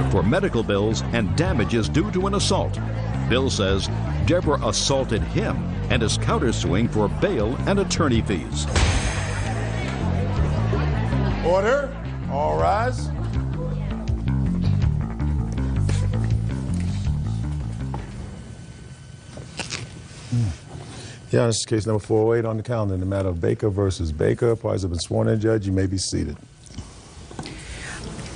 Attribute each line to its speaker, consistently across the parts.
Speaker 1: for medical bills and damages due to an assault. Bill says Deborah assaulted him and is countersuing for bail and attorney fees.
Speaker 2: Order. All rise. Yeah, this is case number 408 on the calendar in the matter of Baker versus Baker. Parties have been sworn in, Judge. You may be seated.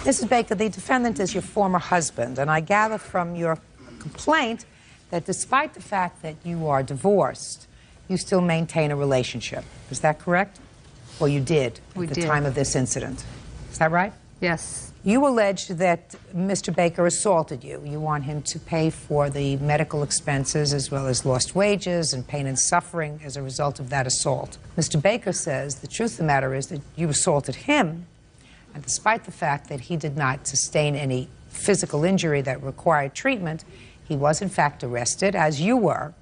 Speaker 3: Mrs. Baker, the defendant is your former husband, and I gather from your complaint that despite the fact that you are divorced, you still maintain a relationship. Is that correct? Or you did at the time of this incident. Is that right?
Speaker 4: Yes.
Speaker 3: You allege that Mr. Baker assaulted you. You want him to pay for the medical expenses as well as lost wages and pain and suffering as a result of that assault. Mr. Baker says the truth of the matter is that you assaulted him, and despite the fact that he did not sustain any physical injury that required treatment, he was in fact arrested, as you were,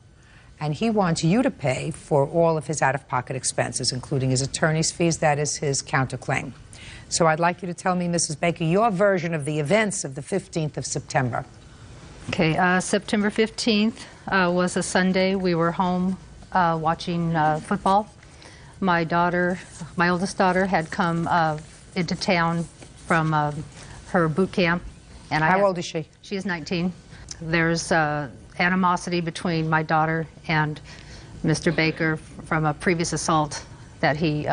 Speaker 3: and he wants you to pay for all of his out-of-pocket expenses, including his attorney's fees. That is his counterclaim. So I'd like you to tell me, Mrs. Baker, your version of the events of the 15th of September.
Speaker 4: Okay, September 15th was a Sunday. We were home watching football. My daughter, my oldest daughter, had come into town from her boot camp. And
Speaker 3: How old is she?
Speaker 4: She is 19. There's animosity between my daughter and Mr. Baker from a previous assault that he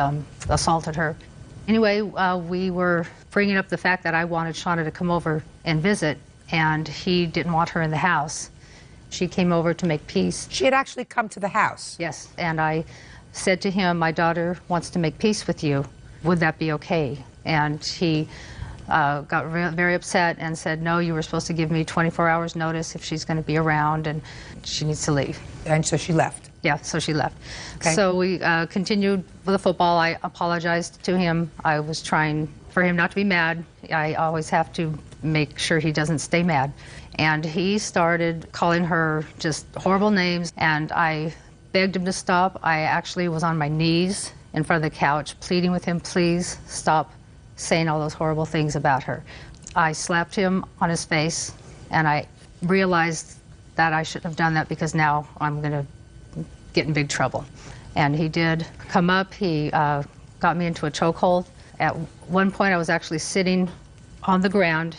Speaker 4: assaulted her. Anyway, we were bringing up the fact that I wanted Shauna to come over and visit, and he didn't want her in the house. She came over to make peace.
Speaker 3: She had actually come to the house?
Speaker 4: Yes, and I said to him, my daughter wants to make peace with you. Would that be okay? And he got very upset and said, no, you were supposed to give me 24 hours notice if she's going to be around, and she needs to leave.
Speaker 3: And so she left?
Speaker 4: Yeah, so she left.
Speaker 3: Okay.
Speaker 4: So we continued with the football. I apologized to him. I was trying for him not to be mad. I always have to make sure he doesn't stay mad. And he started calling her just horrible names, and I begged him to stop. I actually was on my knees in front of the couch pleading with him, please stop saying all those horrible things about her. I slapped him on his face, and I realized that I shouldn't have done that because now I'm going to get in big trouble. And he did come up. He got me into a chokehold. At one point, I was actually sitting on the ground.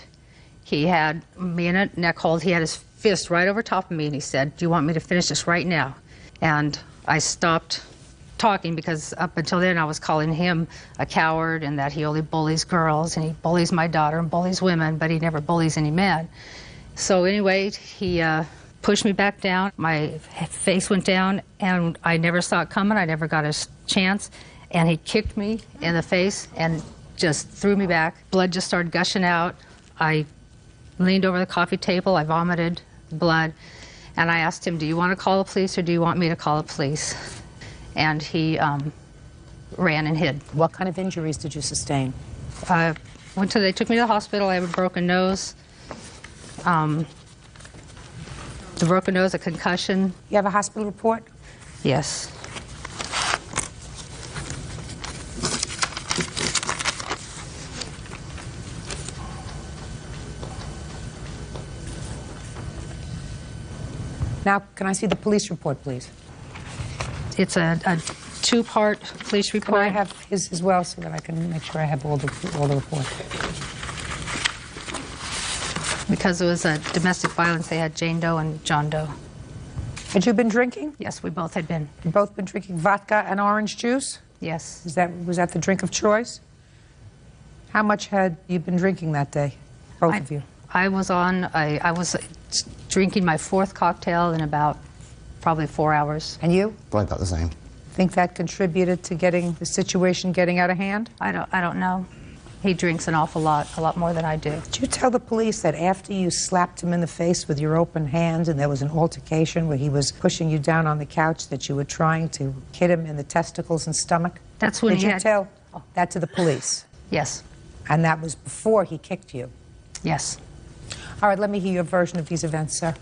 Speaker 4: He had me in a neck hold. He had his fist right over top of me, and he said, do you want me to finish this right now? And I stopped talking because up until then I was calling him a coward and that he only bullies girls, and he bullies my daughter and bullies women, but he never bullies any men. So anyway, he pushed me back down. My face went down, and I never saw it coming. I never got a chance. And he kicked me in the face and just threw me back. Blood just started gushing out. I leaned over the coffee table. I vomited blood. And I asked him, do you want to call the police or do you want me to call the police? And he ran and hid.
Speaker 3: What kind of injuries did you sustain?
Speaker 4: They took me to the hospital. I have a broken nose. The broken nose, a concussion.
Speaker 3: You have a hospital report?
Speaker 4: Yes.
Speaker 3: Now, can I see the police report, please?
Speaker 4: It's a two-part police report.
Speaker 3: Can I have his as well so that I can make sure I have all the reports?
Speaker 4: Because it was a domestic violence, they had Jane Doe and John Doe.
Speaker 3: Had you been drinking?
Speaker 4: Yes, we both had been.
Speaker 3: You both been drinking vodka and orange juice?
Speaker 4: Yes.
Speaker 3: Was that the drink of choice? How much had you been drinking that day, both of you?
Speaker 4: I was drinking my fourth cocktail in about probably 4 hours.
Speaker 3: And you?
Speaker 5: Probably about the same.
Speaker 3: Think that contributed to getting the situation getting out of hand?
Speaker 4: I don't know. He drinks an awful lot, a lot more than I do.
Speaker 3: Did you tell the police that after you slapped him in the face with your open hands and there was an altercation where he was pushing you down on the couch that you were trying to hit him in the testicles and stomach?
Speaker 4: That's when
Speaker 3: Did you tell that to the police?
Speaker 4: Yes.
Speaker 3: And that was before he kicked you?
Speaker 4: Yes.
Speaker 3: All right, let me hear your version of these events, sir.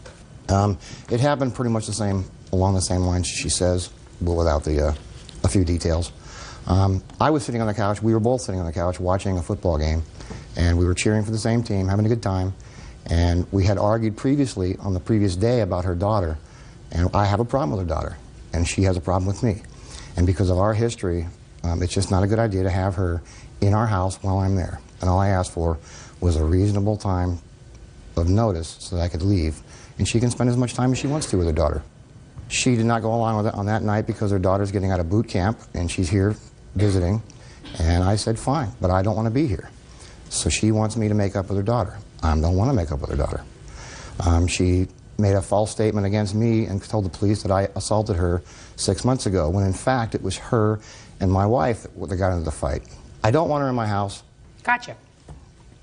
Speaker 5: It happened pretty much along the same lines she says, but without a few details. I was sitting on the couch, we were both sitting on the couch watching a football game, and we were cheering for the same team, having a good time, And we had argued previously on the previous day about her daughter, and I have a problem with her daughter, and she has a problem with me. And because of our history, it's just not a good idea to have her in our house while I'm there. And all I asked for was a reasonable time of notice so that I could leave, and she can spend as much time as she wants to with her daughter. She did not go along with it on that night because her daughter's getting out of boot camp, and she's here visiting. And I said, fine, but I don't want to be here. So she wants me to make up with her daughter. I don't want to make up with her daughter. She made a false statement against me and told the police that I assaulted her 6 months ago, when in fact it was her and my wife that got into the fight. I don't want her in my house.
Speaker 3: Gotcha.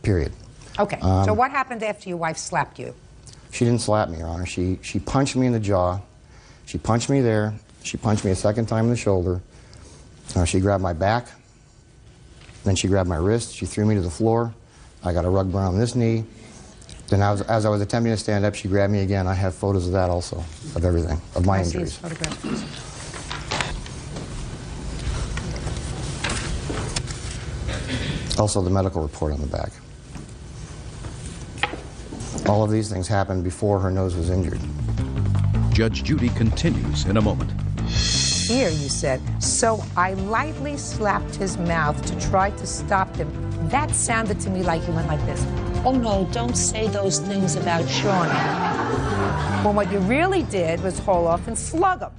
Speaker 5: Period.
Speaker 3: Okay, so what happened after your wife slapped you?
Speaker 5: She didn't slap me, Your Honor. She punched me in the jaw. She punched me there. She punched me a second time in the shoulder. She grabbed my back. Then she grabbed my wrist. She threw me to the floor. I got a rug burn on this knee. Then as I was attempting to stand up, she grabbed me again. I have photos of that also, of everything, of my injuries.
Speaker 3: Photographs, please.
Speaker 5: Also the medical report on the back. All of these things happened before her nose was injured.
Speaker 1: Judge Judy continues in a moment.
Speaker 3: Here you said, so I lightly slapped his mouth to try to stop him. That sounded to me like you went like this. Oh no, don't say those things about Shauna. Well, what you really did was haul off and slug him.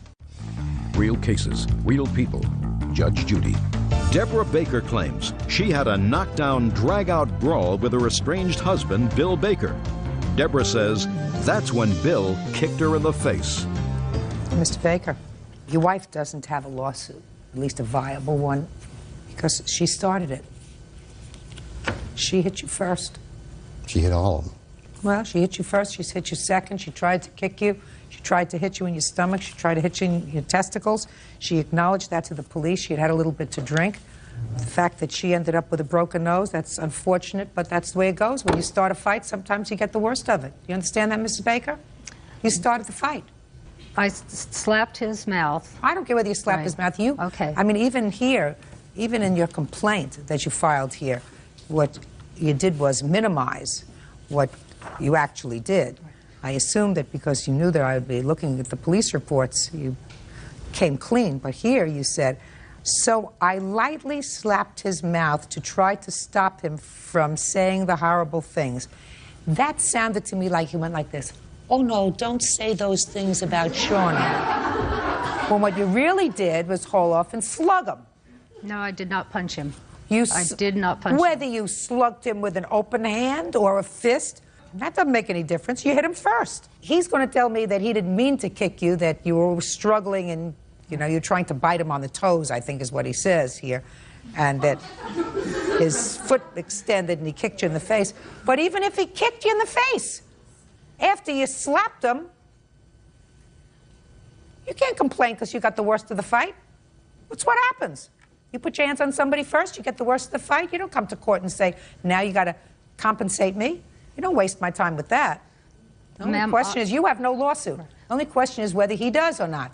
Speaker 1: Real cases, real people. Judge Judy. Deborah Baker claims she had a knockdown, drag-out brawl with her estranged husband, Bill Baker. Deborah says that's when Bill kicked her in the face.
Speaker 3: Mr. Baker, your wife doesn't have a lawsuit, at least a viable one, because she started it. She hit you first.
Speaker 5: She hit all of them.
Speaker 3: Well, she hit you first, she's hit you second, she tried to kick you, she tried to hit you in your stomach, she tried to hit you in your testicles. She acknowledged that to the police. She had had a little bit to drink. The fact that she ended up with a broken nose, that's unfortunate, but that's the way it goes. When you start a fight, sometimes you get the worst of it. You understand that, Mrs. Baker? You started the fight.
Speaker 4: I slapped his mouth.
Speaker 3: I don't care whether you slapped
Speaker 4: Right.
Speaker 3: his mouth. You,
Speaker 4: Okay.
Speaker 3: I mean, even here, even in your complaint that you filed here, what you did was minimize what you actually did. I assumed that because you knew that I would be looking at the police reports, you came clean. But here you said, so I lightly slapped his mouth to try to stop him from saying the horrible things. That sounded to me like you went like this. Oh no, don't say those things about Shauna. When what you really did was haul off and slug him.
Speaker 4: No, I did not punch him.
Speaker 3: I
Speaker 4: did not punch him.
Speaker 3: Whether you slugged him with an open hand or a fist, that doesn't make any difference. You hit him first. He's going to tell me that he didn't mean to kick you, that you were struggling and, you know, you're trying to bite him on the toes, I think is what he says here, and that his foot extended and he kicked you in the face. But even if he kicked you in the face, after you slapped him, you can't complain because you got the worst of the fight. That's what happens. You put your hands on somebody first, you get the worst of the fight. You don't come to court and say, now you got to compensate me. You don't waste my time with that. The only question is, you have no lawsuit. The only question is whether he does or not.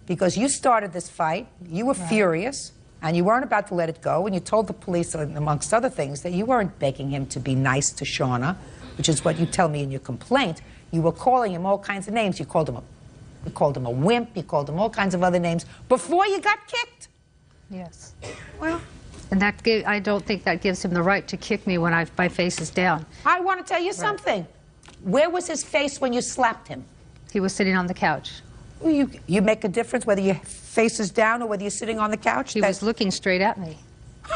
Speaker 3: Because you started this fight, you were furious, and you weren't about to let it go, and you told the police, amongst other things, that you weren't begging him to be nice to Shauna, which is what you tell me in your complaint. You were calling him all kinds of names. You called him a wimp, you called him all kinds of other names before you got kicked.
Speaker 4: Yes.
Speaker 3: Well,
Speaker 4: And I don't think that gives him the right to kick me when my face is down.
Speaker 3: I want to tell you something. Where was his face when you slapped him?
Speaker 4: He was sitting on the couch.
Speaker 3: You make a difference whether your face is down or whether you're sitting on the couch?
Speaker 4: He was looking straight at me.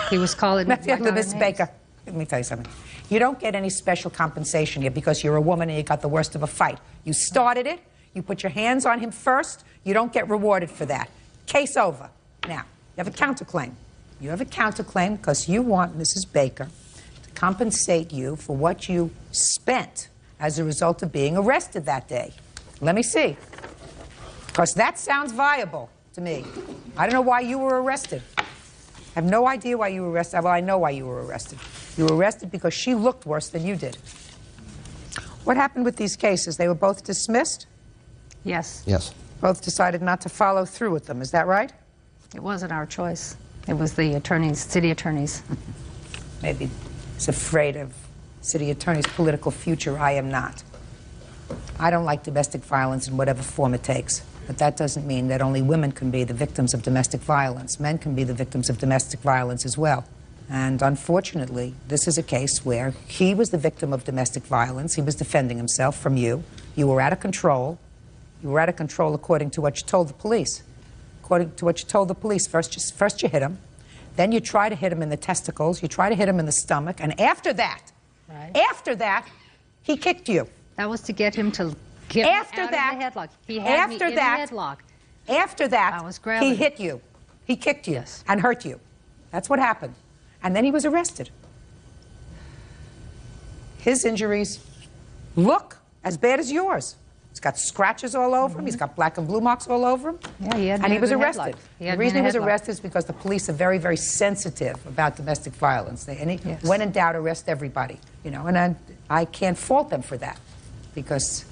Speaker 4: He was calling me.
Speaker 3: Miss Baker, let me tell you something. You don't get any special compensation here because you're a woman and you got the worst of a fight. You started it. You put your hands on him first. You don't get rewarded for that. Case over. Now, you have a counterclaim. You have a counterclaim because you want Mrs. Baker to compensate you for what you spent as a result of being arrested that day. Let me see. Because that sounds viable to me. I don't know why you were arrested. I have no idea why you were arrested. Well, I know why you were arrested. You were arrested because she looked worse than you did. What happened with these cases? They were both dismissed?
Speaker 4: Yes.
Speaker 5: Yes.
Speaker 3: Both decided not to follow through with them. Is that right?
Speaker 4: It wasn't our choice. It was the attorneys, city attorneys.
Speaker 3: Maybe he's afraid of city attorney's political future. I am not. I don't like domestic violence in whatever form it takes. But that doesn't mean that only women can be the victims of domestic violence. Men can be the victims of domestic violence as well. And unfortunately, this is a case where he was the victim of domestic violence. He was defending himself from you. You were out of control. You were out of control according to what you told the police. According to what you told the police, first you hit him. Then you try to hit him in the testicles. You try to hit him in the stomach. And after that, he kicked you.
Speaker 4: That was to get him to get me out of the headlock. He had me in the headlock.
Speaker 3: After that,
Speaker 4: I was grabbing.
Speaker 3: He hit you. He kicked you
Speaker 4: Yes.
Speaker 3: and hurt you. That's what happened. And then he was arrested. His injuries look as bad as yours. He's got scratches all over him. He's got black and blue marks all over him.
Speaker 4: Yeah, he had me
Speaker 3: and he
Speaker 4: in
Speaker 3: was
Speaker 4: a
Speaker 3: arrested.
Speaker 4: headlock. He had
Speaker 3: The
Speaker 4: me
Speaker 3: reason
Speaker 4: in
Speaker 3: he
Speaker 4: a
Speaker 3: was
Speaker 4: headlock.
Speaker 3: arrested is because the police are very, very sensitive about domestic violence.
Speaker 4: Yes.
Speaker 3: When in doubt, arrest everybody. You know, and I can't fault them for that, because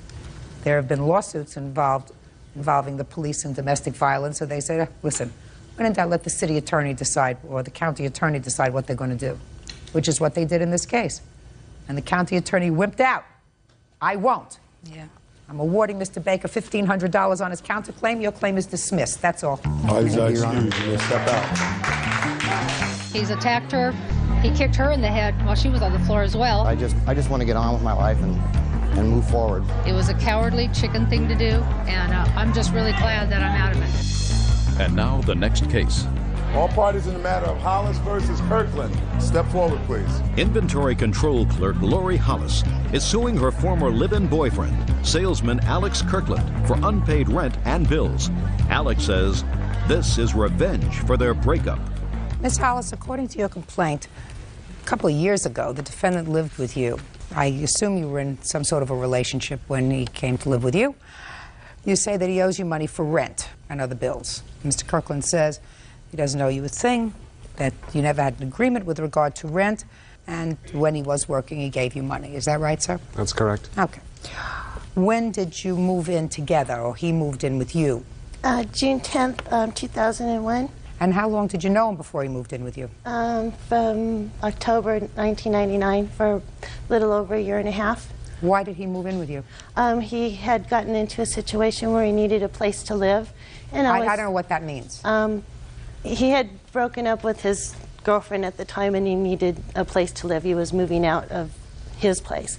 Speaker 3: there have been lawsuits involving the police and domestic violence. So they say, listen, when in doubt, let the city attorney decide, or the county attorney decide what they're going to do, which is what they did in this case. And the county attorney wimped out. I won't.
Speaker 4: Yeah.
Speaker 3: I'm awarding Mr. Baker $1,500 on his counterclaim. Your claim is dismissed. That's all.
Speaker 2: All these Judge Judy, step out.
Speaker 4: He's attacked her. He kicked her in the head while she was on the floor as well.
Speaker 5: I just want to get on with my life and move forward.
Speaker 4: It was a cowardly chicken thing to do, and I'm just really glad that I'm out of it.
Speaker 1: And now the next case.
Speaker 2: All parties in the matter of Hollis versus Kirkland. Step forward, please.
Speaker 1: Inventory control clerk Lori Hollis is suing her former live-in boyfriend, salesman Alex Kirkland, for unpaid rent and bills. Alex says this is revenge for their breakup.
Speaker 3: Ms. Hollis, according to your complaint, a couple of years ago, the defendant lived with you. I assume you were in some sort of a relationship when he came to live with you. You say that he owes you money for rent and other bills. Mr. Kirkland says he doesn't owe you a thing, that you never had an agreement with regard to rent, and when he was working, he gave you money. Is that right, sir?
Speaker 6: That's correct.
Speaker 3: Okay. When did you move in together, or he moved in with you?
Speaker 7: June 10th, 2001.
Speaker 3: And how long did you know him before he moved in with you?
Speaker 7: From October 1999 for a little over a year and a half.
Speaker 3: Why did he move in with you?
Speaker 7: He had gotten into a situation where he needed a place to live. And
Speaker 3: I don't know what that means.
Speaker 7: He had broken up with his girlfriend at the time, and he needed a place to live. He was moving out of his place.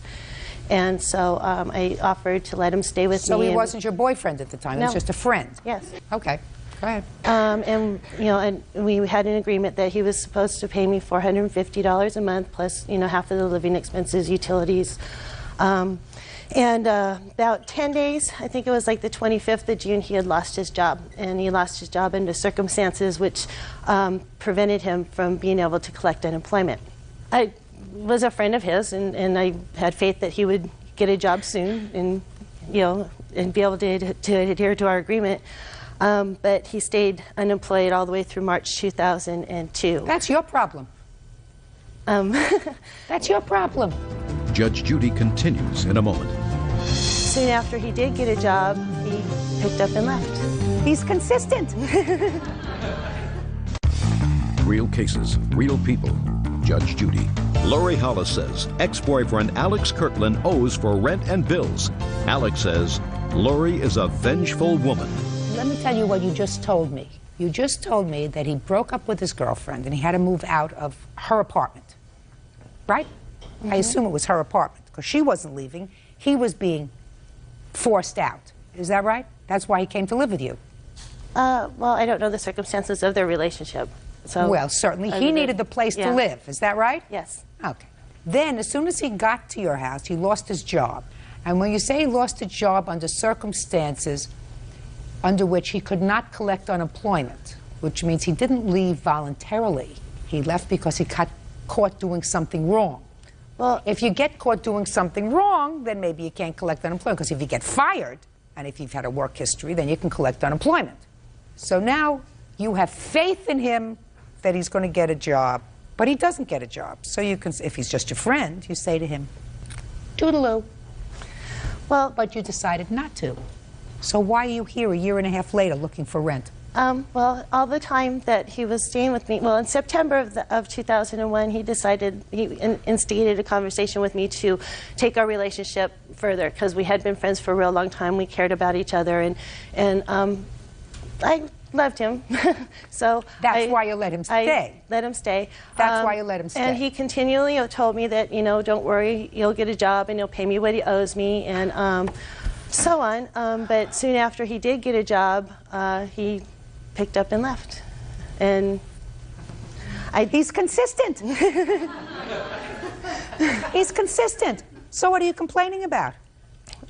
Speaker 7: And so I offered to let him stay with me.
Speaker 3: So he wasn't your boyfriend at the time, he was
Speaker 7: No.
Speaker 3: just a friend?
Speaker 7: Yes.
Speaker 3: Okay, go ahead.
Speaker 7: And you know, and we had an agreement that he was supposed to pay me $450 a month, plus half of the living expenses, utilities. And about 10 days, I think it was like the 25th of June, he had lost his job. And he lost his job under circumstances which prevented him from being able to collect unemployment. I was a friend of his, and I had faith that he would get a job soon and, and be able to adhere to our agreement. But he stayed unemployed all the way through March 2002.
Speaker 3: That's your problem. That's your problem.
Speaker 1: Judge Judy continues in a moment.
Speaker 7: Soon after he did get a job, he picked up and left.
Speaker 3: He's consistent.
Speaker 1: Real cases, real people. Judge Judy. Lori Hollis says ex-boyfriend Alex Kirkland owes for rent and bills. Alex says Lori is a vengeful woman.
Speaker 3: Let me tell you what you just told me. You just told me that he broke up with his girlfriend and he had to move out of her apartment. Right? I assume it was her apartment because she wasn't leaving. He was being forced out. Is that right? That's why he came to live with you.
Speaker 7: Well, I don't know the circumstances of their relationship. So
Speaker 3: Well, certainly he needed the place to live. Is that right?
Speaker 7: Yes.
Speaker 3: Okay. Then, as soon as he got to your house, he lost his job. And when you say he lost a job under circumstances under which he could not collect unemployment, which means he didn't leave voluntarily. He left because he got caught doing something wrong. Well, if you get caught doing something wrong, then maybe you can't collect unemployment, because if you get fired, and if you've had a work history, then you can collect unemployment. So now you have faith in him that he's going to get a job, but he doesn't get a job. So you can, if he's just your friend, you say to him, toodaloo. Well, but you decided not to. So why are you here a year and a half later looking for rent?
Speaker 7: Well, all the time that he was staying with me, well, in September of 2001, he decided, he instigated a conversation with me to take our relationship further, because we had been friends for a real long time. We cared about each other, and I loved him. So
Speaker 3: That's why you let him stay.
Speaker 7: I let him stay.
Speaker 3: That's why you let him stay.
Speaker 7: And he continually told me that, you know, don't worry, you'll get a job and he'll pay me what he owes me, and so on. But soon after he did get a job, he picked up and left. And
Speaker 3: he's consistent. He's consistent. So what are you complaining about?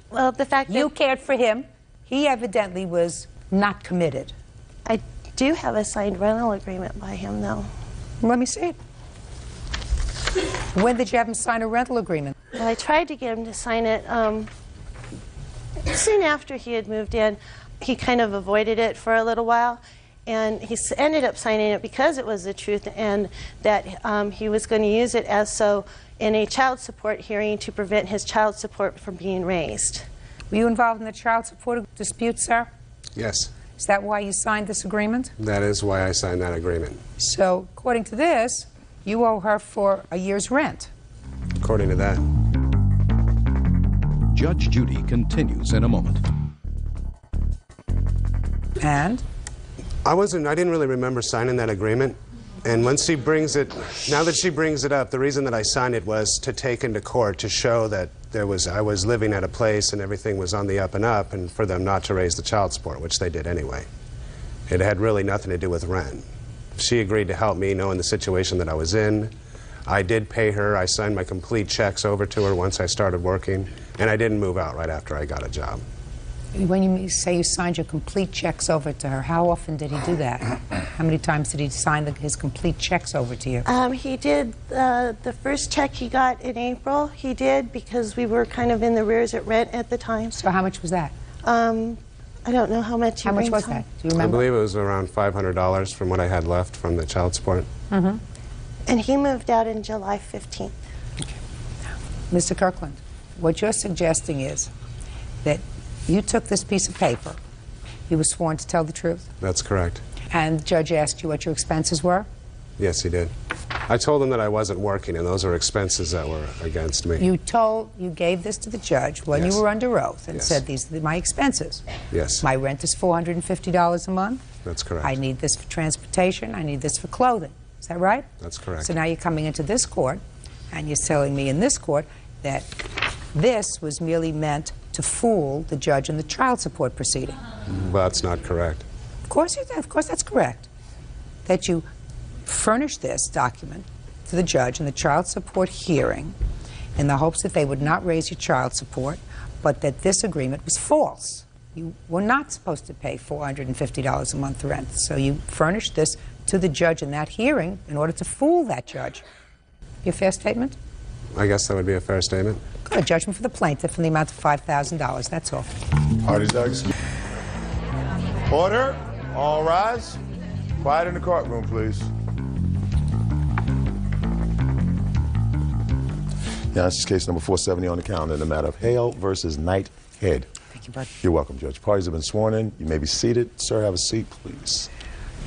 Speaker 7: Well, the fact that
Speaker 3: You cared for him. He evidently was not committed.
Speaker 7: I do have a signed rental agreement by him, though.
Speaker 3: Let me see it. When did you have him sign a rental agreement?
Speaker 7: Well, I tried to get him to sign it soon after he had moved in. He kind of avoided it for a little while, and he ended up signing it because it was the truth, and that he was going to use it as so in a child support hearing to prevent his child support from being raised.
Speaker 3: Were you involved in the child support dispute, sir?
Speaker 6: Yes,
Speaker 3: Is that why you signed this agreement?
Speaker 6: that is why I signed that agreement.
Speaker 3: So, according to this, you owe her for a year's rent.
Speaker 6: According to that.
Speaker 1: Judge Judy continues in a moment.
Speaker 3: And?
Speaker 6: I didn't really remember signing that agreement. And once she brings it, now that she brings it up, the reason that I signed it was to take into court to show that I was living at a place and everything was on the up and up, and for them not to raise the child support, which they did anyway. It had really nothing to do with rent. She agreed to help me knowing the situation that I was in. I did pay her. I signed my complete checks over to her once I started working, and I didn't move out right after I got a job.
Speaker 3: When you say you signed your complete checks over to her, how often did he do that? How many times did he sign his complete checks over to you?
Speaker 7: He did the first check he got in April. He did, because we were kind of in the rears at rent at the time.
Speaker 3: So how much was that?
Speaker 7: I don't know how much.
Speaker 3: How much was that? Do you remember?
Speaker 6: I believe it was around $500 from what I had left from the child support.
Speaker 3: Mm-hmm.
Speaker 7: And he moved out in July 15th.
Speaker 3: Okay. Mr. Kirkland, what you're suggesting is that you took this piece of paper, you were sworn to tell the truth,
Speaker 6: That's correct.
Speaker 3: and the judge asked you what your expenses were?
Speaker 6: Yes, he did. I told him that I wasn't working, and those are expenses that were against me.
Speaker 3: You gave this to the judge when
Speaker 6: Yes.
Speaker 3: you were under oath and
Speaker 6: Yes.
Speaker 3: said, these are my expenses.
Speaker 6: Yes.
Speaker 3: My rent is $450 a month.
Speaker 6: That's correct.
Speaker 3: I need this for transportation. I need this for clothing. Is that right?
Speaker 6: That's correct.
Speaker 3: So now you're coming into this court, and you're telling me in this court that this was merely meant to fool the judge in the child support proceeding.
Speaker 6: That's not correct.
Speaker 3: Of course that's correct. That you furnished this document to the judge in the child support hearing in the hopes that they would not raise your child support, but that this agreement was false. You were not supposed to pay $450 a month rent. So you furnished this to the judge in that hearing in order to fool that judge. Your fair statement?
Speaker 6: I guess that would be a fair statement.
Speaker 3: Good. Judgment for the plaintiff in the amount of $5,000. That's all.
Speaker 2: Parties are excused. Order. All rise. Quiet in the courtroom, please. Yeah, this is case number 470 on the calendar in the matter of Hale versus Knighthead.
Speaker 3: Thank you, bud.
Speaker 2: You're welcome, Judge. Parties have been sworn in. You may be seated. Sir, have a seat, please.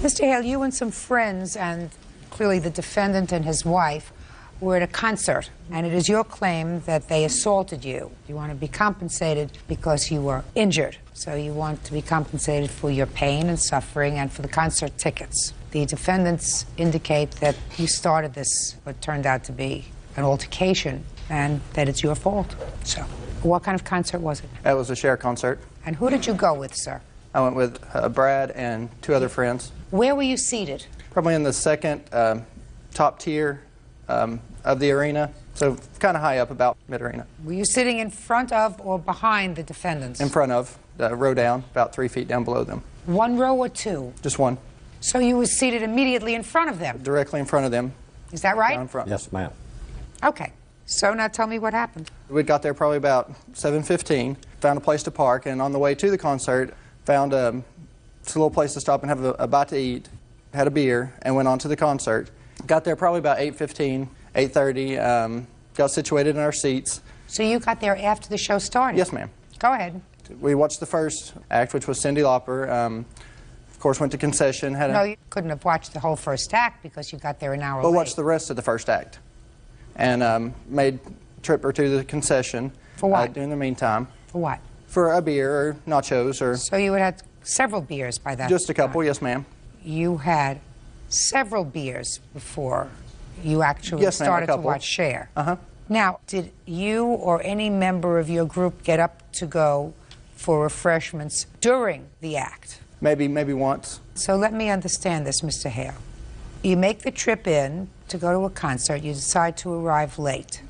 Speaker 3: Mr. Hale, you and some friends, and clearly the defendant and his wife, were at a concert, and it is your claim that they assaulted you. You want to be compensated because you were injured. So you want to be compensated for your pain and suffering and for the concert tickets. The defendants indicate that you started this, what turned out to be an altercation, and that it's your fault. So what kind of concert was it?
Speaker 8: It was a share concert.
Speaker 3: And who did you go with, sir?
Speaker 8: I went with Brad and two other friends.
Speaker 3: Where were you seated?
Speaker 8: Probably in the second top tier of the arena, so kind of high up, about mid-arena.
Speaker 3: Were you sitting in front of or behind the defendants?
Speaker 8: In front of, row down, about 3 feet down below them.
Speaker 3: One row or two?
Speaker 8: Just one.
Speaker 3: So you were seated immediately in front of them?
Speaker 8: Directly in front of them.
Speaker 3: Is that right?
Speaker 8: Down front.
Speaker 5: Yes, ma'am.
Speaker 3: Okay. So now tell me what happened.
Speaker 8: We got there probably about 7:15, found a place to park, and on the way to the concert, found a little place to stop and have a bite to eat, had a beer, and went on to the concert. Got there probably about 8:15, 8:30, got situated in our seats.
Speaker 3: So you got there after the show started?
Speaker 8: Yes, ma'am.
Speaker 3: Go ahead.
Speaker 8: We watched the first act, which was Cyndi Lauper. Of course, went to concession.
Speaker 3: No, you couldn't have watched the whole first act because you got there an hour
Speaker 8: Well,
Speaker 3: late.
Speaker 8: watched the rest of the first act, and made a trip or two to the concession.
Speaker 3: For what?
Speaker 8: In the meantime.
Speaker 3: For what?
Speaker 8: For a beer or nachos or...
Speaker 3: So you had several beers by that
Speaker 8: Just a couple,
Speaker 3: time.
Speaker 8: yes, ma'am.
Speaker 3: You had several beers before you actually
Speaker 8: Yes, ma'am, a
Speaker 3: started to
Speaker 8: couple.
Speaker 3: watch Cher.
Speaker 8: Uh-huh.
Speaker 3: Now, did you or any member of your group get up to go for refreshments during the act?
Speaker 8: Maybe once.
Speaker 3: So let me understand this, Mr. Hale. You make the trip in to go to a concert. You decide to arrive late.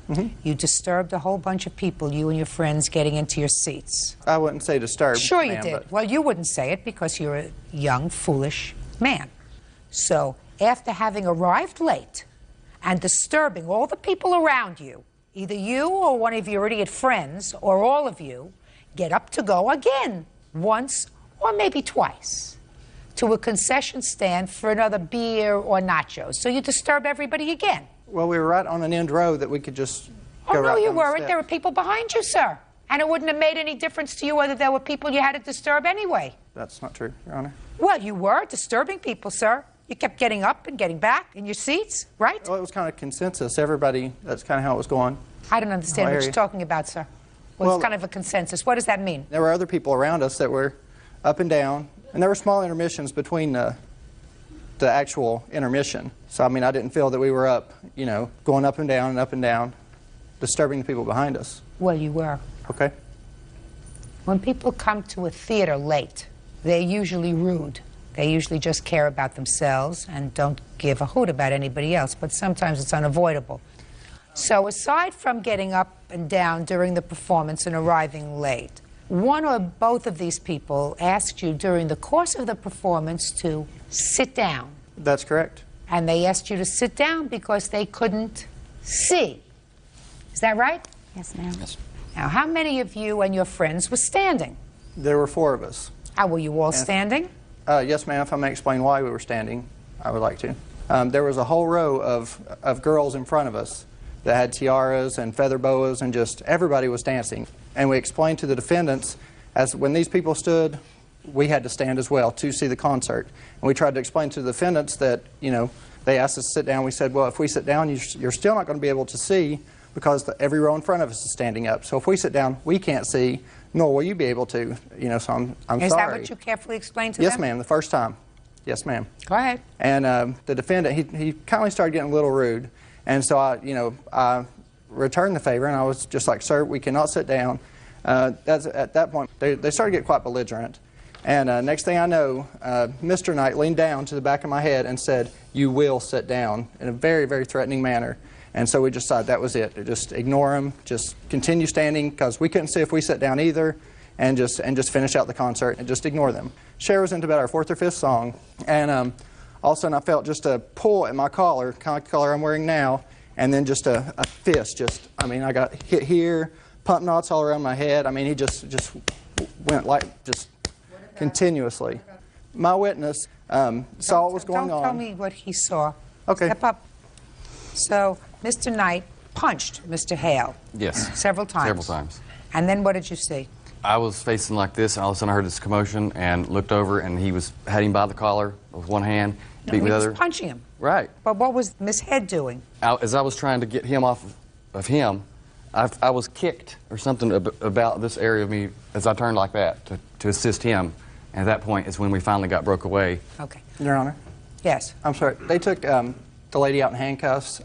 Speaker 3: You disturbed a whole bunch of people, you and your friends, getting into your seats.
Speaker 8: I wouldn't say disturbed.
Speaker 3: Sure you
Speaker 8: ma'am,
Speaker 3: did.
Speaker 8: but-
Speaker 3: Well, you wouldn't say it because you're a young, foolish man. So after having arrived late and disturbing all the people around you, either you or one of your idiot friends or all of you get up to go again, once or maybe twice, to a concession stand for another beer or nachos. So you disturb everybody again.
Speaker 8: Well, we were right on an end row that we could just
Speaker 3: Oh,
Speaker 8: go
Speaker 3: no,
Speaker 8: right
Speaker 3: you
Speaker 8: down the
Speaker 3: weren't.
Speaker 8: steps.
Speaker 3: There were people behind you, sir. And it wouldn't have made any difference to you whether there were people you had to disturb anyway.
Speaker 8: That's not true, Your Honor.
Speaker 3: Well, you were disturbing people, sir. You kept getting up and getting back in your seats, right?
Speaker 8: Well, it was kind of consensus. Everybody, that's kind of how it was going.
Speaker 3: I don't understand
Speaker 8: I
Speaker 3: what
Speaker 8: hear
Speaker 3: you're
Speaker 8: you.
Speaker 3: talking about, sir. Well,
Speaker 8: Well-
Speaker 3: it's kind of a consensus. What does that mean?
Speaker 8: There were other people around us that were up and down, and there were small intermissions between the actual intermission. So, I mean, I didn't feel that we were up, you know, going up and down, disturbing the people behind us.
Speaker 3: Well, you were.
Speaker 8: Okay?
Speaker 3: When people come to a theater late, they're usually rude. They usually just care about themselves and don't give a hoot about anybody else, but sometimes it's unavoidable. So aside from getting up and down during the performance and arriving late, one or both of these people asked you during the course of the performance to sit down.
Speaker 8: That's correct.
Speaker 3: And they asked you to sit down because they couldn't see. Is that right?
Speaker 9: Yes, ma'am.
Speaker 10: Yes.
Speaker 3: Now, how many of you and your friends were standing?
Speaker 8: There were 4 of us.
Speaker 3: How were you all standing?
Speaker 8: Yes, ma'am. If I may explain why we were standing, I would like to. There was a whole row of girls in front of us that had tiaras and feather boas, and just everybody was dancing. And we explained to the defendants, as when these people stood, we had to stand as well to see the concert. And we tried to explain to the defendants that, you know, they asked us to sit down. We said, well, if we sit down, you're still not going to be able to see because every row in front of us is standing up. So if we sit down, we can't see, nor will you be able to. You know, so I'm sorry.
Speaker 3: Is that what you carefully explained to
Speaker 8: Yes,
Speaker 3: them?
Speaker 8: ma'am, the first time. Yes, ma'am.
Speaker 3: Go ahead.
Speaker 8: And the defendant, he kindly started getting a little rude. And so I returned the favor, and I was just like, sir, we cannot sit down. At that point, they started to get quite belligerent. And next thing I know, Mr. Knight leaned down to the back of my head and said, you will sit down, in a very, very threatening manner. And so we just decided that was it. Just ignore him, just continue standing, because we couldn't see if we sat down either, and just finish out the concert and just ignore them. Cher was into about our 4th or 5th song, and all of a sudden I felt just a pull at my collar, kind of like the collar I'm wearing now, and then just a fist. I got hit here, pump knots all around my head. I mean, he just went like just continuously. My witness saw what was going on.
Speaker 3: Don't tell me what he saw.
Speaker 8: Okay.
Speaker 3: Step up. So, Mr. Knight punched Mr. Hale.
Speaker 10: Yes.
Speaker 3: Several times.
Speaker 10: Several times.
Speaker 3: And then what did you see?
Speaker 10: I was facing like this, and all of a sudden I heard this commotion and looked over, and he had him by the collar with one hand, beat
Speaker 3: he
Speaker 10: with the
Speaker 3: was
Speaker 10: other.
Speaker 3: punching him.
Speaker 10: Right.
Speaker 3: But what was Miss Head doing?
Speaker 10: As I was trying to get him off of him, I was kicked or something about this area of me as I turned like that to assist him. And at that point is when we finally got broke away.
Speaker 3: Okay.
Speaker 8: Your Honor?
Speaker 3: Yes.
Speaker 8: I'm sorry. They took the lady out in handcuffs.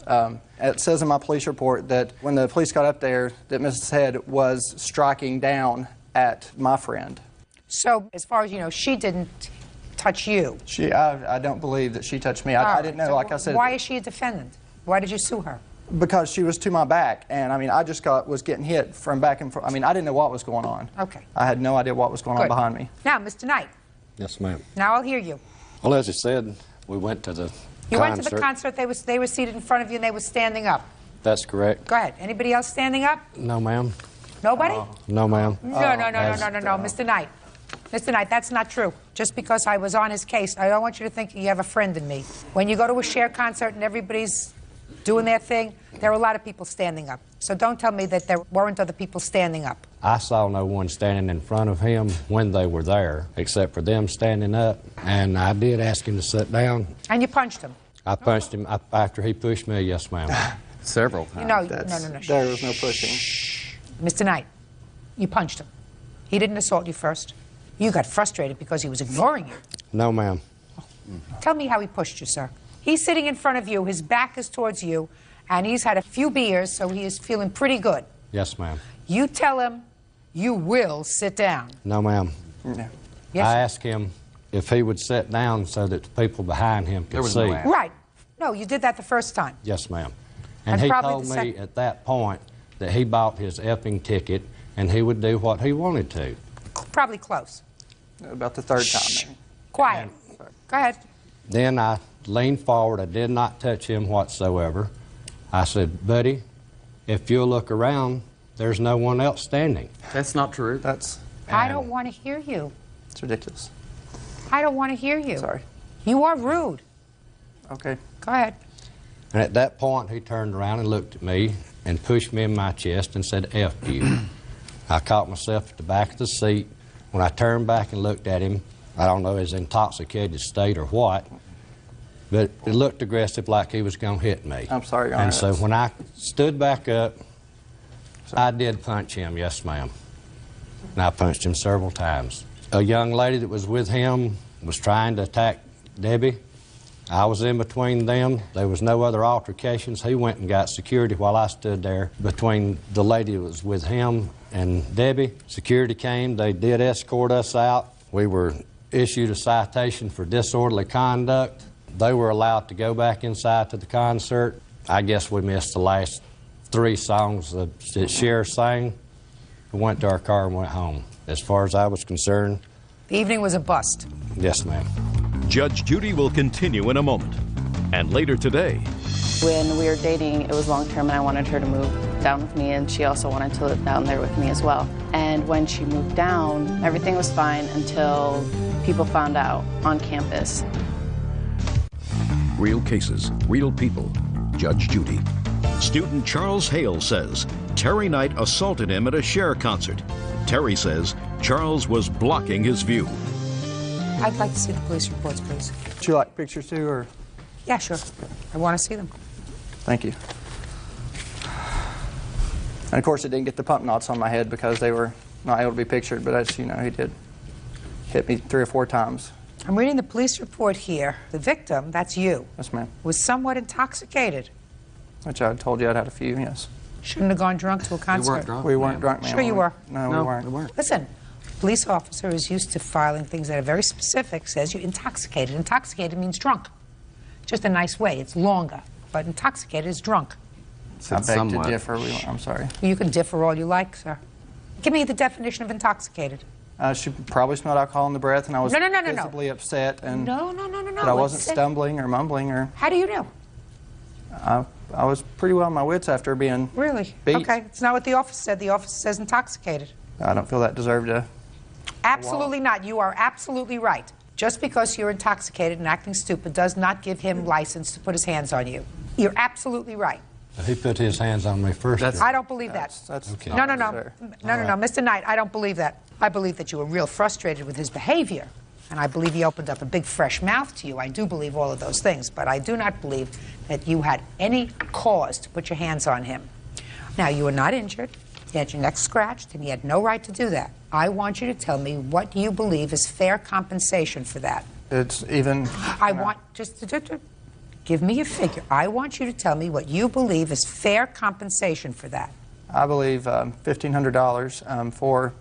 Speaker 8: It says in my police report that when the police got up there, that Mrs. Head was striking down at my friend.
Speaker 3: So, as far as you know, she didn't touch you.
Speaker 8: I don't believe that she touched me. I didn't know,
Speaker 3: So
Speaker 8: like I said.
Speaker 3: Why is she a defendant? Why did you sue her?
Speaker 8: Because she was to my back, and I mean, I just was getting hit from back and forth. I mean, I didn't know what was going on.
Speaker 3: Okay.
Speaker 8: I had no idea what was going on
Speaker 3: Good.
Speaker 8: behind me.
Speaker 3: Now, Mr. Knight,
Speaker 11: Yes, ma'am.
Speaker 3: now I'll hear you.
Speaker 11: Well, as you said, we went to the
Speaker 3: You
Speaker 11: concert.
Speaker 3: went to the concert, they were seated in front of you and they were standing up.
Speaker 11: That's correct.
Speaker 3: Go ahead. Anybody else standing up?
Speaker 11: No, ma'am.
Speaker 3: Nobody?
Speaker 11: No, ma'am.
Speaker 3: No, Mr. Knight. Mr. Knight, that's not true. Just because I was on his case, I don't want you to think you have a friend in me. When you go to a Cher concert and everybody's doing their thing, there were a lot of people standing up. So don't tell me that there weren't other people standing up.
Speaker 11: I saw no one standing in front of him when they were there, except for them standing up. And I did ask him to sit down.
Speaker 3: And you punched him?
Speaker 11: I punched him after he pushed me, yes, ma'am.
Speaker 10: Several times.
Speaker 3: No.
Speaker 8: There was no pushing.
Speaker 3: Mr. Knight, you punched him. He didn't assault you first. You got frustrated because he was ignoring you.
Speaker 11: No, ma'am.
Speaker 3: Tell me how he pushed you, sir. He's sitting in front of you, his back is towards you, and he's had a few beers, so he is feeling pretty good.
Speaker 11: Yes, ma'am.
Speaker 3: You tell him you will sit down.
Speaker 11: No, ma'am.
Speaker 8: No.
Speaker 3: Yes,
Speaker 11: I
Speaker 3: sir.
Speaker 11: asked him if he would sit down so that the people behind him could see.
Speaker 3: Right. No, you did that the first time.
Speaker 11: Yes, ma'am.
Speaker 3: And
Speaker 11: And he
Speaker 3: probably
Speaker 11: told
Speaker 3: the
Speaker 11: me
Speaker 3: sec-
Speaker 11: at that point that he bought his effing ticket and he would do what he wanted to.
Speaker 3: Probably close.
Speaker 8: About the third time. maybe.
Speaker 3: Quiet. Go ahead.
Speaker 11: Then I leaned forward. I did not touch him whatsoever. I said, buddy, if you'll look around, there's no one else standing.
Speaker 10: That's not true.
Speaker 8: That's
Speaker 3: I don't want to hear you.
Speaker 8: it's ridiculous.
Speaker 3: I don't want to hear you.
Speaker 8: Sorry.
Speaker 3: You are rude.
Speaker 8: Okay.
Speaker 3: Go ahead.
Speaker 11: And at that point, he turned around and looked at me and pushed me in my chest and said, F you. I caught myself at the back of the seat. When I turned back and looked at him, I don't know his intoxicated state or what, but it looked aggressive like he was going to hit me.
Speaker 8: I'm sorry, Your Honor.
Speaker 11: And so when I stood back up, I did punch him, yes, ma'am. And I punched him several times. A young lady that was with him was trying to attack Debbie. I was in between them. There was no other altercations. He went and got security while I stood there between the lady that was with him and Debbie. Security came. They did escort us out. We were issued a citation for disorderly conduct. They were allowed to go back inside to the concert. I guess we missed the last 3 songs that Cher sang. We went to our car and went home. As far as I was concerned,
Speaker 3: The evening was a bust.
Speaker 11: yes, ma'am.
Speaker 1: Judge Judy will continue in a moment. And later today,
Speaker 9: When we were dating, it was long-term, and I wanted her to move down with me, and she also wanted to live down there with me as well. And when she moved down, everything was fine until people found out on campus.
Speaker 1: real cases, real people. Judge Judy. Student Charles Hale says Terry Knight assaulted him at a Cher concert. Terry says Charles was blocking his view.
Speaker 3: I'd like to see the police reports, please.
Speaker 8: Would you like pictures too, or?
Speaker 3: Yeah, sure. I want to see them.
Speaker 8: Thank you. And of course, it didn't get the pump knots on my head because they were not able to be pictured, but as you know, he did hit me 3 or 4 times.
Speaker 3: I'm reading the police report here. The victim, that's you,
Speaker 8: Yes, ma'am.
Speaker 3: was somewhat intoxicated.
Speaker 8: Which I told you I'd had a few, yes.
Speaker 3: Shouldn't have gone drunk to a concert.
Speaker 10: weren't drunk.
Speaker 8: We weren't drunk, ma'am.
Speaker 3: Sure you were.
Speaker 8: No, we weren't.
Speaker 3: Listen, a police officer is used to filing things that are very specific, says you're intoxicated. Intoxicated means drunk. Just a nice way. It's longer. But intoxicated is drunk.
Speaker 8: I beg
Speaker 10: somewhat.
Speaker 8: to differ. I'm sorry.
Speaker 3: You can differ all you like, sir. Give me the definition of intoxicated.
Speaker 8: She probably smelled alcohol in the breath, and I was
Speaker 3: No.
Speaker 8: visibly upset, and
Speaker 3: No.
Speaker 8: but I wasn't stumbling or mumbling, or
Speaker 3: How do you know?
Speaker 8: I was pretty well on my wits after being
Speaker 3: Really?
Speaker 8: beat.
Speaker 3: Okay, it's not what the officer said. The officer says intoxicated.
Speaker 8: I don't feel that deserved a.
Speaker 3: Absolutely not. You are absolutely right. Just because you're intoxicated and acting stupid does not give him license to put his hands on you. You're absolutely right.
Speaker 11: He put his hands on me first.
Speaker 3: I don't believe that.
Speaker 8: That's
Speaker 11: Okay.
Speaker 3: No,
Speaker 8: fair.
Speaker 3: Mr. Knight, I don't believe that. I believe that you were real frustrated with his behavior, and I believe he opened up a big fresh mouth to you. I do believe all of those things, but I do not believe that you had any cause to put your hands on him. Now, you were not injured. You had your neck scratched, and you had no right to do that. I want you to tell me what you believe is fair compensation for that.
Speaker 8: It's even.
Speaker 3: I want just give me a figure. I want you to tell me what you believe is fair compensation for that.
Speaker 8: I believe $1,500 for,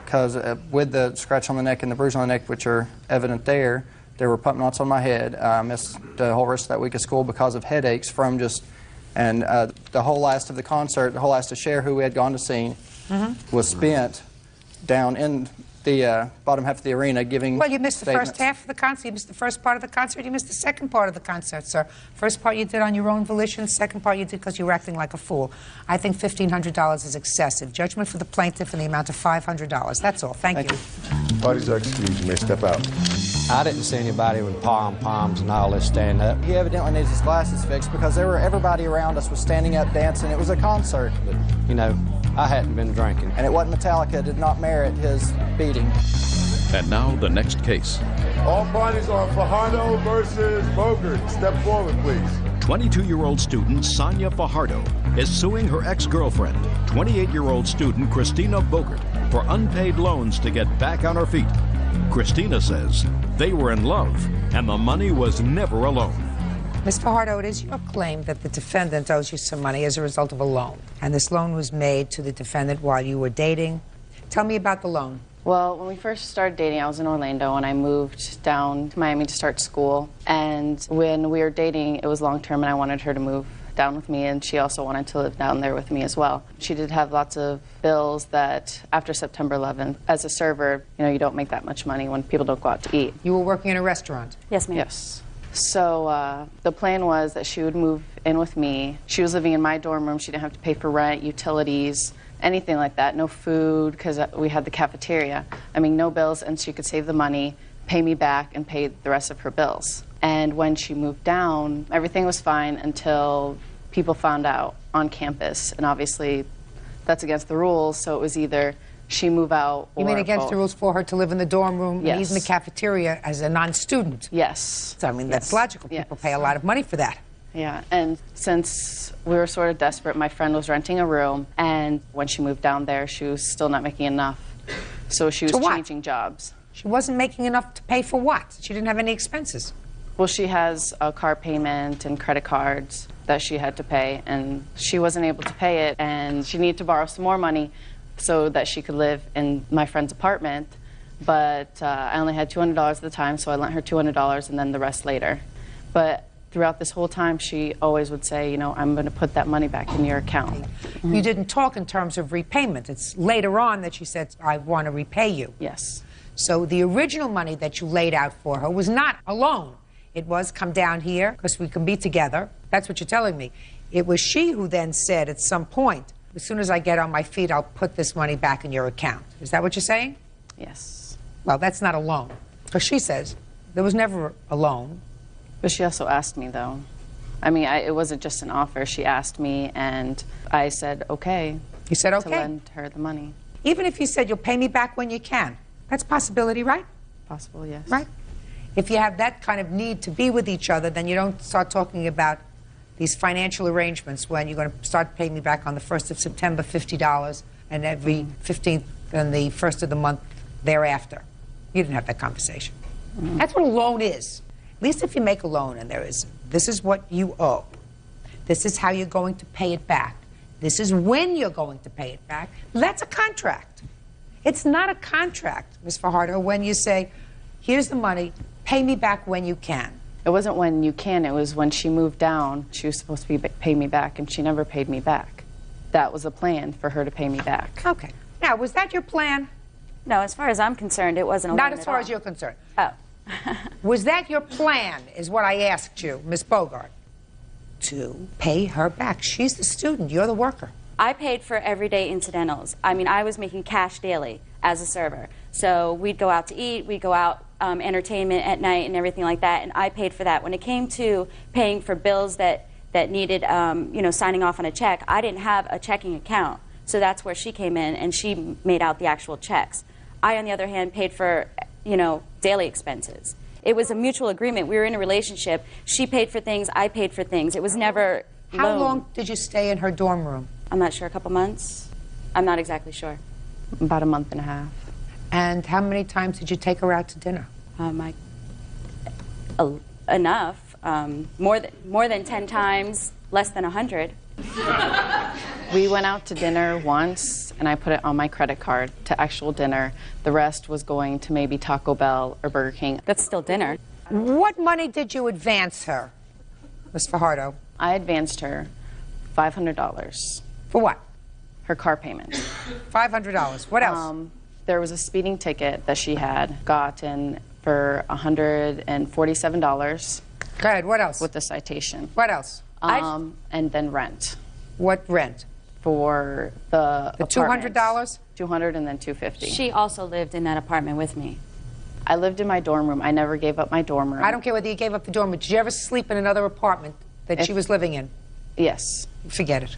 Speaker 8: because with the scratch on the neck and the bruise on the neck, which are evident there were pump knots on my head. I missed the whole rest of that week of school because of headaches from just, and the whole last of the concert, the whole last of Cher, who we had gone to see, was spent down in the bottom half of the arena giving
Speaker 3: Well, you missed the
Speaker 8: statements.
Speaker 3: first half of the concert. You missed the first part of the concert. You missed the second part of the concert, sir. First part you did on your own volition. Second part you did because you were acting like a fool. I think $1,500 is excessive. Judgment for the plaintiff in the amount of $500. That's all. Thank you.
Speaker 2: Parties are excused. You may step out.
Speaker 11: I didn't see anybody with pom-poms and all this stand up.
Speaker 8: He evidently needs his glasses fixed because everybody around us was standing up dancing. It was a concert.
Speaker 11: But, you know, I hadn't been drinking.
Speaker 8: And it wasn't Metallica. It did not merit his beating.
Speaker 1: And now the next case.
Speaker 2: All parties on Fajardo versus Bogert. Step forward, please.
Speaker 1: 22-year-old student Sonia Fajardo is suing her ex-girlfriend, 28-year-old student Christina Bogert, for unpaid loans to get back on her feet. Christina says they were in love and the money was never a loan.
Speaker 3: Ms. Fajardo, it is your claim that the defendant owes you some money as a result of a loan. And this loan was made to the defendant while you were dating. Tell me about the loan.
Speaker 9: Well, when we first started dating, I was in Orlando, and I moved down to Miami to start school. And when we were dating, it was long-term, and I wanted her to move down with me, and she also wanted to live down there with me as well. She did have lots of bills that, after September 11th, as a server, you know, you don't make that much money when people don't go out to eat.
Speaker 3: You were working in a restaurant?
Speaker 9: Yes, ma'am. Yes. So the plan was that she would move in with me. She was living in my dorm room. She didn't have to pay for rent, utilities, anything like that. No food, because we had the cafeteria. I mean, no bills, and she could save the money, pay me back, and pay the rest of her bills. And when she moved down, everything was fine until people found out on campus. And obviously, that's against the rules, so it was either she move out or...
Speaker 3: You mean against the rules for her to live in the dorm room
Speaker 9: Yes.
Speaker 3: and eat in the cafeteria as a non-student?
Speaker 9: Yes.
Speaker 3: So, I mean, that's logical. People pay a lot of money for that.
Speaker 9: Yeah, and since we were sort of desperate, my friend was renting a room, and when she moved down there, she was still not making enough. So she was changing jobs.
Speaker 3: She wasn't making enough to pay for what? She didn't have any expenses.
Speaker 9: Well, she has a car payment and credit cards that she had to pay, and she wasn't able to pay it, and she needed to borrow some more money so that she could live in my friend's apartment. But I only had $200 at the time, so I lent her $200 and then the rest later. But throughout this whole time, she always would say, you know, I'm going to put that money back in your account.
Speaker 3: You didn't talk in terms of repayment. It's later on that she said, I want to repay you.
Speaker 9: Yes.
Speaker 3: So the original money that you laid out for her was not a loan. It was, come down here, because we can be together. That's what you're telling me. It was she who then said at some point, as soon as I get on my feet, I'll put this money back in your account. Is that what you're saying?
Speaker 9: Yes.
Speaker 3: Well, that's not a loan. Because she says there was never a loan.
Speaker 9: But she also asked me, though. I mean, it wasn't just an offer. She asked me, and I said, okay.
Speaker 3: You said okay?
Speaker 9: To lend her the money.
Speaker 3: Even if you said you'll pay me back when you can. That's a possibility, right?
Speaker 9: Possible, yes.
Speaker 3: Right? If you have that kind of need to be with each other, then you don't start talking about these financial arrangements when you're going to start paying me back on the 1st of September, $50, and every 15th and the 1st of the month thereafter. You didn't have that conversation. That's what a loan is. At least if you make a loan and this is what you owe. This is how you're going to pay it back. This is when you're going to pay it back. That's a contract. It's not a contract, Ms. Fajardo, when you say, here's the money, pay me back when you can.
Speaker 9: It wasn't when you can, it was when she moved down, she was supposed to pay me back, and she never paid me back. That was a plan for her to pay me back.
Speaker 3: Okay. Now, was that your plan?
Speaker 12: No, as far as I'm concerned, it wasn't a
Speaker 3: Not
Speaker 12: loan
Speaker 3: as far
Speaker 12: at
Speaker 3: as you're concerned.
Speaker 12: all.
Speaker 3: Was that your plan, is what I asked you, Ms. Bogart, to pay her back? She's the student, you're the worker.
Speaker 12: I paid for everyday incidentals. I mean, I was making cash daily as a server. So we'd go out to eat, we'd go out entertainment at night and everything like that, and I paid for that. When it came to paying for bills that needed, you know, signing off on a check, I didn't have a checking account. So that's where she came in, and she made out the actual checks. I, on the other hand, paid for, you know, daily expenses. It was a mutual agreement. We were in a relationship. She paid for things, I paid for things. It was never
Speaker 3: How long did you stay in her dorm room?
Speaker 12: I'm not sure, a couple months. I'm not exactly sure.
Speaker 9: About a month and a half.
Speaker 3: And how many times did you take her out to dinner?
Speaker 12: Enough. More than 10 times, less than 100.
Speaker 9: We went out to dinner once, and I put it on my credit card to actual dinner. The rest was going to maybe Taco Bell or Burger King.
Speaker 12: That's still dinner.
Speaker 3: What money did you advance her, Ms. Fajardo?
Speaker 9: I advanced her $500.
Speaker 3: For what?
Speaker 9: Her car payment.
Speaker 3: $500. What else?
Speaker 9: There was a speeding ticket that she had gotten for $147.
Speaker 3: Go ahead, what else?
Speaker 9: With the citation.
Speaker 3: What else?
Speaker 9: And then rent.
Speaker 3: What rent?
Speaker 9: For the
Speaker 3: $200?
Speaker 9: $200 and then $250.
Speaker 12: She also lived in that apartment with me.
Speaker 9: I lived in my dorm room. I never gave up my dorm room.
Speaker 3: I don't care whether you gave up the dorm room. Did you ever sleep in another apartment that she was living in?
Speaker 9: Yes.
Speaker 3: Forget it.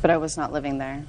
Speaker 9: But I was not living there.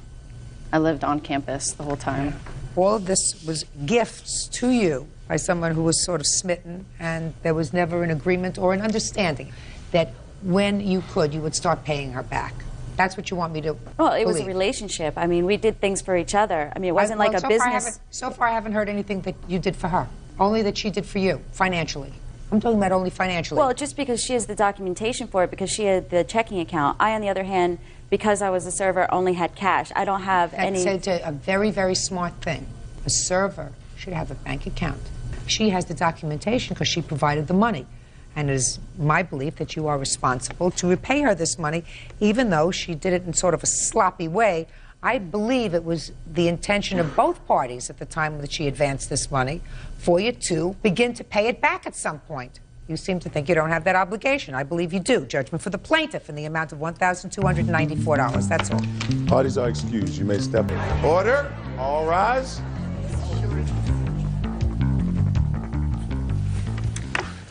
Speaker 9: I lived on campus the whole time.
Speaker 3: All of this was gifts to you by someone who was sort of smitten, and there was never an agreement or an understanding that when you could, you would start paying her back. That's what you want me to
Speaker 12: Well, it was a
Speaker 3: believe.
Speaker 12: relationship. I mean, we did things for each other. I mean, it wasn't like a business.
Speaker 3: So far, I haven't heard anything that you did for her. Only that she did for you, financially. I'm talking about only financially.
Speaker 12: Well, just because she has the documentation for it, because she had the checking account. I, on the other hand, because I was a server, only had cash. I don't have any...
Speaker 3: That's a very, very smart thing. A server should have a bank account. She has the documentation because she provided the money. And it is my belief that you are responsible to repay her this money, even though she did it in sort of a sloppy way. I believe it was the intention of both parties at the time that she advanced this money for you to begin to pay it back at some point. You seem to think you don't have that obligation. I believe you do. Judgment for the plaintiff in the amount of $1,294. That's all.
Speaker 2: Parties are excused. You may step in. Order. All rise.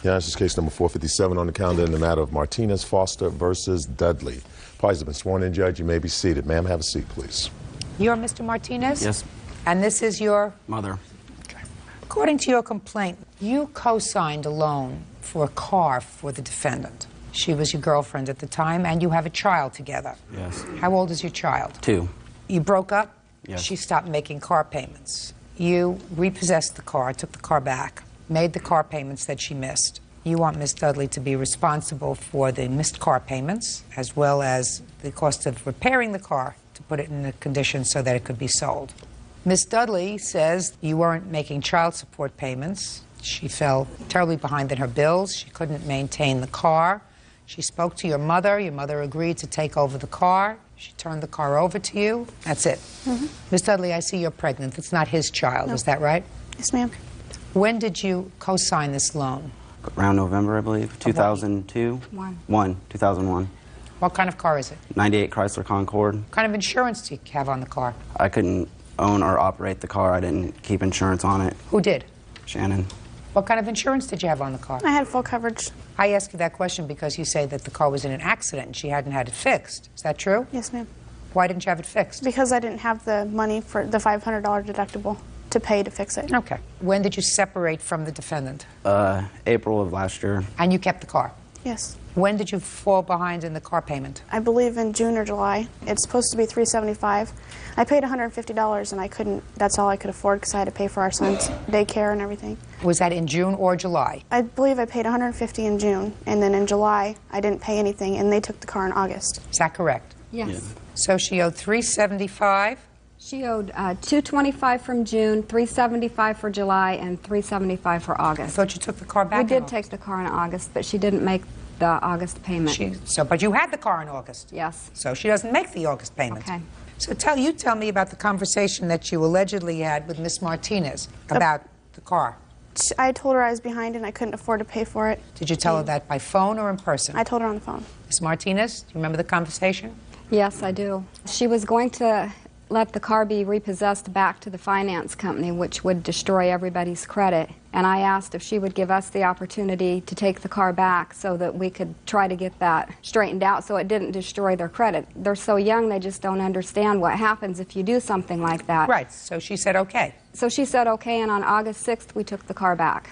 Speaker 2: Yeah, this is case number 457 on the calendar in the matter of Martinez Foster versus Dudley. Parties have been sworn in, Judge. You may be seated. Ma'am, have a seat, please.
Speaker 3: You're Mr. Martinez?
Speaker 10: Yes.
Speaker 3: And this is your...
Speaker 10: Mother.
Speaker 3: Okay. According to your complaint, you co-signed a loan for a car for the defendant. She was your girlfriend at the time, and you have a child together.
Speaker 10: Yes.
Speaker 3: How old is your child?
Speaker 10: 2.
Speaker 3: You broke up?
Speaker 10: Yes.
Speaker 3: She stopped making car payments. You repossessed the car, took the car back, made the car payments that she missed. You want Miss Dudley to be responsible for the missed car payments, as well as the cost of repairing the car to put it in a condition so that it could be sold. Miss Dudley says you weren't making child support payments. She fell terribly behind in her bills. She couldn't maintain the car. She spoke to your mother. Your mother agreed to take over the car. She turned the car over to you. That's it. Miss Dudley, I see you're pregnant. It's not his child.
Speaker 13: No.
Speaker 3: Is that right?
Speaker 13: Yes, ma'am.
Speaker 3: When did you co-sign this loan?
Speaker 10: Around November, I believe. 2002? 2001.
Speaker 3: What kind of car is it?
Speaker 10: 98 Chrysler Concorde.
Speaker 3: What kind of insurance do you have on the car?
Speaker 10: I couldn't own or operate the car. I didn't keep insurance on it.
Speaker 3: Who did?
Speaker 10: Shannon.
Speaker 3: What kind of insurance did you have on the car?
Speaker 13: I had full coverage.
Speaker 3: I ask you that question because you say that the car was in an accident and she hadn't had it fixed. Is that true?
Speaker 13: Yes, ma'am.
Speaker 3: Why didn't you have it fixed?
Speaker 13: Because I didn't have the money for the $500 deductible to pay to fix it.
Speaker 3: Okay. When did you separate from the defendant?
Speaker 10: April of last year.
Speaker 3: And you kept the car?
Speaker 13: Yes.
Speaker 3: When did you fall behind in the car payment?
Speaker 13: I believe in June or July. It's supposed to be $375. I paid $150 and I couldn't, that's all I could afford because I had to pay for our son's daycare and everything.
Speaker 3: Was that in June or July?
Speaker 13: I believe I paid $150 in June, and then in July I didn't pay anything, and they took the car in August.
Speaker 3: Is that correct?
Speaker 14: Yes.
Speaker 10: Yeah.
Speaker 3: So she owed $375.
Speaker 14: She owed $225 from June, $375 for July, and $375 for
Speaker 3: I
Speaker 14: August.
Speaker 3: thought you took the car back.
Speaker 14: We did take the car in August, but she didn't make the August payment.
Speaker 3: But you had the car in August.
Speaker 14: Yes.
Speaker 3: So she doesn't make the August payment.
Speaker 14: Okay.
Speaker 3: So tell me about the conversation that you allegedly had with Miss Martinez about the car.
Speaker 13: I told her I was behind and I couldn't afford to pay for it.
Speaker 3: Did you tell her that by phone or in person?
Speaker 13: I told her on the phone.
Speaker 3: Miss Martinez, do you remember the conversation?
Speaker 14: Yes, I do. She was going to let the car be repossessed back to the finance company, which would destroy everybody's credit. And I asked if she would give us the opportunity to take the car back so that we could try to get that straightened out so it didn't destroy their credit. They're so young, they just don't understand what happens if you do something like that.
Speaker 3: Right, so she said okay.
Speaker 14: So she said okay, and on August 6th, we took the car back.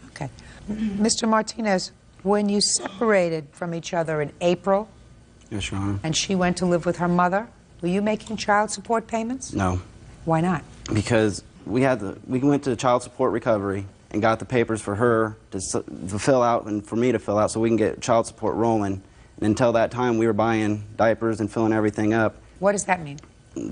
Speaker 3: Okay. Mr. Martinez, when you separated from each other in April,
Speaker 10: Yes, Your Honor.
Speaker 3: and she went to live with her mother, were you making child support payments?
Speaker 10: No.
Speaker 3: Why not?
Speaker 10: Because we went to child support recovery and got the papers for her to fill out and for me to fill out so we can get child support rolling. And until that time, we were buying diapers and filling everything up.
Speaker 3: What does that mean?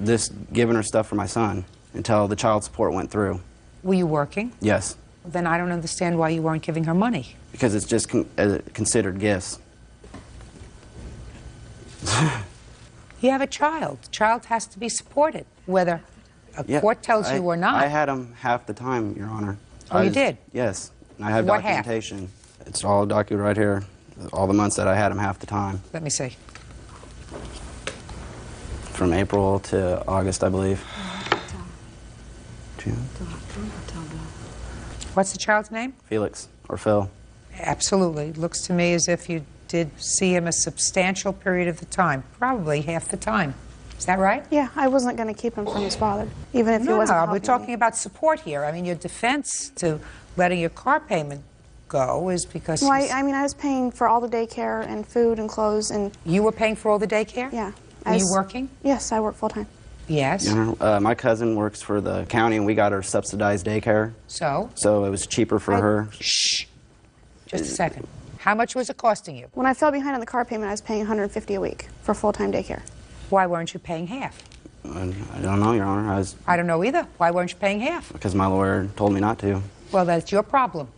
Speaker 10: Just giving her stuff for my son until the child support went through.
Speaker 3: Were you working?
Speaker 10: Yes.
Speaker 3: Then I don't understand why you weren't giving her money.
Speaker 10: Because it's just considered gifts.
Speaker 3: You have a child. Child has to be supported, whether a court tells you or not.
Speaker 10: I had him half the time, Your Honor.
Speaker 3: Oh, you did?
Speaker 10: Yes. And I have
Speaker 3: What half?
Speaker 10: documentation. It's all documented right here. All the months that I had him half the time.
Speaker 3: Let me see.
Speaker 10: From April to August, I believe. if you...
Speaker 3: What's the child's name?
Speaker 10: Felix, or Phil.
Speaker 3: Absolutely. Looks to me as if you did see him a substantial period of the time, probably half the time. Is that right?
Speaker 13: Yeah, I wasn't going to keep him from his father, even if he
Speaker 3: No,
Speaker 13: wasn't
Speaker 3: we're
Speaker 13: helping
Speaker 3: talking
Speaker 13: me.
Speaker 3: about support here. I mean, your defense to letting your car payment go is because
Speaker 13: Well, I mean, I was paying for all the daycare and food and clothes, and
Speaker 3: you were paying for all the daycare?
Speaker 13: yeah.
Speaker 3: Were you working?
Speaker 13: Yes, I work full-time.
Speaker 3: Yes.
Speaker 10: My cousin works for the county, and we got her subsidized daycare.
Speaker 3: So?
Speaker 10: So it was cheaper for her.
Speaker 3: Shh. Just a second. How much was it costing you?
Speaker 13: When I fell behind on the car payment, I was paying $150 a week for full-time daycare.
Speaker 3: Why weren't you paying half?
Speaker 10: I don't know, Your Honor.
Speaker 3: I don't know either. Why weren't you paying half?
Speaker 10: Because my lawyer told me not to.
Speaker 3: Well, that's your problem.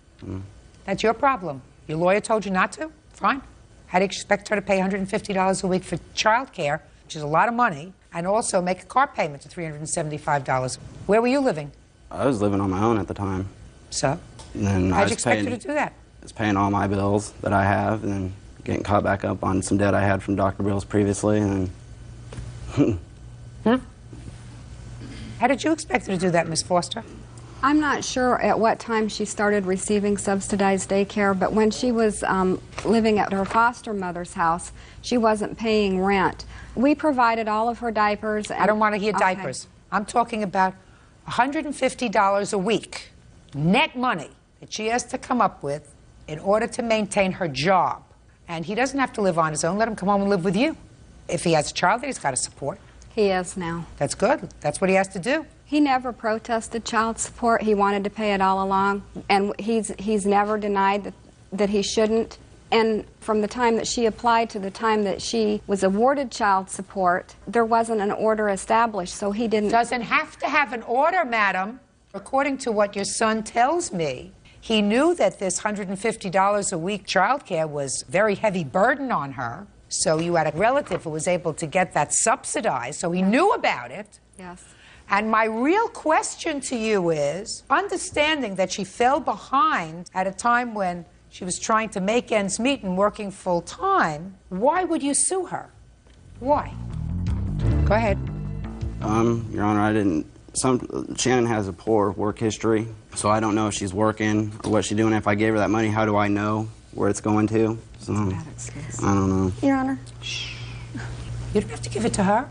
Speaker 3: That's your problem. Your lawyer told you not to? Fine. How do you expect her to pay $150 a week for child care, which is a lot of money, and also make a car payment of $375? Where were you living?
Speaker 10: I was living on my own at the time.
Speaker 3: So?
Speaker 10: And then
Speaker 3: How'd you expect her to do that?
Speaker 10: I was paying all my bills that I have, and then getting caught back up on some debt I had from Dr. Bills previously, and
Speaker 3: How did you expect her to do that, Miss Foster?
Speaker 14: I'm not sure at what time she started receiving subsidized daycare, but when she was living at her foster mother's house, she wasn't paying rent. We provided all of her diapers. And,
Speaker 3: I don't want to hear diapers. I'm talking about $150 a week, net money, that she has to come up with in order to maintain her job. And he doesn't have to live on his own. Let him come home and live with you. If he has a child that he's got to support.
Speaker 14: He is now.
Speaker 3: That's good. That's what he has to do.
Speaker 14: He never protested child support. He wanted to pay it all along, and he's never denied that he shouldn't. And from the time that she applied to the time that she was awarded child support, there wasn't an order established, so he didn't...
Speaker 3: Doesn't have to have an order, madam. According to what your son tells me, he knew that this $150 a week child care was a very heavy burden on her. So you had a relative who was able to get that subsidized, so he knew about it.
Speaker 14: Yes.
Speaker 3: And my real question to you is, understanding that she fell behind at a time when she was trying to make ends meet and working full time, why would you sue her? Why? Go ahead.
Speaker 10: Your Honor, Shannon has a poor work history, so I don't know if she's working or what she's doing. If I gave her that money, how do I know where it's going to? So, I don't know.
Speaker 13: Your Honor.
Speaker 3: Shh. You don't have to give it to her.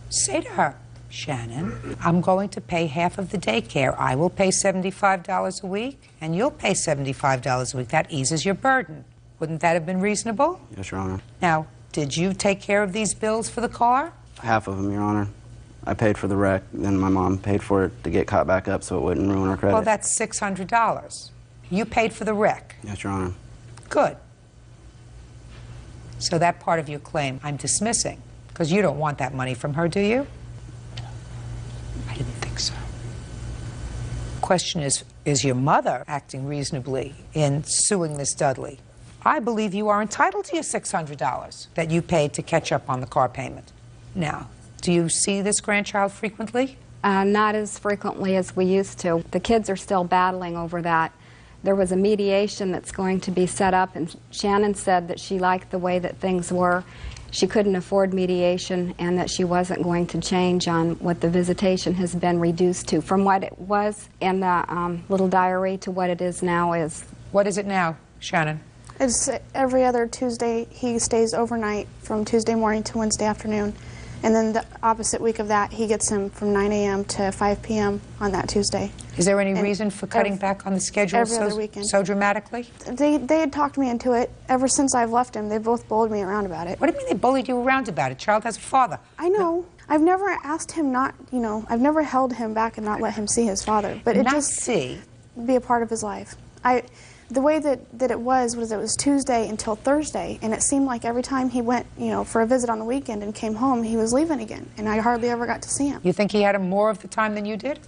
Speaker 3: Say to her, Shannon, I'm going to pay half of the daycare. I will pay $75 a week, and you'll pay $75 a week. That eases your burden. Wouldn't that have been reasonable?
Speaker 10: Yes, Your Honor.
Speaker 3: Now, did you take care of these bills for the car?
Speaker 10: Half of them, Your Honor. I paid for the wreck, then my mom paid for it to get caught back up so it wouldn't ruin her credit.
Speaker 3: Well, that's $600. You paid for the wreck.
Speaker 10: Yes, Your Honor.
Speaker 3: Good. So that part of your claim I'm dismissing, because you don't want that money from her, do you? I didn't think so. Question is your mother acting reasonably in suing Miss Dudley? I believe you are entitled to your $600 that you paid to catch up on the car payment. Now, do you see this grandchild frequently?
Speaker 14: Not as frequently as we used to. The kids are still battling over that. There was a mediation that's going to be set up, and Shannon said that she liked the way that things were. She couldn't afford mediation, and that she wasn't going to change on what the visitation has been reduced to. From what it was in the little diary to what it is now is...
Speaker 3: What is it now, Shannon?
Speaker 13: It's every other Tuesday. He stays overnight from Tuesday morning to Wednesday afternoon. And then the opposite week of that, he gets him from 9 a.m. to 5 p.m. on that Tuesday.
Speaker 3: Is there any reason for cutting back on the schedule so dramatically?
Speaker 13: They had talked me into it ever since I've left him. They both bullied me around about it.
Speaker 3: What do you mean they bullied you around about it? Child has a father.
Speaker 13: I know. I've never asked him not, I've never held him back and not let him see his father. But it just be a part of his life. The way that it was it was Tuesday until Thursday, and it seemed like every time he went, for a visit on the weekend and came home, he was leaving again, and I hardly ever got to see him.
Speaker 3: You think he had him more of the time than you did?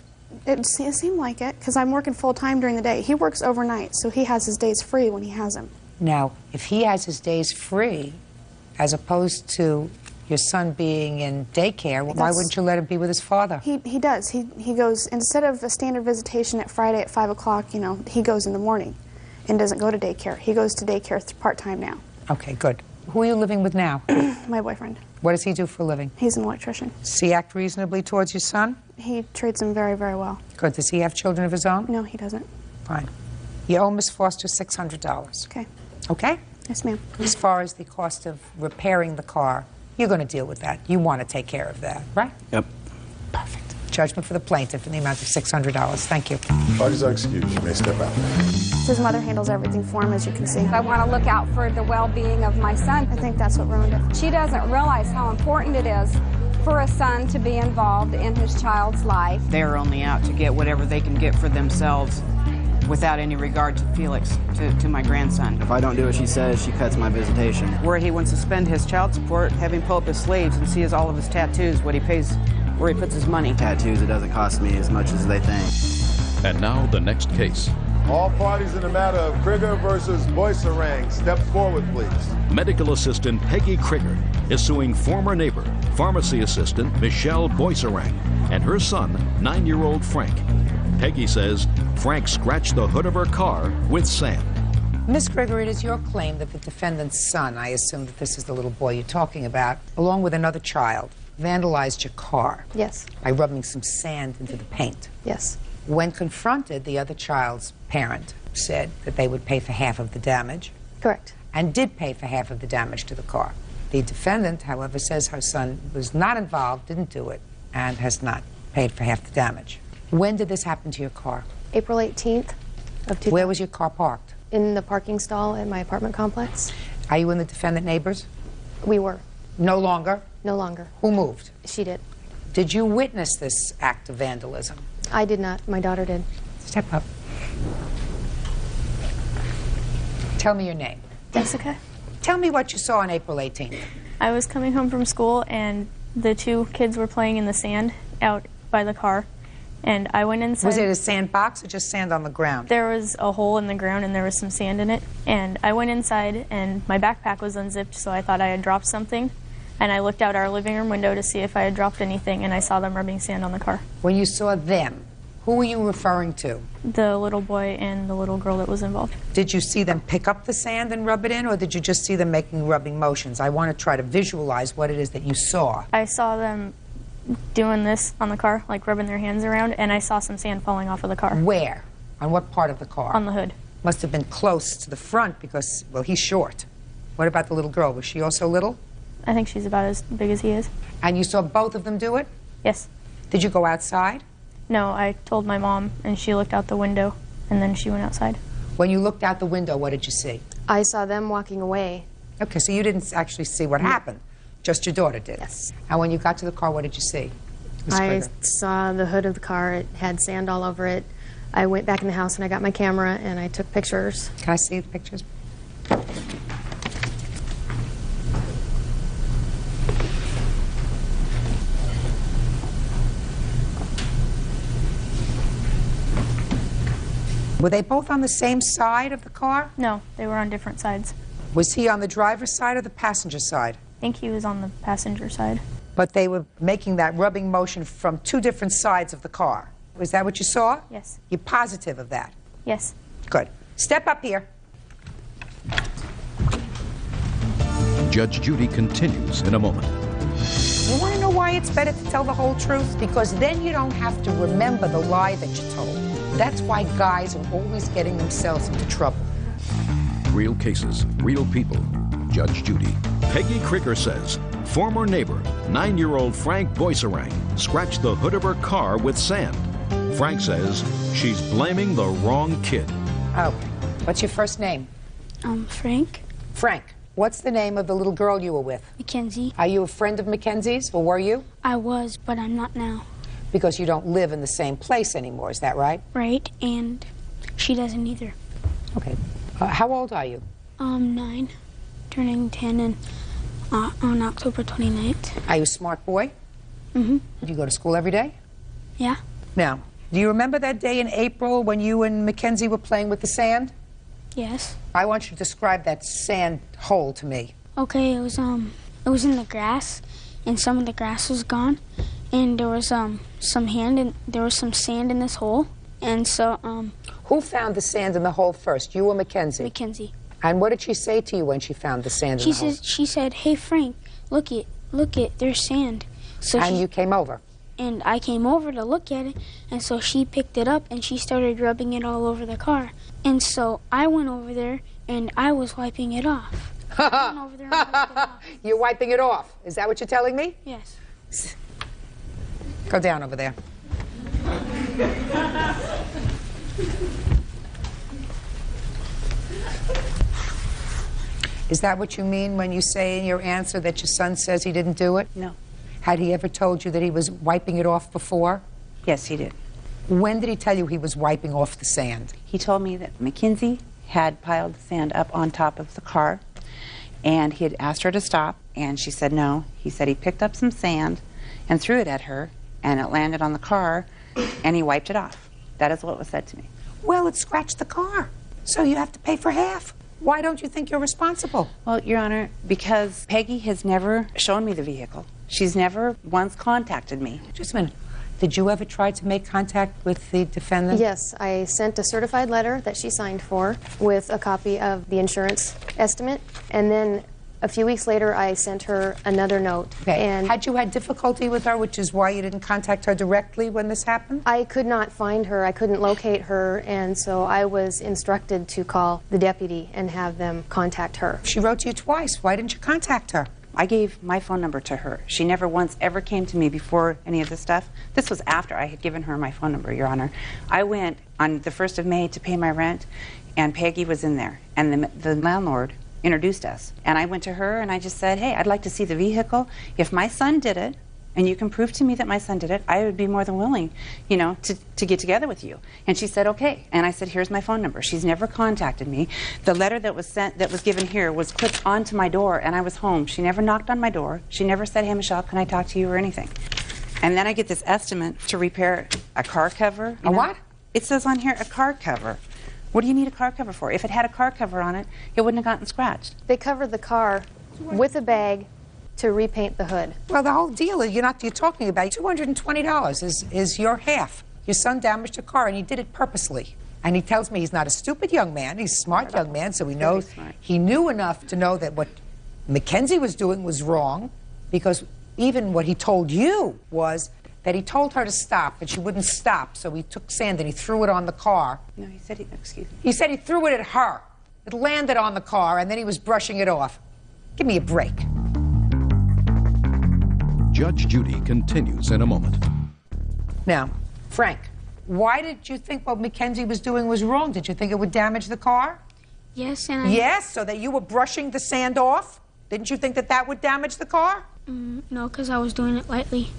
Speaker 13: It seemed like it, because I'm working full-time during the day. He works overnight, so he has his days free when he has him.
Speaker 3: Now, if he has his days free, as opposed to your son being in daycare, why wouldn't you let him be with his father?
Speaker 13: He does. He goes, instead of a standard visitation at Friday at 5 o'clock, he goes in the morning and doesn't go to daycare. He goes to daycare part-time now.
Speaker 3: Okay, good. Who are you living with now?
Speaker 13: My boyfriend.
Speaker 3: What does he do for a living?
Speaker 13: He's an electrician.
Speaker 3: Does he act reasonably towards your son?
Speaker 13: He treats him very, very well.
Speaker 3: Good. Does he have children of his own?
Speaker 13: No, he doesn't.
Speaker 3: Fine. You owe Miss Foster $600.
Speaker 13: Okay.
Speaker 3: Okay?
Speaker 13: Yes, ma'am.
Speaker 3: As far as the cost of repairing the car, you're going to deal with that. You want to take care of that, right?
Speaker 10: Yep.
Speaker 3: Perfect. Judgment for the plaintiff in the amount of $600. Thank you.
Speaker 2: Parties are excused. You may step out.
Speaker 13: His mother handles everything for him, as you can see.
Speaker 14: I want to look out for the well-being of my son.
Speaker 13: I think that's what ruined it.
Speaker 14: She doesn't realize how important it is for a son to be involved in his child's life.
Speaker 15: They're only out to get whatever they can get for themselves without any regard to Felix, to my grandson.
Speaker 10: If I don't do what she says, she cuts my visitation.
Speaker 15: Where he wants to spend his child support, have him pull up his sleeves and see all of his tattoos, what he pays, where he puts his money.
Speaker 10: Tattoos, it doesn't cost me as much as they think.
Speaker 1: And now the next case.
Speaker 2: All parties in the matter of Krieger versus Boyserang, step forward, please.
Speaker 1: Medical assistant Peggy Krieger is suing former neighbor, pharmacy assistant Michelle Boyserang, and her son, 9-year-old Frank. Peggy says Frank scratched the hood of her car with sand.
Speaker 3: Miss Krieger, it is your claim that the defendant's son, I assume that this is the little boy you're talking about, along with another child, vandalized your car.
Speaker 13: Yes.
Speaker 3: By rubbing some sand into the paint.
Speaker 13: Yes.
Speaker 3: When confronted, the other child's parent said that they would pay for half of the damage.
Speaker 13: Correct.
Speaker 3: And did pay for half of the damage to the car. The defendant, however, says her son was not involved, didn't do it, and has not paid for half the damage. When did this happen to your car?
Speaker 16: April 18th of 2000.
Speaker 3: Where was your car parked?
Speaker 16: In the parking stall at my apartment complex.
Speaker 3: Are you and the defendant neighbors?
Speaker 16: We were.
Speaker 3: No longer?
Speaker 16: No longer.
Speaker 3: Who moved?
Speaker 16: She did.
Speaker 3: Did you witness this act of vandalism?
Speaker 16: I did not. My daughter did.
Speaker 3: Step up. Tell me your name.
Speaker 17: Jessica.
Speaker 3: Tell me what you saw on April 18th.
Speaker 17: I was coming home from school and the two kids were playing in the sand out by the car. And I went inside.
Speaker 3: Was it a sandbox or just sand on the ground?
Speaker 17: There was a hole in the ground and there was some sand in it. And I went inside and my backpack was unzipped, so I thought I had dropped something. And I looked out our living room window to see if I had dropped anything, and I saw them rubbing sand on the car.
Speaker 3: When you saw them, who were you referring to?
Speaker 17: The little boy and the little girl that was involved.
Speaker 3: Did you see them pick up the sand and rub it in, or did you just see them making rubbing motions? I want to try to visualize what it is that you saw.
Speaker 17: I saw them doing this on the car, like rubbing their hands around, and I saw some sand falling off of the car.
Speaker 3: Where? On what part of the car?
Speaker 17: On the hood.
Speaker 3: Must have been close to the front because, well, he's short. What about the little girl? Was she also little?
Speaker 17: I think she's about as big as he is.
Speaker 3: And you saw both of them do it?
Speaker 17: Yes.
Speaker 3: Did you go outside?
Speaker 17: No, I told my mom, and she looked out the window, and then she went outside.
Speaker 3: When you looked out the window, what did you see?
Speaker 16: I saw them walking away.
Speaker 3: Okay, so you didn't actually see what happened. Just your daughter did.
Speaker 16: Yes.
Speaker 3: And when you got to the car, what did you see?
Speaker 16: I saw the hood of the car. It had sand all over it. I went back in the house and I got my camera and I took pictures.
Speaker 3: Can I see the pictures? Were they both on the same side of the car?
Speaker 17: No, they were on different sides.
Speaker 3: Was he on the driver's side or the passenger side?
Speaker 17: I think he was on the passenger side.
Speaker 3: But they were making that rubbing motion from two different sides of the car. Was that what you saw?
Speaker 17: Yes.
Speaker 3: You're positive of that?
Speaker 17: Yes.
Speaker 3: Good. Step up here.
Speaker 1: Judge Judy continues in a moment.
Speaker 3: You want to know why it's better to tell the whole truth? Because then you don't have to remember the lie that you told. That's why guys are always getting themselves into trouble.
Speaker 1: Real cases, real people. Judge Judy. Peggy Krieger says former neighbor, 9-year-old Frank Boyserang, scratched the hood of her car with sand. Frank says she's blaming the wrong kid.
Speaker 3: Okay. What's your first name?
Speaker 17: Frank.
Speaker 3: Frank. What's the name of the little girl you were with?
Speaker 17: Mackenzie.
Speaker 3: Are you a friend of Mackenzie's, or were you?
Speaker 17: I was, but I'm not now.
Speaker 3: Because you don't live in the same place anymore, is that right?
Speaker 17: Right, and she doesn't either.
Speaker 3: Okay. How old are you?
Speaker 17: 9, turning 10 on October 29th.
Speaker 3: Are you a smart boy?
Speaker 17: Mm-hmm.
Speaker 3: Do you go to school every day?
Speaker 17: Yeah.
Speaker 3: Now, do you remember that day in April when you and Mackenzie were playing with the sand?
Speaker 17: Yes.
Speaker 3: I want you to describe that sand hole to me.
Speaker 17: Okay, it was in the grass, and some of the grass was gone, and there was some sand in this hole, and so
Speaker 3: Who found the sand in the hole first, you or Mackenzie?
Speaker 17: Mackenzie.
Speaker 3: And what did she say to you when she found the sand in the hole?
Speaker 17: She said, "Hey Frank, look it.
Speaker 18: look it, there's sand. So
Speaker 3: and you came over.
Speaker 18: And I came over to look at it, and so she picked it up and she started rubbing it all over the car. And so I went over there and I was wiping it off. I went over there and wiped it off.
Speaker 3: You're wiping it off. Is that what you're telling me?
Speaker 18: Yes.
Speaker 3: Go down over there. Is that what you mean when you say in your answer that your son says he didn't do it?
Speaker 19: No.
Speaker 3: Had he ever told you that he was wiping it off before?
Speaker 19: Yes, he did.
Speaker 3: When did he tell you he was wiping off the sand?
Speaker 19: He told me that Mackenzie had piled the sand up on top of the car, and he had asked her to stop, and she said no. He said he picked up some sand and threw it at her, and it landed on the car, and he wiped it off. That is what was said to me.
Speaker 3: Well, it scratched the car, so you have to pay for half. Why don't you think you're responsible?
Speaker 19: Well, Your Honor, because Peggy has never shown me the vehicle. She's never once contacted me.
Speaker 3: Just a minute. Did you ever try to make contact with the defendant?
Speaker 16: Yes, I sent a certified letter that she signed for with a copy of the insurance estimate, and then a few weeks later I sent her another note.
Speaker 3: Okay.
Speaker 16: And
Speaker 3: had you had difficulty with her, which is why you didn't contact her directly when this happened?
Speaker 16: I could not find her. I couldn't locate her, and so I was instructed to call the deputy and have them contact her.
Speaker 3: She wrote to you twice. Why didn't you contact her?
Speaker 19: I gave my phone number to her. She never once ever came to me before any of this stuff. This was after I had given her my phone number, Your Honor. I went on the 1st of May to pay my rent, and Peggy was in there, and the landlord introduced us. And I went to her and I just said, hey, I'd like to see the vehicle. If my son did it, and you can prove to me that my son did it, I would be more than willing, you know, to get together with you. And she said, okay. And I said, here's my phone number. She's never contacted me. The letter that was sent, that was given here, was clipped onto my door, and I was home. She never knocked on my door. She never said, hey, Michelle, can I talk to you or anything? And then I get this estimate to repair a car cover.
Speaker 3: A what?
Speaker 19: It says on here, a car cover. What do you need a car cover for? If it had a car cover on it, it wouldn't have gotten scratched.
Speaker 16: They covered the car with a bag to repaint the hood.
Speaker 3: Well, the whole deal is you're talking about $220 is your half. Your son damaged a car, and he did it purposely. And he tells me he's not a stupid young man. He's a smart young man, so he knows. He knew enough to know that what Mackenzie was doing was wrong, because even what he told you was that he told her to stop, but she wouldn't stop, so he took sand and he threw it on the car.
Speaker 19: No, he said, excuse me.
Speaker 3: He said he threw it at her. It landed on the car, and then he was brushing it off. Give me a break.
Speaker 1: Judge Judy continues in a moment.
Speaker 3: Now, Frank, why did you think what Mackenzie was doing was wrong? Did you think it would damage the car?
Speaker 18: Yes, and I...
Speaker 3: Yes, so that you were brushing the sand off? Didn't you think that that would damage the car?
Speaker 18: No, because I was doing it lightly.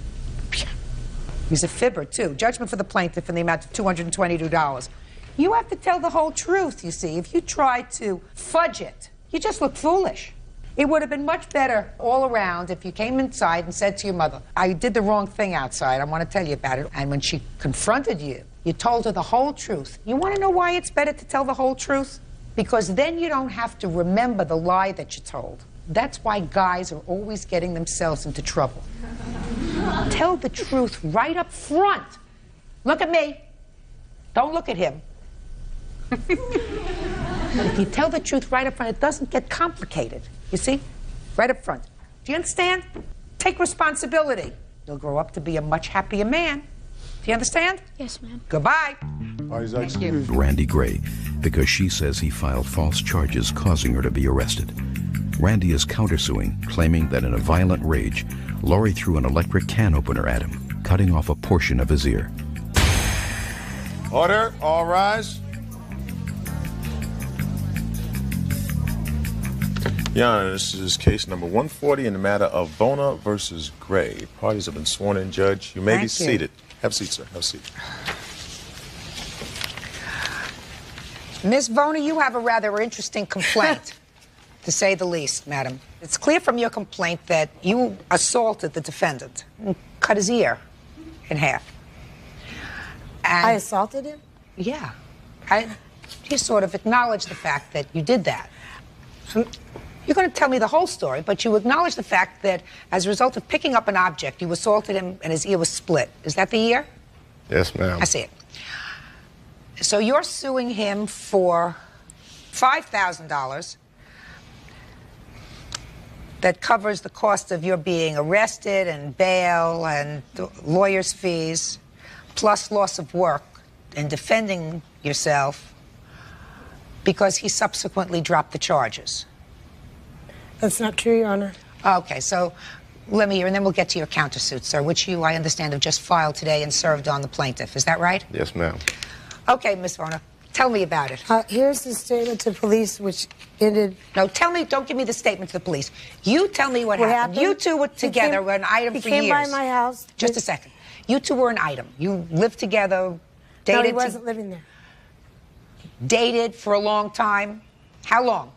Speaker 3: He's a fibber, too. Judgment for the plaintiff in the amount of $222. You have to tell the whole truth, you see. If you try to fudge it, you just look foolish. It would have been much better all around if you came inside and said to your mother, I did the wrong thing outside, I want to tell you about it. And when she confronted you, you told her the whole truth. You want to know why it's better to tell the whole truth? Because then you don't have to remember the lie that you told. That's why guys are always getting themselves into trouble. Tell the truth right up front. Look at me. Don't look at him. If you tell the truth right up front, it doesn't get complicated. You see? Right up front. Do you understand? Take responsibility. You'll grow up to be a much happier man. Do you understand?
Speaker 18: Yes, ma'am.
Speaker 3: Goodbye.
Speaker 2: Thank
Speaker 3: you.
Speaker 1: Randy Gray, because she says he filed false charges causing her to be arrested. Randy is countersuing, claiming that in a violent rage, Lori threw an electric can opener at him, cutting off a portion of his ear.
Speaker 2: Order, all rise. Your Honor, this is case number 140 in the matter of Bona versus Gray. Parties have been sworn in, Judge. You may be seated. Have a seat, sir. Have a seat.
Speaker 3: Miss Bona, you have a rather interesting complaint, to say the least, madam. It's clear from your complaint that you assaulted the defendant and cut his ear in half. And
Speaker 20: I assaulted him?
Speaker 3: Yeah. You sort of acknowledge the fact that you did that. You're going to tell me the whole story, but you acknowledge the fact that as a result of picking up an object, you assaulted him and his ear was split. Is that the ear?
Speaker 2: Yes, ma'am.
Speaker 3: I see it. So you're suing him for $5,000 that covers the cost of your being arrested and bail and lawyer's fees, plus loss of work in defending yourself, because he subsequently dropped the charges.
Speaker 20: That's not true, Your Honor.
Speaker 3: Okay, so let me hear, and then we'll get to your countersuit, sir, which you, I understand, have just filed today and served on the plaintiff. Is that right?
Speaker 2: Yes, ma'am.
Speaker 3: Okay, Ms. Varner, tell me about it.
Speaker 20: Here's the statement to police, which ended...
Speaker 3: No, tell me, don't give me the statement to the police. You tell me what happened. You two were together, were an item for years.
Speaker 20: He came by my house.
Speaker 3: Just a second. You two were an item. You lived together, dated...
Speaker 20: No, he wasn't living there.
Speaker 3: Dated for a long time. How long?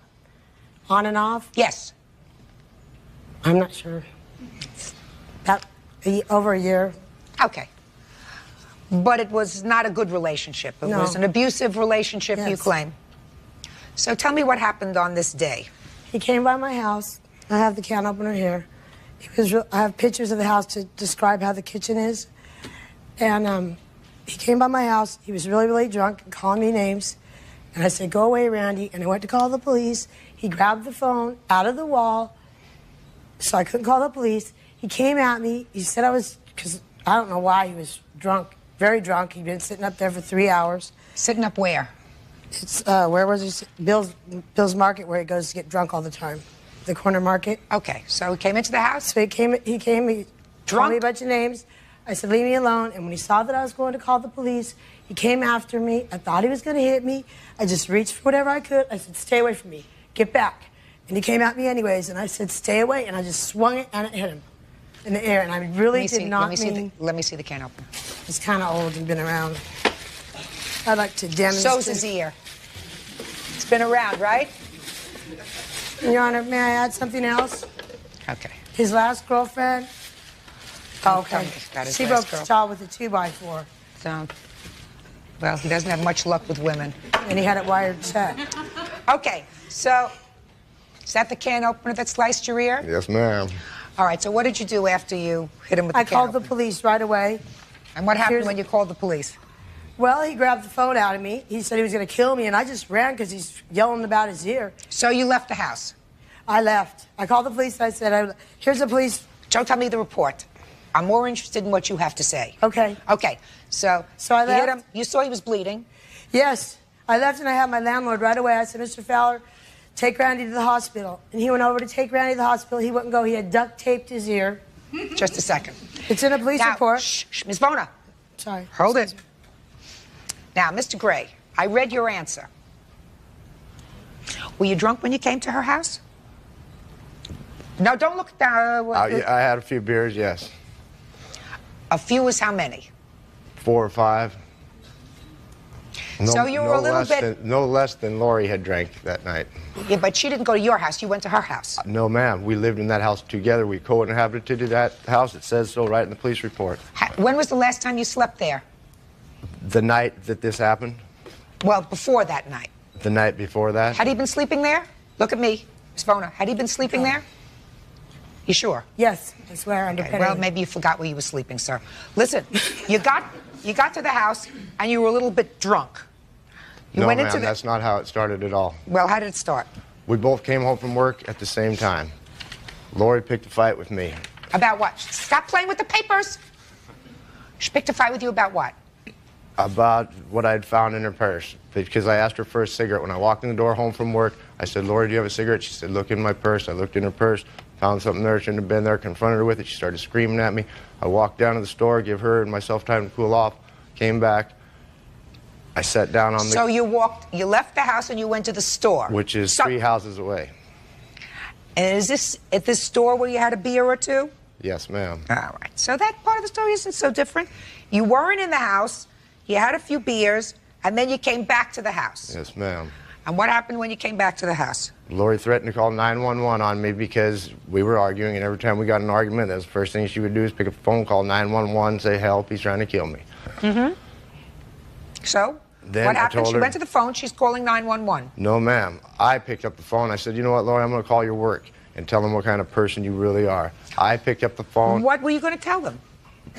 Speaker 20: On and off?
Speaker 3: Yes.
Speaker 20: I'm not sure. About over a year.
Speaker 3: Okay. But it was not a good relationship. It
Speaker 20: No.
Speaker 3: was an abusive relationship, you
Speaker 20: Yes.
Speaker 3: claim. So tell me what happened on this day.
Speaker 20: He came by my house. I have the can opener here. I have pictures of the house to describe how the kitchen is. And he came by my house. He was really, really drunk and calling me names. And I said, "Go away, Randy." And I went to call the police. He grabbed the phone out of the wall, so I couldn't call the police. He came at me. He said I was, because I don't know why, he was drunk, very drunk. He'd been sitting up there for 3 hours.
Speaker 3: Sitting up where?
Speaker 20: It's, where was he? Bill's Market, where he goes to get drunk all the time. The corner market.
Speaker 3: Okay, so he came into the house?
Speaker 20: So he called me a bunch of names. I said, "Leave me alone." And when he saw that I was going to call the police, he came after me. I thought he was going to hit me. I just reached for whatever I could. I said, "Stay away from me. Get back." And he came at me anyways, and I said, "Stay away." And I just swung it and it hit him in the air. And I really did not mean...
Speaker 3: Let me see the can opener.
Speaker 20: It's kind of old and been around. I'd like to demonstrate...
Speaker 3: So's his ear. It's been around, right?
Speaker 20: Your Honor, may I add something else?
Speaker 3: Okay.
Speaker 20: His last girlfriend... Oh, okay. She broke his jaw with a 2x4.
Speaker 3: So, well, he doesn't have much luck with women.
Speaker 20: And he had it wired shut.
Speaker 3: Okay, so, is that the can opener that sliced your ear?
Speaker 2: Yes, ma'am.
Speaker 3: All right, so what did you do after you hit him with the
Speaker 20: I
Speaker 3: can
Speaker 20: called the
Speaker 3: opener?
Speaker 20: police right away.
Speaker 3: And what happened when you called the police?
Speaker 20: Well, he grabbed the phone out of me. He said he was going to kill me, and I just ran because he's yelling about his ear.
Speaker 3: So you left the house?
Speaker 20: I left. I called the police. I said, "Here's the police."
Speaker 3: Don't tell me the report. I'm more interested in what you have to say.
Speaker 20: Okay.
Speaker 3: Okay, so
Speaker 20: I
Speaker 3: you
Speaker 20: left.
Speaker 3: hit him. You saw he was bleeding.
Speaker 20: Yes. I left, and I had my landlord right away. I said, "Mr. Fowler, take Randy to the hospital." And he went over to take Randy to the hospital. He wouldn't go. He had duct taped his ear.
Speaker 3: Just a second.
Speaker 20: It's in a police report.
Speaker 3: Shh, Ms. Bona.
Speaker 20: Sorry.
Speaker 3: Hold it. Now, Mr. Gray, I read your answer. Were you drunk when you came to her house? No, don't look down.
Speaker 21: I had a few beers, yes.
Speaker 3: A few is how many?
Speaker 21: 4 or 5.
Speaker 3: So you were a little bit...
Speaker 21: No less than Lori had drank that night.
Speaker 3: Yeah, but she didn't go to your house. You went to her house.
Speaker 21: No, ma'am. We lived in that house together. We co-inhabited that house. It says so right in the police report.
Speaker 3: When was the last time you slept there?
Speaker 21: The night that this happened?
Speaker 3: Well, before that night.
Speaker 21: The night before that?
Speaker 3: Had he been sleeping there? Look at me, Ms. Bona. Had he been sleeping there? You sure?
Speaker 20: Yes, I swear under penalty.
Speaker 3: Well, maybe you forgot where you were sleeping, sir. Listen, you got to the house and you were a little bit drunk.
Speaker 21: No, ma'am, that's not how it started at all.
Speaker 3: Well, how did it start?
Speaker 21: We both came home from work at the same time. Lori picked a fight with me.
Speaker 3: About what? Stop playing with the papers. She picked a fight with you about what?
Speaker 21: About what I'd found in her purse. Because I asked her for a cigarette. When I walked in the door home from work, I said, "Lori, do you have a cigarette?" She said, "Look in my purse." I looked in her purse, found something there, shouldn't have been there, confronted her with it. She started screaming at me. I walked down to the store, give her and myself time to cool off, came back. I sat down on the...
Speaker 3: So you left the house and you went to the store.
Speaker 21: Which is 3 houses away.
Speaker 3: And is this at this store where you had a beer or two?
Speaker 21: Yes, ma'am.
Speaker 3: All right. So that part of the story isn't so different. You weren't in the house, you had a few beers, and then you came back to the house.
Speaker 21: Yes, ma'am.
Speaker 3: And what happened when you came back to the house?
Speaker 21: Lori threatened to call 911 on me because we were arguing, and every time we got in an argument, that's the first thing she would do is pick up a phone, call 911, say, "Help, he's trying to kill me."
Speaker 3: Mm-hmm. So,
Speaker 21: Then
Speaker 3: what
Speaker 21: I
Speaker 3: happened?
Speaker 21: told
Speaker 3: She
Speaker 21: her-
Speaker 3: went to the phone, she's calling 911.
Speaker 21: No, ma'am. I picked up the phone. I said, "You know what, Lori, I'm going to call your work and tell them what kind of person you really are." I picked up the phone.
Speaker 3: What were you going to tell them?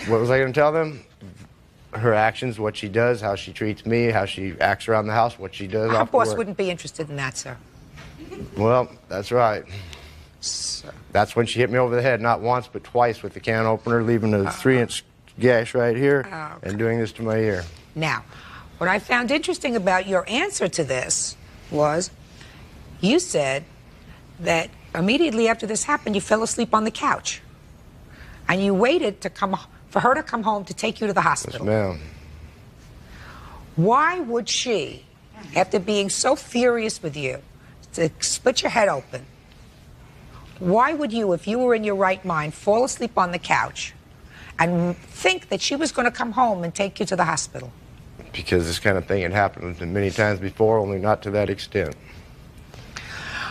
Speaker 21: What was I going to tell them? Her actions, what she does, how she treats me, how she acts around the house, what she does
Speaker 3: Our
Speaker 21: off
Speaker 3: boss
Speaker 21: work.
Speaker 3: wouldn't be interested in that, sir.
Speaker 21: Well, that's right. That's when she hit me over the head, not once but twice with the can opener, leaving a 3-inch gash right here and doing this to my ear.
Speaker 3: Now, what I found interesting about your answer to this was you said that immediately after this happened, you fell asleep on the couch. And you waited for her to come home to take you to the hospital.
Speaker 21: Yes, ma'am.
Speaker 3: Why would she, after being so furious with you, to split your head open, why would you, if you were in your right mind, fall asleep on the couch and think that she was going to come home and take you to the hospital?
Speaker 21: Because this kind of thing had happened many times before, only not to that extent.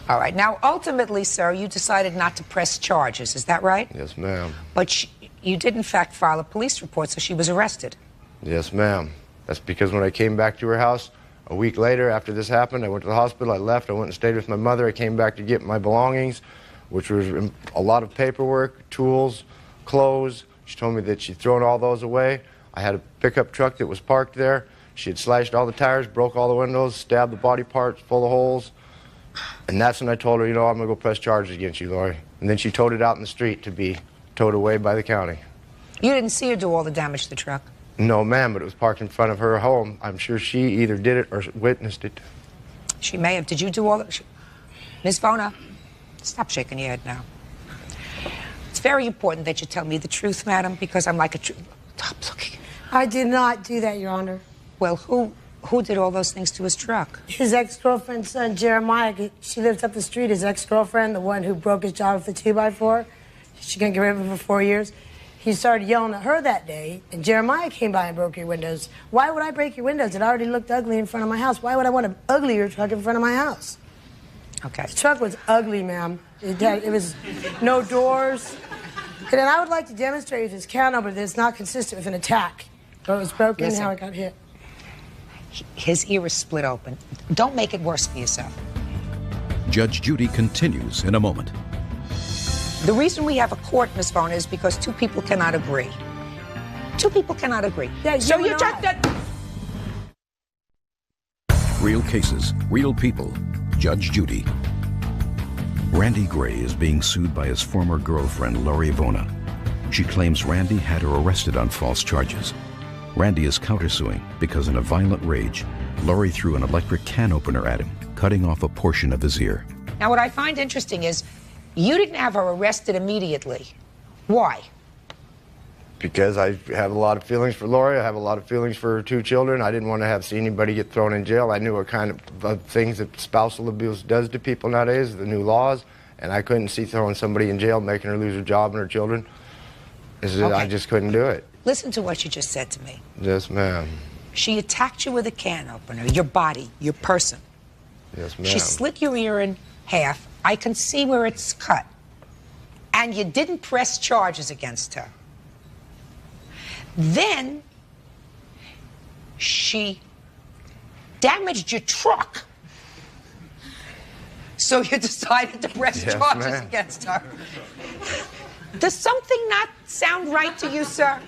Speaker 3: All right. Now, ultimately, sir, you decided not to press charges. Is that right?
Speaker 21: Yes, ma'am.
Speaker 3: But you did, in fact, file a police report, so she was arrested.
Speaker 21: Yes, ma'am. That's because when I came back to her house a week later after this happened, I went to the hospital, I left, I went and stayed with my mother. I came back to get my belongings, which was a lot of paperwork, tools, clothes. She told me that she'd thrown all those away. I had a pickup truck that was parked there. She had slashed all the tires, broke all the windows, stabbed the body parts full of holes. And that's when I told her, you know, I'm going to go press charges against you, Lori. And then she towed it out in the street to be towed away by the county.
Speaker 3: You didn't see her do all the damage to the truck?
Speaker 21: No, ma'am, but it was parked in front of her home. I'm sure she either did it or witnessed it.
Speaker 3: She may have. Did you do all that? Ms. Vona, stop shaking your head now. It's very important that you tell me the truth, madam, because I'm like a Stop looking.
Speaker 20: I did not do that, Your Honor.
Speaker 3: Well, who did all those things to his truck?
Speaker 20: His ex-girlfriend's son, Jeremiah. She lives up the street. His ex-girlfriend, the one who broke his jaw with the 2x4. She couldn't get rid of him for 4 years. He started yelling at her that day, and Jeremiah came by and broke your windows. Why would I break your windows? It already looked ugly in front of my house. Why would I want an uglier truck in front of my house?
Speaker 3: Okay.
Speaker 20: The truck was ugly, ma'am. It was no doors. And then I would like to demonstrate with this can opener that it's not consistent with an attack. But it was broken and how it got hit.
Speaker 3: His ear is split open. Don't make it worse for yourself.
Speaker 1: Judge Judy continues in a moment.
Speaker 3: The reason we have a court, Ms. Vona, is because two people cannot agree. Two people cannot agree.
Speaker 20: Yeah,
Speaker 3: so you just...
Speaker 1: Real cases, real people. Judge Judy. Randy Gray is being sued by his former girlfriend, Lori Vona. She claims Randy had her arrested on false charges. Randy is countersuing because in a violent rage, Lori threw an electric can opener at him, cutting off a portion of his ear.
Speaker 3: Now, what I find interesting is you didn't have her arrested immediately. Why?
Speaker 21: Because I have a lot of feelings for Lori. I have a lot of feelings for her 2 children. I didn't want to see anybody get thrown in jail. I knew what kind of things that spousal abuse does to people nowadays, the new laws, and I couldn't see throwing somebody in jail, making her lose her job and her children. I just couldn't do it.
Speaker 3: Listen to what you just said to me.
Speaker 21: Yes, ma'am.
Speaker 3: She attacked you with a can opener, your body, your person.
Speaker 21: Yes, ma'am.
Speaker 3: She slit your ear in half. I can see where it's cut. And you didn't press charges against her. Then she damaged your truck. So you decided to press charges against her. Does something not sound right to you, sir?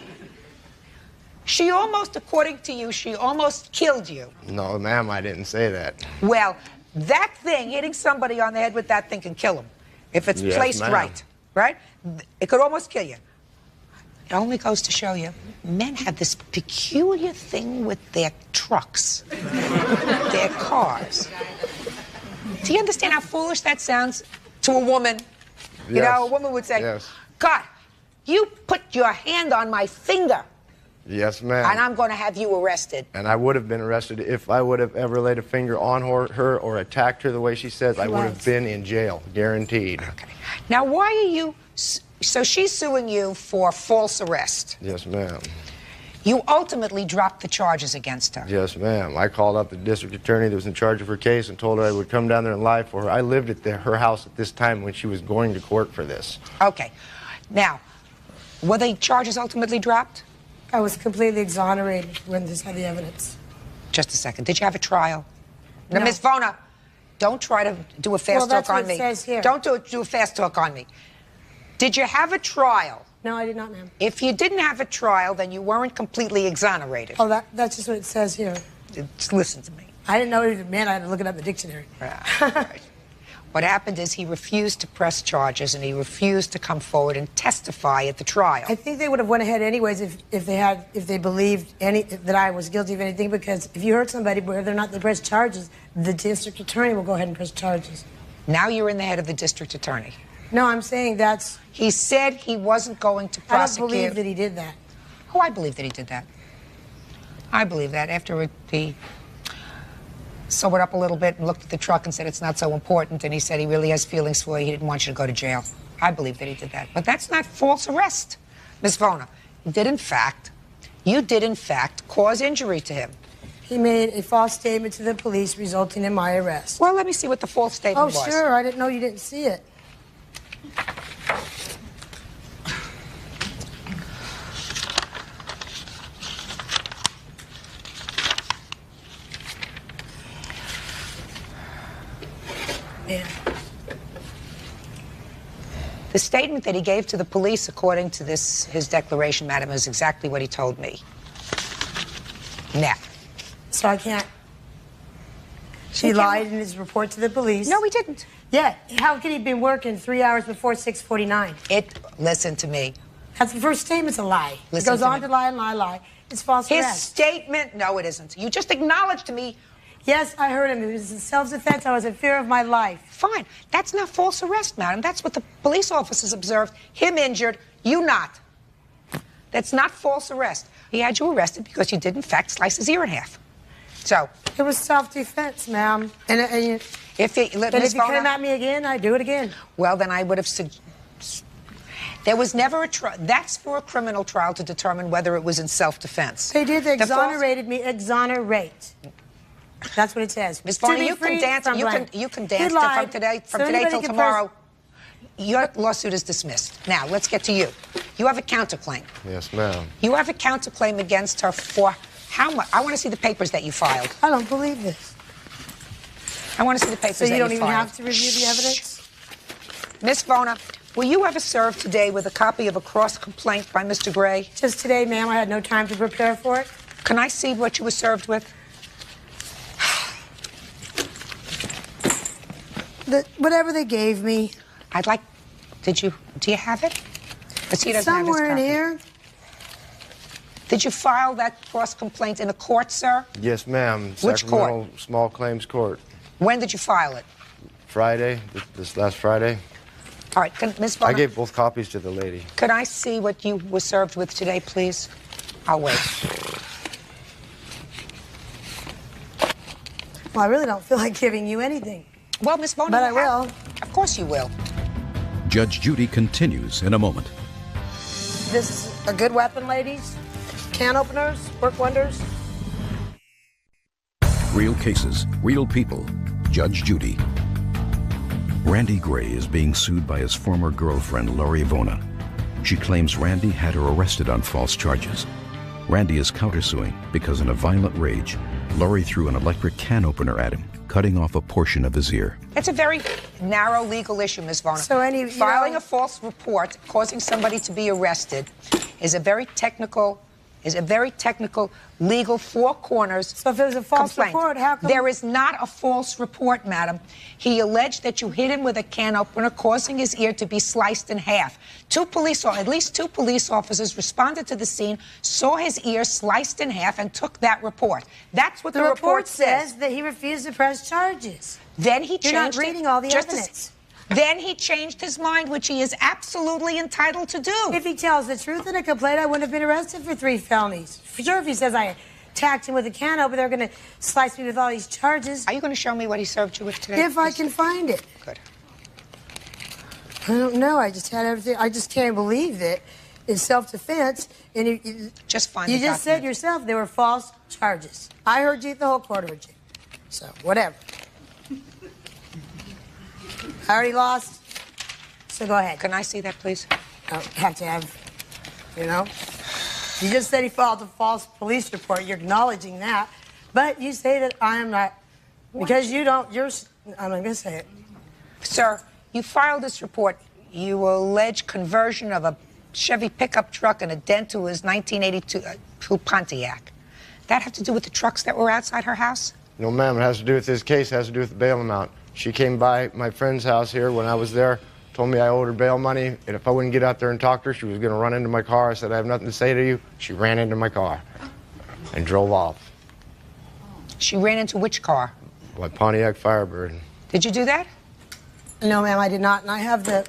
Speaker 3: She almost, according to you, she almost killed you.
Speaker 21: No, ma'am, I didn't say that.
Speaker 3: Well, that thing, hitting somebody on the head with that thing can kill them. If it's placed right? It could almost kill you. It only goes to show you, men have this peculiar thing with their trucks, their cars. Do you understand how foolish that sounds to a woman? You know, a woman would say, God, you put your hand on my finger.
Speaker 21: Yes, ma'am.
Speaker 3: And I'm going to have you arrested.
Speaker 21: And I would have been arrested if I would have ever laid a finger on her or attacked her the way she says. I would have been in jail, guaranteed.
Speaker 3: Okay. Now, why are you... So she's suing you for false arrest.
Speaker 21: Yes, ma'am.
Speaker 3: You ultimately dropped the charges against her.
Speaker 21: Yes, ma'am. I called up the district attorney that was in charge of her case and told her I would come down there and lie for her. I lived at her house at this time when she was going to court for this.
Speaker 3: Okay. Now, were the charges ultimately dropped?
Speaker 20: I was completely exonerated when this had the evidence.
Speaker 3: Just a second. Did you have a trial?
Speaker 20: No.
Speaker 3: Now, Ms. Vona, don't try to do a fast talk on me.
Speaker 20: Well, that's what it says here.
Speaker 3: Don't do a fast talk on me. Did you have a trial?
Speaker 20: No, I did not, ma'am.
Speaker 3: If you didn't have a trial, then you weren't completely exonerated.
Speaker 20: Oh, that's just what it says here.
Speaker 3: Just listen to me.
Speaker 20: I didn't know what it meant. I had to look it up in the dictionary.
Speaker 3: Right. What happened is he refused to press charges and he refused to come forward and testify at the trial.
Speaker 20: I think they would have went ahead anyways if they believed that I was guilty of anything, because if you hurt somebody, whether or not they press charges, the district attorney will go ahead and press charges.
Speaker 3: Now you're in the head of the district attorney.
Speaker 20: No, I'm saying that's...
Speaker 3: He said he wasn't going to prosecute.
Speaker 20: I don't believe that he did that.
Speaker 3: Oh, I believe that he did that. I believe that. After he sobered up a little bit and looked at the truck and said it's not so important, and he said he really has feelings for you, he didn't want you to go to jail. I believe that he did that. But that's not false arrest, Ms. Vona. You did in fact cause injury to him.
Speaker 20: He made a false statement to the police resulting in my arrest.
Speaker 3: Well, let me see what the false statement was.
Speaker 20: Oh, sure. I didn't know you didn't see it. Yeah.
Speaker 3: The statement that he gave to the police, according to his declaration, madam, is exactly what he told me. Now.
Speaker 20: So I can't... He lied in his report to the police.
Speaker 3: No, he didn't.
Speaker 20: Yeah. How could he have been working 3 hours before 6:49?
Speaker 3: Listen to me.
Speaker 20: That's the first statement's a lie.
Speaker 3: Listen
Speaker 20: It goes on to lie and lie, lie. It's false
Speaker 3: His
Speaker 20: arrest.
Speaker 3: statement, no, it isn't. You just acknowledged to me.
Speaker 20: Yes, I heard him. It was in self-defense. I was in fear of my life.
Speaker 3: Fine. That's not false arrest, madam. That's what the police officers observed. Him injured, you not. That's not false arrest. He had you arrested because you did, in fact, slice his ear in half. So.
Speaker 20: It was self-defense, ma'am. And
Speaker 3: if you
Speaker 20: came at me again, I'd do it again.
Speaker 3: Well, then I would have... There was never a trial. That's for a criminal trial to determine whether it was in self-defense.
Speaker 20: They did. They exonerated me. Exonerate. That's what it says.
Speaker 3: Ms. Vona, you can dance. You can dance from today till tomorrow. Your lawsuit is dismissed. Now, let's get to you. You have a counterclaim.
Speaker 21: Yes, ma'am.
Speaker 3: You have a counterclaim against her for how much? I want to see the papers that you filed.
Speaker 20: I don't believe this.
Speaker 3: I want to see the papers that you filed.
Speaker 20: So you don't even have to review the evidence?
Speaker 3: Ms. Vona, were you ever served today with a copy of a cross-complaint by Mr. Gray?
Speaker 20: Just today, ma'am. I had no time to prepare for it.
Speaker 3: Can I see what you were served with?
Speaker 20: Whatever they gave me.
Speaker 3: Do you have it?
Speaker 20: Somewhere in here.
Speaker 3: Did you file that cross-complaint in a court, sir?
Speaker 21: Yes, ma'am.
Speaker 3: Which court?
Speaker 21: Small Claims Court.
Speaker 3: When did you file it?
Speaker 21: Friday, this last Friday.
Speaker 3: All right, Ms. Vona,
Speaker 21: I gave both copies to the lady.
Speaker 3: Could I see what you were served with today, please? I'll wait.
Speaker 20: Well, I really don't feel like giving you anything.
Speaker 3: Well, Ms. Vona,
Speaker 20: but I will.
Speaker 3: Of course you will.
Speaker 1: Judge Judy continues in a moment.
Speaker 20: This is a good weapon, ladies. Can openers work wonders.
Speaker 1: Real cases, real people. Judge Judy. Randy Gray is being sued by his former girlfriend, Lori Vona. She claims Randy had her arrested on false charges. Randy is countersuing because in a violent rage, Lori threw an electric can opener at him, cutting off a portion of his ear.
Speaker 3: It's a very narrow legal issue, Ms. Vona.
Speaker 20: So
Speaker 3: filing a false report causing somebody to be arrested is a very technical legal four corners.
Speaker 20: So if there's a false report, how come?
Speaker 3: There is not a false report, madam. He alleged that you hit him with a can opener, causing his ear to be sliced in half. At least two police officers responded to the scene, saw his ear sliced in half, and took that report. That's what the report says.
Speaker 20: That he refused to press charges.
Speaker 3: Then he changed.
Speaker 20: You're not reading all the evidence.
Speaker 3: Then he changed his mind, which he is absolutely entitled to do.
Speaker 20: If he tells the truth in a complaint, I wouldn't have been arrested for 3 felonies. For sure, if he says I attacked him with a can opener, they're going to slice me with all these charges.
Speaker 3: Are you going to show me what he served you with today?
Speaker 20: If I can find it.
Speaker 3: Good.
Speaker 20: I don't know. I just had everything. I just can't believe that it's self-defense. And
Speaker 3: just find
Speaker 20: you just said yourself they were false charges. I heard you. The whole court heard you. So whatever. I already lost, so go ahead.
Speaker 3: Can I see that, please?
Speaker 20: I have to have, you know. You just said he filed a false police report. You're acknowledging that. But you say that I am not, because you don't, I'm not going to say it.
Speaker 3: Sir, you filed this report. You allege conversion of a Chevy pickup truck and a dent to his 1982 Pontiac. That have to do with the trucks that were outside her house?
Speaker 21: No, ma'am. It has to do with this case. It has to do with the bail amount. She came by my friend's house here when I was there, told me I owed her bail money, and if I wouldn't get out there and talk to her, she was going to run into my car. I said, I have nothing to say to you. She ran into my car and drove off.
Speaker 3: She ran into which car?
Speaker 21: My Pontiac Firebird.
Speaker 3: Did you do that?
Speaker 20: No, ma'am, I did not. And I have the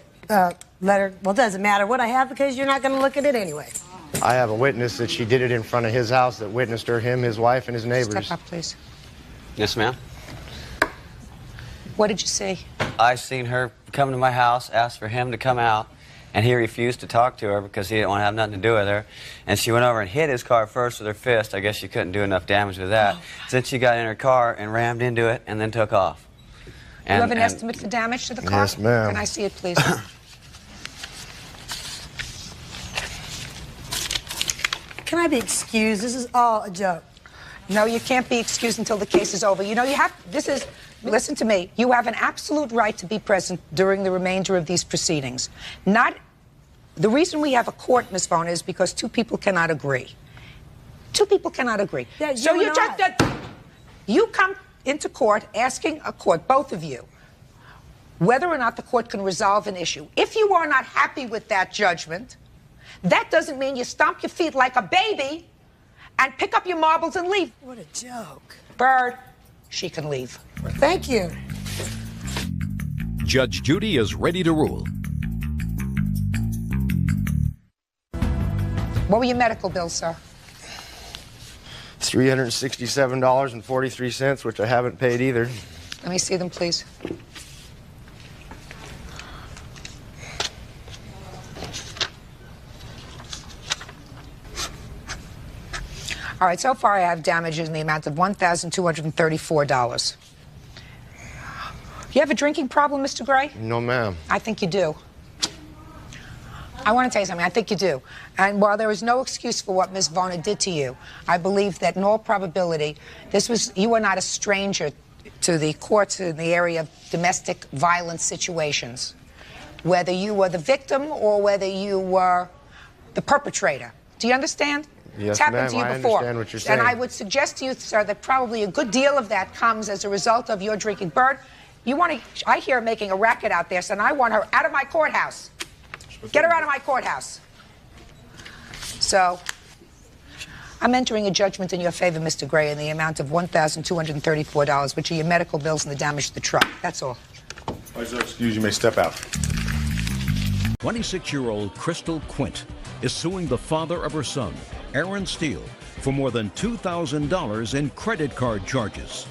Speaker 20: letter. Well, it doesn't matter what I have because you're not going to look at it anyway.
Speaker 21: I have a witness that she did it in front of his house that witnessed her, him, his wife, and his neighbors.
Speaker 3: Step up, please.
Speaker 4: Yes, ma'am.
Speaker 3: What did you see?
Speaker 4: I seen her come to my house, ask for him to come out, and he refused to talk to her because he didn't want to have nothing to do with her. And she went over and hit his car first with her fist. I guess she couldn't do enough damage with that. Then she got in her car and rammed into it and then took off.
Speaker 3: You have an estimate for damage to the car?
Speaker 21: Yes, ma'am.
Speaker 3: Can I see it, please?
Speaker 20: Can I be excused? This is all a joke.
Speaker 3: No, you can't be excused until the case is over. You know, listen to me. You have an absolute right to be present during the remainder of these proceedings. The reason we have a court, Ms. Vona, is because two people cannot agree. Two people cannot agree.
Speaker 20: Yeah,
Speaker 3: so you come into court asking a court, both of you, whether or not the court can resolve an issue. If you are not happy with that judgment, that doesn't mean you stomp your feet like a baby and pick up your marbles and leave.
Speaker 20: What a joke.
Speaker 3: Bird, she can leave.
Speaker 20: Thank you.
Speaker 1: Judge Judy is ready to rule.
Speaker 3: What were your medical bills, sir?
Speaker 21: $367.43, which I haven't paid either.
Speaker 3: Let me see them, please. All right, so far I have damages in the amount of $1,234. You have a drinking problem, Mr. Gray?
Speaker 21: No, ma'am.
Speaker 3: I think you do. I want to tell you something. I think you do. And while there is no excuse for what Ms. Vona did to you, I believe that in all probability, you are not a stranger to the courts in the area of domestic violence situations, whether you were the victim or whether you were the perpetrator. Do you understand?
Speaker 21: Yes,
Speaker 3: it's happened to you before.
Speaker 21: I understand what you're saying.
Speaker 3: And I would suggest to you, sir, that probably a good deal of that comes as a result of your drinking. Bird, I hear her making a racket out there, so I want her out of my courthouse. Get her out of my courthouse. So, I'm entering a judgment in your favor, Mr. Gray, in the amount of $1,234, which are your medical bills and the damage to the truck. That's all.
Speaker 2: Excuse, you may step out.
Speaker 1: 26-year-old Crystal Quint is suing the father of her son, Aaron Steele, for more than $2,000 in credit card charges.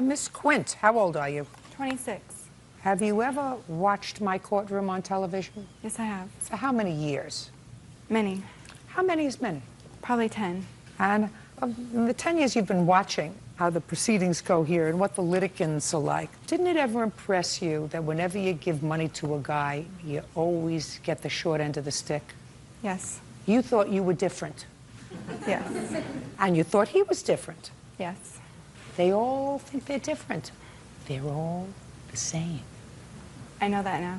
Speaker 3: Miss Quint, how old are you?
Speaker 14: 26.
Speaker 3: Have you ever watched my courtroom on television?
Speaker 14: Yes, I have.
Speaker 3: So how many years?
Speaker 14: Many.
Speaker 3: How many is many?
Speaker 14: Probably 10.
Speaker 3: And in the 10 years you've been watching how the proceedings go here and what the litigants are like, didn't it ever impress you that whenever you give money to a guy, you always get the short end of the stick?
Speaker 14: Yes.
Speaker 3: You thought you were different.
Speaker 14: Yes.
Speaker 3: And you thought he was different.
Speaker 14: Yes.
Speaker 3: They all think they're different. They're all the same.
Speaker 14: I know that now.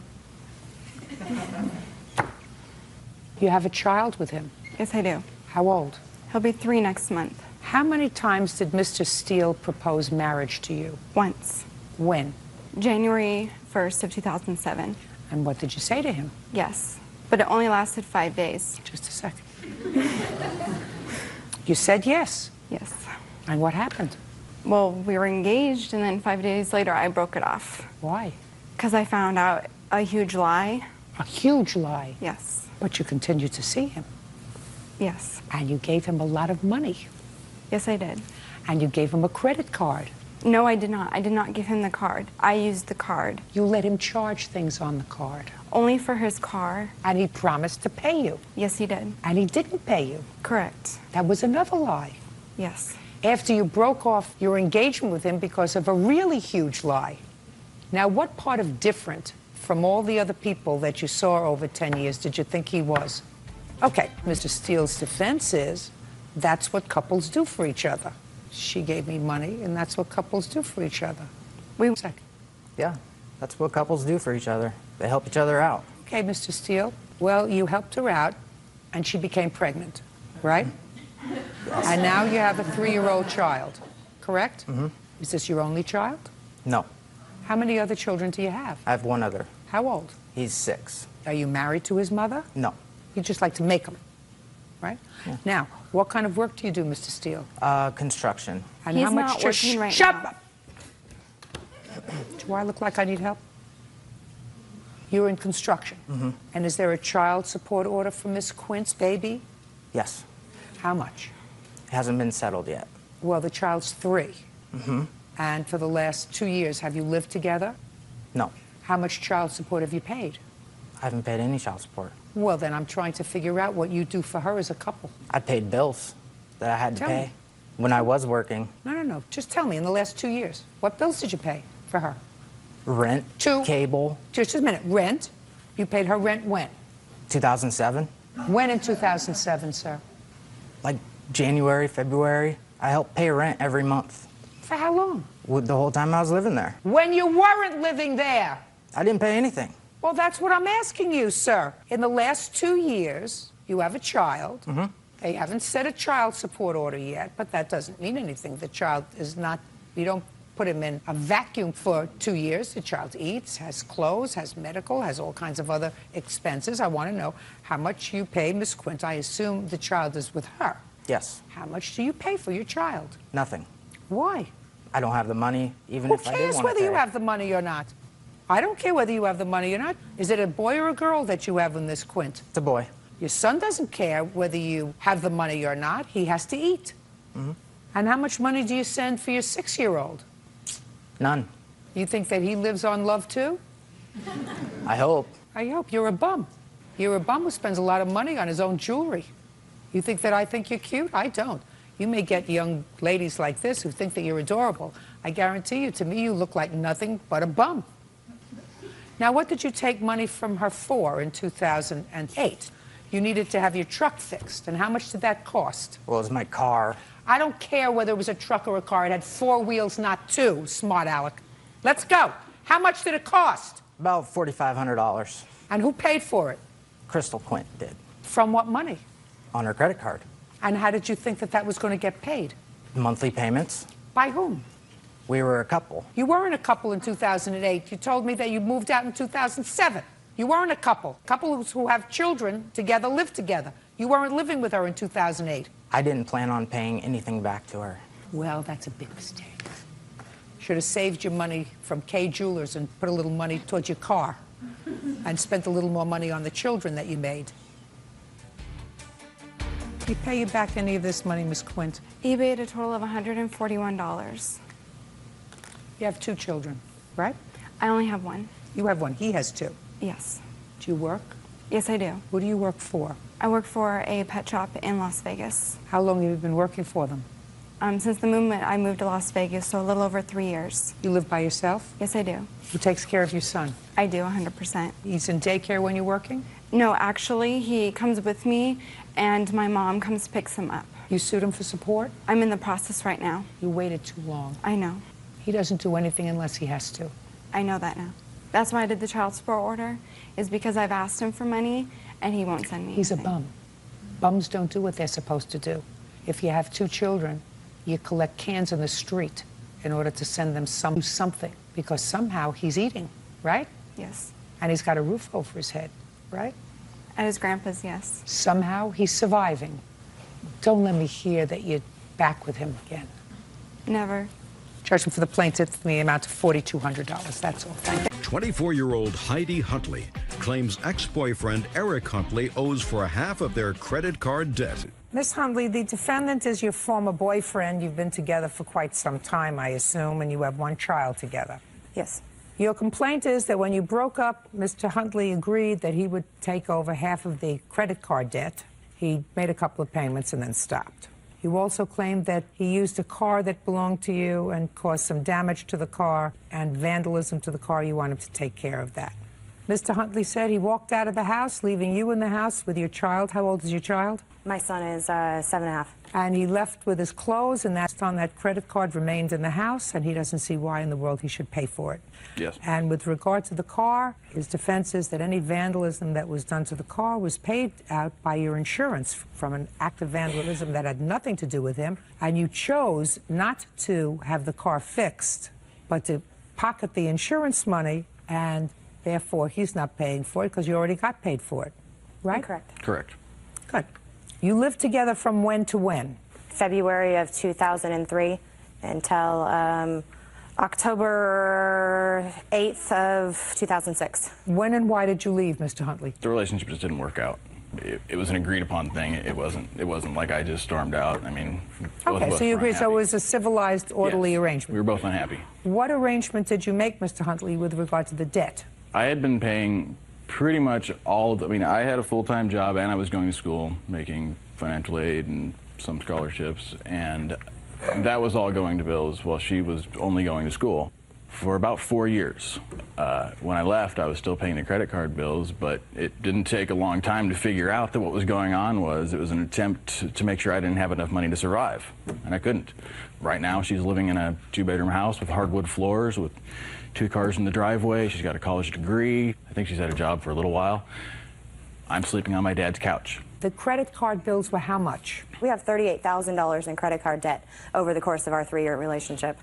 Speaker 3: You have a child with him?
Speaker 14: Yes, I do.
Speaker 3: How old?
Speaker 14: He'll be 3 next month.
Speaker 3: How many times did Mr. Steele propose marriage to you?
Speaker 14: Once.
Speaker 3: When?
Speaker 14: January 1st of 2007.
Speaker 3: And what did you say to him?
Speaker 14: Yes, but it only lasted 5 days.
Speaker 3: Just a second. You said yes?
Speaker 14: Yes.
Speaker 3: And what happened?
Speaker 14: Well, we were engaged, and then 5 days later, I broke it off.
Speaker 3: Why?
Speaker 14: Because I found out a huge lie.
Speaker 3: A huge lie?
Speaker 14: Yes.
Speaker 3: But you continued to see him?
Speaker 14: Yes.
Speaker 3: And you gave him a lot of money?
Speaker 14: Yes, I did.
Speaker 3: And you gave him a credit card?
Speaker 14: No, I did not. I did not give him the card. I used the card.
Speaker 3: You let him charge things on the card?
Speaker 14: Only for his car.
Speaker 3: And he promised to pay you?
Speaker 14: Yes, he did.
Speaker 3: And he didn't pay you?
Speaker 14: Correct.
Speaker 3: That was another lie?
Speaker 14: Yes.
Speaker 3: After you broke off your engagement with him because of a really huge lie. Now, what part of different from all the other people that you saw over 10 years did you think he was? Okay, Mr. Steele's defense is that's what couples do for each other. She gave me money, and that's what couples do for each other.
Speaker 22: Yeah, that's what couples do for each other. They help each other out.
Speaker 3: Okay, Mr. Steele. Well, you helped her out, and she became pregnant, right? Yes. And now you have a 3-year-old child, correct?
Speaker 22: Mm-hmm.
Speaker 3: Is this your only child?
Speaker 22: No.
Speaker 3: How many other children do you have?
Speaker 22: I have one other.
Speaker 3: How old?
Speaker 22: He's 6.
Speaker 3: Are you married to his mother?
Speaker 22: No.
Speaker 3: You just like to make them, right? Yeah. Now, what kind of work do you do, Mr. Steele?
Speaker 22: Construction.
Speaker 3: And
Speaker 14: He's
Speaker 3: how much?
Speaker 14: not working right
Speaker 3: shut
Speaker 14: now.
Speaker 3: up! Do I look like I need help? You're in construction.
Speaker 22: Mm-hmm.
Speaker 3: And is there a child support order for Miss Quint's baby?
Speaker 22: Yes.
Speaker 3: How much?
Speaker 22: It hasn't been settled yet.
Speaker 3: Well, the child's 3.
Speaker 22: Mm-hmm.
Speaker 3: And for the last 2 years, have you lived together?
Speaker 22: No.
Speaker 3: How much child support have you paid?
Speaker 22: I haven't paid any child support.
Speaker 3: Well, then I'm trying to figure out what you do for her as a couple.
Speaker 22: I paid bills that I had to
Speaker 3: Tell
Speaker 22: pay
Speaker 3: me.
Speaker 22: when I was working.
Speaker 3: No. Just tell me, in the last 2 years, what bills did you pay for her?
Speaker 22: Rent, cable.
Speaker 3: Just a minute. Rent? You paid her rent when?
Speaker 22: 2007.
Speaker 3: When in 2007, sir?
Speaker 22: Like January, February. I helped pay rent every month.
Speaker 3: For how long?
Speaker 22: The whole time I was living there.
Speaker 3: When you weren't living there.
Speaker 22: I didn't pay anything.
Speaker 3: Well, that's what I'm asking you, sir. In the last 2 years, you have a child.
Speaker 22: Mm-hmm.
Speaker 3: They haven't set a child support order yet, but that doesn't mean anything. The child is not, you don't put him in a vacuum for 2 years. The child eats, has clothes, has medical, has all kinds of other expenses. I want to know how much you pay Miss Quint. I assume the child is with her.
Speaker 22: Yes.
Speaker 3: How much do you pay for your child?
Speaker 22: Nothing.
Speaker 3: Why?
Speaker 22: I don't have the money, even
Speaker 3: Who
Speaker 22: if I did
Speaker 3: cares
Speaker 22: want to
Speaker 3: whether
Speaker 22: pay.
Speaker 3: you have the money or not? I don't care whether you have the money or not. Is it a boy or a girl that you have in this Quint?
Speaker 22: It's a boy.
Speaker 3: Your son doesn't care whether you have the money or not. He has to eat.
Speaker 22: Mm-hmm.
Speaker 3: And how much money do you send for your 6-year-old?
Speaker 22: None.
Speaker 3: You think that he lives on love too?
Speaker 22: I hope.
Speaker 3: I hope. You're a bum. You're a bum who spends a lot of money on his own jewelry. You think that I think you're cute? I don't. You may get young ladies like this who think that you're adorable. I guarantee you, to me, you look like nothing but a bum. Now, what did you take money from her for in 2008? You needed to have your truck fixed. And how much did that cost?
Speaker 22: Well, it was my car.
Speaker 3: I don't care whether it was a truck or a car. It had 4 wheels, not 2, smart Alec. Let's go. How much did it cost?
Speaker 22: About $4,500.
Speaker 3: And who paid for it?
Speaker 22: Crystal Quint did.
Speaker 3: From what money?
Speaker 22: On her credit card.
Speaker 3: And how did you think that that was going to get paid?
Speaker 22: Monthly payments.
Speaker 3: By whom?
Speaker 22: We were a couple.
Speaker 3: You weren't a couple in 2008. You told me that you moved out in 2007. You weren't a couple. Couples who have children together live together. You weren't living with her in 2008.
Speaker 22: I didn't plan on paying anything back to her.
Speaker 3: Well, that's a big mistake. Should have saved your money from K Jewelers and put a little money towards your car and spent a little more money on the children that you made. Did he pay you back any of this money, Miss Quint?
Speaker 14: He paid a total of $141.
Speaker 3: You have 2 children, right?
Speaker 14: I only have 1.
Speaker 3: You have 1. He has 2.
Speaker 14: Yes.
Speaker 3: Do you work?
Speaker 14: Yes, I do.
Speaker 3: Who do you work for?
Speaker 14: I work for a pet shop in Las Vegas.
Speaker 3: How long have you been working for them?
Speaker 14: Since the moment I moved to Las Vegas, so a little over 3 years.
Speaker 3: You live by yourself?
Speaker 14: Yes, I do.
Speaker 3: Who takes care of your son?
Speaker 14: I do, 100%.
Speaker 3: He's in daycare when you're working?
Speaker 14: No, actually, he comes with me, and my mom comes picks him up.
Speaker 3: You sued him for support?
Speaker 14: I'm in the process right now.
Speaker 3: You waited too long.
Speaker 14: I know.
Speaker 3: He doesn't do anything unless he has to.
Speaker 14: I know that now. That's why I did the child support order, is because I've asked him for money, and he won't send me
Speaker 3: He's
Speaker 14: anything.
Speaker 3: a bum. Bums don't do what they're supposed to do. If you have 2 children, you collect cans in the street in order to send them something, because somehow he's eating, right?
Speaker 14: Yes.
Speaker 3: And he's got a roof over his head, right?
Speaker 14: At his grandpa's, yes.
Speaker 3: Somehow he's surviving. Don't let me hear that you're back with him again.
Speaker 14: Never.
Speaker 3: Judgment for the plaintiff in the amount of $4,200. That's all. Thank you.
Speaker 1: 24-year-old Heidi Huntley claims ex-boyfriend Eric Huntley owes for half of their credit card debt.
Speaker 3: Miss Huntley, the defendant is your former boyfriend. You've been together for quite some time, I assume, and you have 1 child together.
Speaker 14: Yes.
Speaker 3: Your complaint is that when you broke up, Mr. Huntley agreed that he would take over half of the credit card debt. He made a couple of payments and then stopped. You also claimed that he used a car that belonged to you and caused some damage to the car and vandalism to the car. You want him to take care of that. Mr. Huntley said he walked out of the house, leaving you in the house with your child. How old is your child?
Speaker 6: My son is 7.5.
Speaker 3: And he left with his clothes, and that's on that credit card remained in the house, and he doesn't see why in the world he should pay for it.
Speaker 7: Yes.
Speaker 3: And with regard to the car, his defense is that any vandalism that was done to the car was paid out by your insurance from an act of vandalism that had nothing to do with him, and you chose not to have the car fixed, but to pocket the insurance money, and therefore he's not paying for it because you already got paid for it, right?
Speaker 6: Correct.
Speaker 7: Correct.
Speaker 3: Good. You lived together from when to when?
Speaker 6: February of 2003 until October 8th of 2006.
Speaker 3: When and why did you leave, Mr. Huntley?
Speaker 7: The relationship just didn't work out. It was an agreed upon thing. It wasn't like I just stormed out. I mean, both of
Speaker 3: Okay,
Speaker 7: us
Speaker 3: so you
Speaker 7: were
Speaker 3: agree, so it
Speaker 7: unhappy.
Speaker 3: was a civilized, orderly
Speaker 7: Yes.
Speaker 3: arrangement.
Speaker 7: We were both unhappy.
Speaker 3: What arrangement did you make, Mr. Huntley, with regard to the debt?
Speaker 7: I had been paying pretty much all of the, I mean, I had a full-time job and I was going to school, making financial aid and some scholarships, and that was all going to bills while she was only going to school. For about 4 years. When I left, I was still paying the credit card bills, but it didn't take a long time to figure out that what was going on was it was an attempt to make sure I didn't have enough money to survive, and I couldn't. Right now, she's living in a 2-bedroom house with hardwood floors, with 2 cars in the driveway. She's got a college degree. I think she's had a job for a little while. I'm sleeping on my dad's couch.
Speaker 3: The credit card bills were how much?
Speaker 6: We have $38,000 in credit card debt over the course of our 3-year relationship.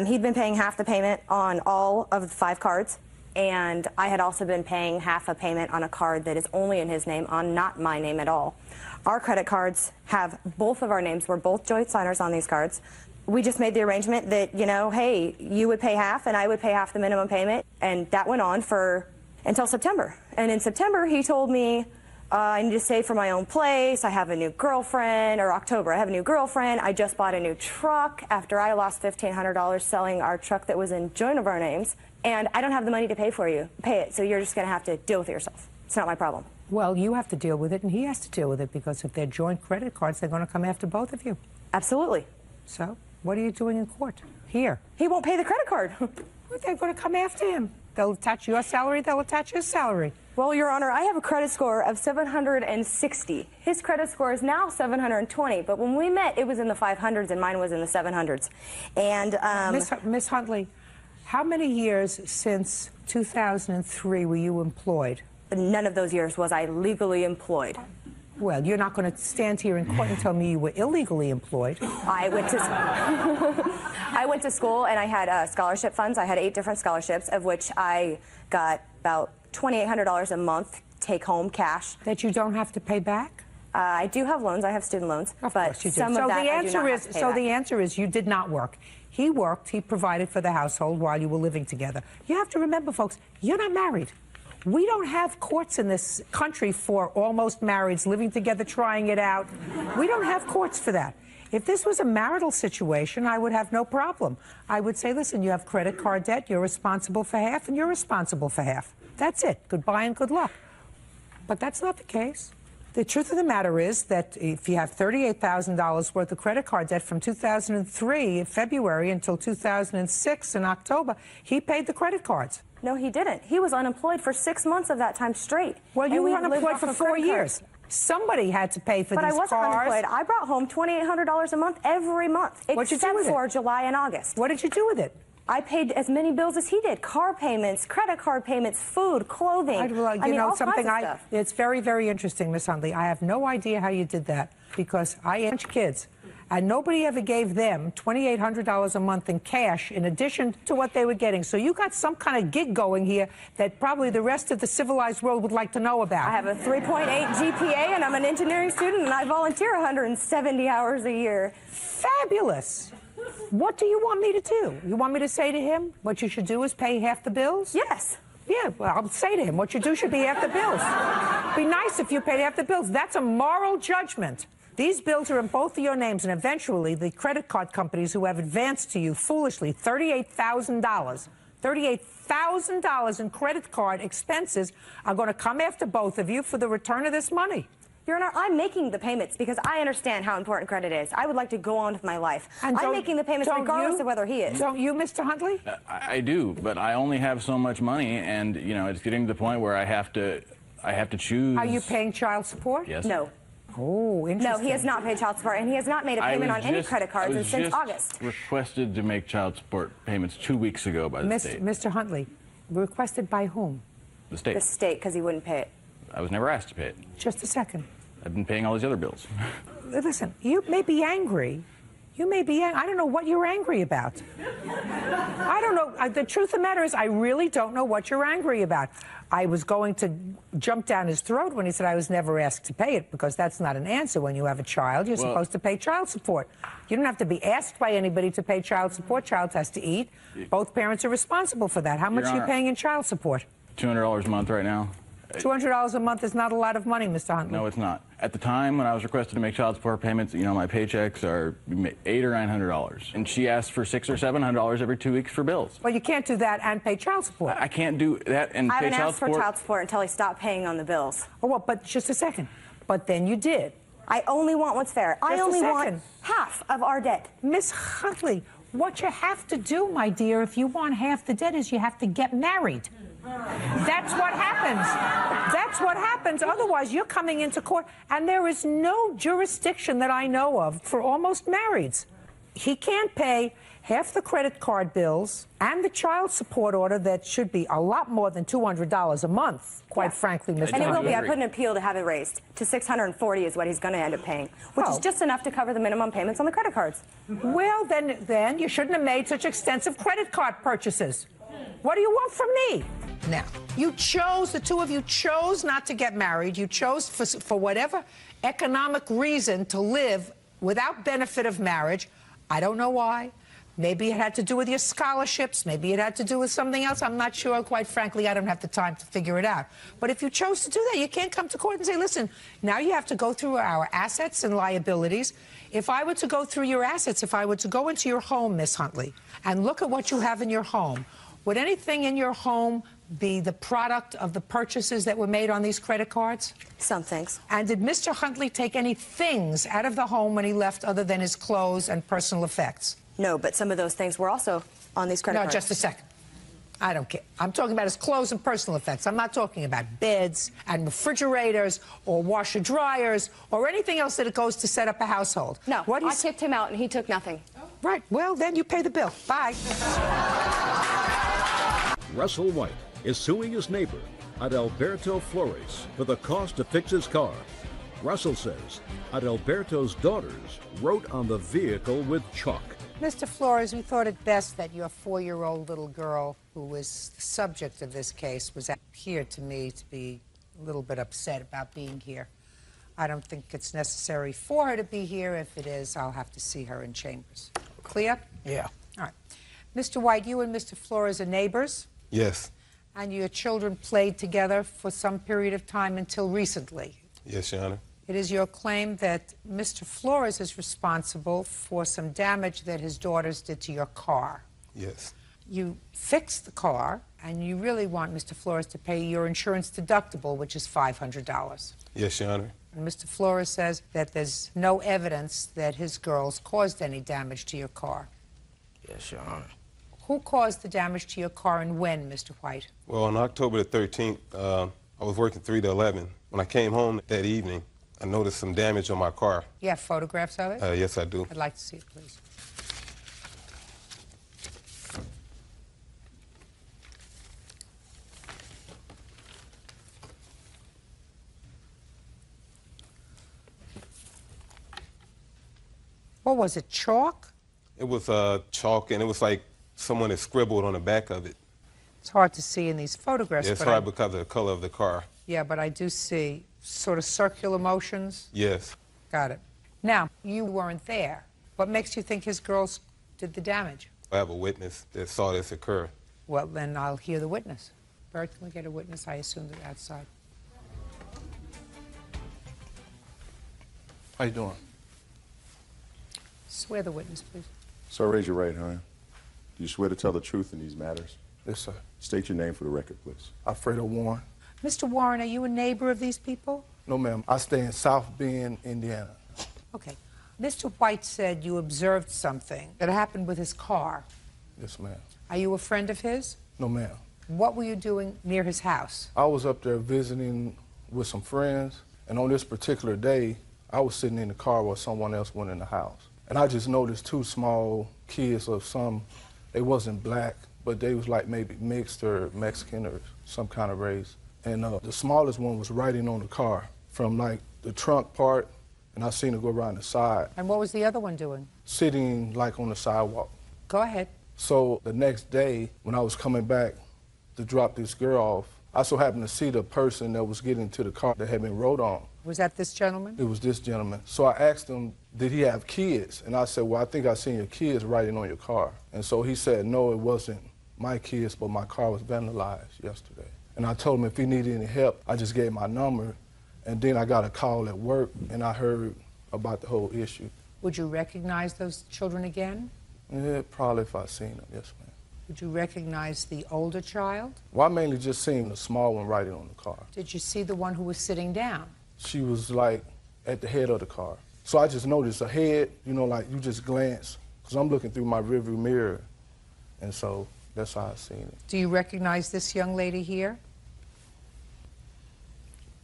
Speaker 6: He'd been paying half the payment on all of the 5 cards, and I had also been paying half a payment on a card that is only in his name, on not my name at all. Our credit cards have both of our names. We're both joint signers on these cards. We just made the arrangement that, you know, hey, you would pay half and I would pay half the minimum payment, and that went on until September. And in September, he told me, I need to save for my own place. I have a new girlfriend, or October, I have a new girlfriend. I just bought a new truck after I lost $1,500 selling our truck that was in joint of our names. And I don't have the money to pay it, so you're just going to have to deal with it yourself. It's not my problem.
Speaker 3: Well, you have to deal with it, and he has to deal with it, because if they're joint credit cards, they're going to come after both of you.
Speaker 6: Absolutely.
Speaker 3: So, what are you doing in court? Here.
Speaker 6: He won't pay the credit card.
Speaker 3: Well, they're going to come after him. They'll attach your salary, they'll attach his salary.
Speaker 6: Well, Your Honor, I have a credit score of 760. His credit score is now 720, but when we met, it was in the 500s and mine was in the 700s. And
Speaker 3: Miss Huntley, how many years since 2003 were you employed?
Speaker 6: None of those years was I legally employed.
Speaker 3: Well, you're not going to stand here in court and tell me you were illegally employed.
Speaker 6: I went to school and I had scholarship funds. I had 8 different scholarships, of which I got about $2,800 a month take home cash.
Speaker 3: That you don't have to pay back?
Speaker 6: I do have loans. I have student loans.
Speaker 3: Of
Speaker 6: but
Speaker 3: course you do.
Speaker 6: some
Speaker 3: So
Speaker 6: of that
Speaker 3: the
Speaker 6: I do
Speaker 3: answer
Speaker 6: not
Speaker 3: is
Speaker 6: have to pay back.
Speaker 3: the answer is you did not work. He worked, he provided for the household while you were living together. You have to remember, folks, you're not married. We don't have courts in this country for almost marrieds living together, trying it out. We don't have courts for that. If this was a marital situation, I would have no problem. I would say, listen, you have credit card debt, you're responsible for half, and you're responsible for half. That's it. Goodbye and good luck. But that's not the case. The truth of the matter is that if you have $38,000 worth of credit card debt from 2003 in February until 2006 in October, he paid the credit cards.
Speaker 6: No, he didn't. He was unemployed for 6 months of that time straight.
Speaker 3: Well, you
Speaker 6: And
Speaker 3: were
Speaker 6: we lived
Speaker 3: unemployed
Speaker 6: off
Speaker 3: for
Speaker 6: of
Speaker 3: 4
Speaker 6: credit
Speaker 3: years.
Speaker 6: cards.
Speaker 3: Somebody had to pay for
Speaker 6: But
Speaker 3: these
Speaker 6: I wasn't
Speaker 3: cars.
Speaker 6: unemployed. I brought home $2,800 a month every month,
Speaker 3: What'd you do with
Speaker 6: except for
Speaker 3: it?
Speaker 6: July and August.
Speaker 3: What did you do with it?
Speaker 6: I paid as many bills as he did: car payments, credit card payments, food, clothing.
Speaker 3: You
Speaker 6: mean,
Speaker 3: know
Speaker 6: all
Speaker 3: something.
Speaker 6: kinds of stuff.
Speaker 3: It's very, very interesting, Miss Huntley. I have no idea how you did that, because I had kids, and nobody ever gave them $2,800 a month in cash in addition to what they were getting. So you got some kind of gig going here that probably the rest of the civilized world would like to know about.
Speaker 6: I have a 3.8 GPA, and I'm an engineering student, and I volunteer 170 hours a year.
Speaker 3: Fabulous. What do you want me to do? You want me to say to him, what you should do is pay half the bills?
Speaker 6: Yes.
Speaker 3: Yeah, well, I'll say to him, what you do should be half the bills. Be nice if you paid half the bills. That's a moral judgment. These bills are in both of your names, and eventually the credit card companies who have advanced to you foolishly $38,000 in credit card expenses are going to come after both of you for the return of this money.
Speaker 6: Your Honor, I'm making the payments because I understand how important credit is. I would like to go on with my life.
Speaker 5: And
Speaker 6: I'm making the payments regardless of whether he is.
Speaker 5: Don't you, Mr. Huntley?
Speaker 7: I do, but I only have so much money, and you know, it's getting to the point where I have to choose.
Speaker 5: Are you paying child support?
Speaker 7: Yes.
Speaker 6: No.
Speaker 5: Oh, interesting.
Speaker 6: No, he has not paid child support, and he has not made a payment on any credit cards since August.
Speaker 7: Requested to make child support payments 2 weeks ago by the state.
Speaker 5: Mr. Huntley, requested by whom?
Speaker 7: The state.
Speaker 6: The state, because he wouldn't pay it.
Speaker 7: I was never asked to pay it.
Speaker 5: Just a second.
Speaker 7: I've been paying all these other bills.
Speaker 5: Listen, you may be angry. You may be angry. I don't know what you're angry about. I don't know. The truth of the matter is, I really don't know what you're angry about. I was going to jump down his throat when he said I was never asked to pay it, because that's not an answer. When you have a child, you're supposed to pay child support. You don't have to be asked by anybody to pay child support. Child has to eat. Both parents are responsible for that. How much are you paying in child support?
Speaker 7: $200 a month right now.
Speaker 5: $200 a month is not a lot of money, Mr. Huntley.
Speaker 7: No, it's not. At the time when I was requested to make child support payments, you know, my paychecks are $800 or $900, and she asked for $600 or $700 every 2 weeks for bills.
Speaker 5: Well, you can't do that and pay child support.
Speaker 7: I can't do that and
Speaker 6: I
Speaker 7: pay
Speaker 6: haven't
Speaker 7: child
Speaker 6: asked for
Speaker 7: support.
Speaker 6: child support until he stopped paying on the bills.
Speaker 5: Oh, well, but just a second. But then you did.
Speaker 6: I only want what's fair. I only want half of our debt.
Speaker 5: Miss Huntley, what you have to do, my dear, if you want half the debt, is you have to get married. That's what happens. That's what happens. Otherwise, you're coming into court, and there is no jurisdiction that I know of for almost marrieds. He can't pay half the credit card bills and the child support order that should be a lot more than $200 a month, quite frankly, Mr.
Speaker 6: And it will
Speaker 5: Huntley.
Speaker 6: be. I put an appeal to have it raised to $640 is what he's going to end up paying, which is just enough to cover the minimum payments on the credit cards.
Speaker 5: Well, then you shouldn't have made such extensive credit card purchases. What do you want from me? Now, you chose, the two of you chose not to get married. You chose for whatever economic reason to live without benefit of marriage. I don't know why. Maybe it had to do with your scholarships. Maybe it had to do with something else. I'm not sure. Quite frankly, I don't have the time to figure it out. But if you chose to do that, you can't come to court and say, listen, now you have to go through our assets and liabilities. If I were to go through your assets, if I were to go into your home, Miss Huntley, and look at what you have in your home, would anything in your home be the product of the purchases that were made on these credit cards?
Speaker 6: Some things.
Speaker 5: And did Mr. Huntley take any things out of the home when he left other than his clothes and personal effects?
Speaker 6: No, but some of those things were also on these credit cards.
Speaker 5: No, just a second. I don't care. I'm talking about his clothes and personal effects. I'm not talking about beds and refrigerators or washer dryers or anything else that it goes to set up a household.
Speaker 6: No, I kicked him out and he took nothing.
Speaker 5: Right. Well, then you pay the bill. Bye.
Speaker 1: Russell White is suing his neighbor, Adalberto Flores, for the cost to fix his car. Russell says Adalberto's daughters wrote on the vehicle with chalk.
Speaker 3: Mr. Flores, we thought it best that your 4-year-old little girl, who was the subject of this case, was here to me to be a little bit upset about being here. I don't think it's necessary for her to be here. If it is, I'll have to see her in chambers. Clear?
Speaker 5: Yeah.
Speaker 3: All right. Mr. White, you and Mr. Flores are neighbors?
Speaker 11: Yes.
Speaker 3: And your children played together for some period of time until recently?
Speaker 11: Yes, Your Honor.
Speaker 3: It is your claim that Mr. Flores is responsible for some damage that his daughters did to your car.
Speaker 11: Yes.
Speaker 3: You fixed the car, and you really want Mr. Flores to pay your insurance deductible, which is $500.
Speaker 11: Yes, Your Honor.
Speaker 3: And Mr. Flores says that there's no evidence that his girls caused any damage to your car.
Speaker 11: Yes, Your Honor.
Speaker 3: Who caused the damage to your car and when, Mr. White?
Speaker 11: Well, on October the 13th, I was working 3 to 11. When I came home that evening, I noticed some damage on my car.
Speaker 3: You have photographs of it?
Speaker 11: Yes, I do.
Speaker 3: I'd like to see it, please. What was it, chalk?
Speaker 11: It was chalk, and it was like someone had scribbled on the back of it.
Speaker 3: It's hard to see in these photographs.
Speaker 11: Yeah, it's
Speaker 3: but
Speaker 11: hard because of the color of the car.
Speaker 3: Yeah, but I do see sort of circular motions.
Speaker 11: Yes.
Speaker 3: Got it. Now, you weren't there. What makes you think his girls did the damage?
Speaker 11: I have a witness that saw this occur.
Speaker 3: Well, then I'll hear the witness. Bert, can we get a witness? I assume they're outside.
Speaker 23: How you doing?
Speaker 3: Swear the witness, please.
Speaker 23: Sir, raise your right hand. Do you swear to tell the truth in these matters?
Speaker 24: Yes, sir.
Speaker 23: State your name for the record, please.
Speaker 24: Alfredo Warren.
Speaker 3: Mr. Warren, are you a neighbor of these people?
Speaker 8: No, ma'am. I stay in South Bend, Indiana.
Speaker 5: Okay. Mr. White said you observed something that happened with his car.
Speaker 8: Yes, ma'am.
Speaker 5: Are you a friend of his?
Speaker 8: No, ma'am.
Speaker 5: What were you doing near his house?
Speaker 8: I was up there visiting with some friends, and on this particular day, I was sitting in the car while someone else went in the house. And I just noticed two small kids of they wasn't black, but they was like maybe mixed or Mexican or some kind of race. And the smallest one was riding on the car from like the trunk part, and I seen her go around the side.
Speaker 5: And what was the other one doing?
Speaker 8: Sitting like on the sidewalk.
Speaker 5: Go ahead.
Speaker 8: So the next day, when I was coming back to drop this girl off, I so happened to see the person that was getting to the car that had been rode on.
Speaker 5: Was that this gentleman?
Speaker 8: It was this gentleman. So I asked him, did he have kids? And I said, well, I think I seen your kids riding on your car. And so he said, no, it wasn't my kids, but my car was vandalized yesterday. And I told him if he needed any help, I just gave my number. And then I got a call at work, and I heard about the whole issue.
Speaker 5: Would you recognize those children again?
Speaker 8: Yeah, probably if I seen them, yes, ma'am.
Speaker 5: Would you recognize the older child?
Speaker 8: Well, I mainly just seen the small one riding on the car.
Speaker 5: Did you see the one who was sitting down?
Speaker 8: She was like at the head of the car. So I just noticed a head, you know, like you just glance, because I'm looking through my rearview mirror, and so that's how I seen it.
Speaker 5: Do you recognize this young lady here?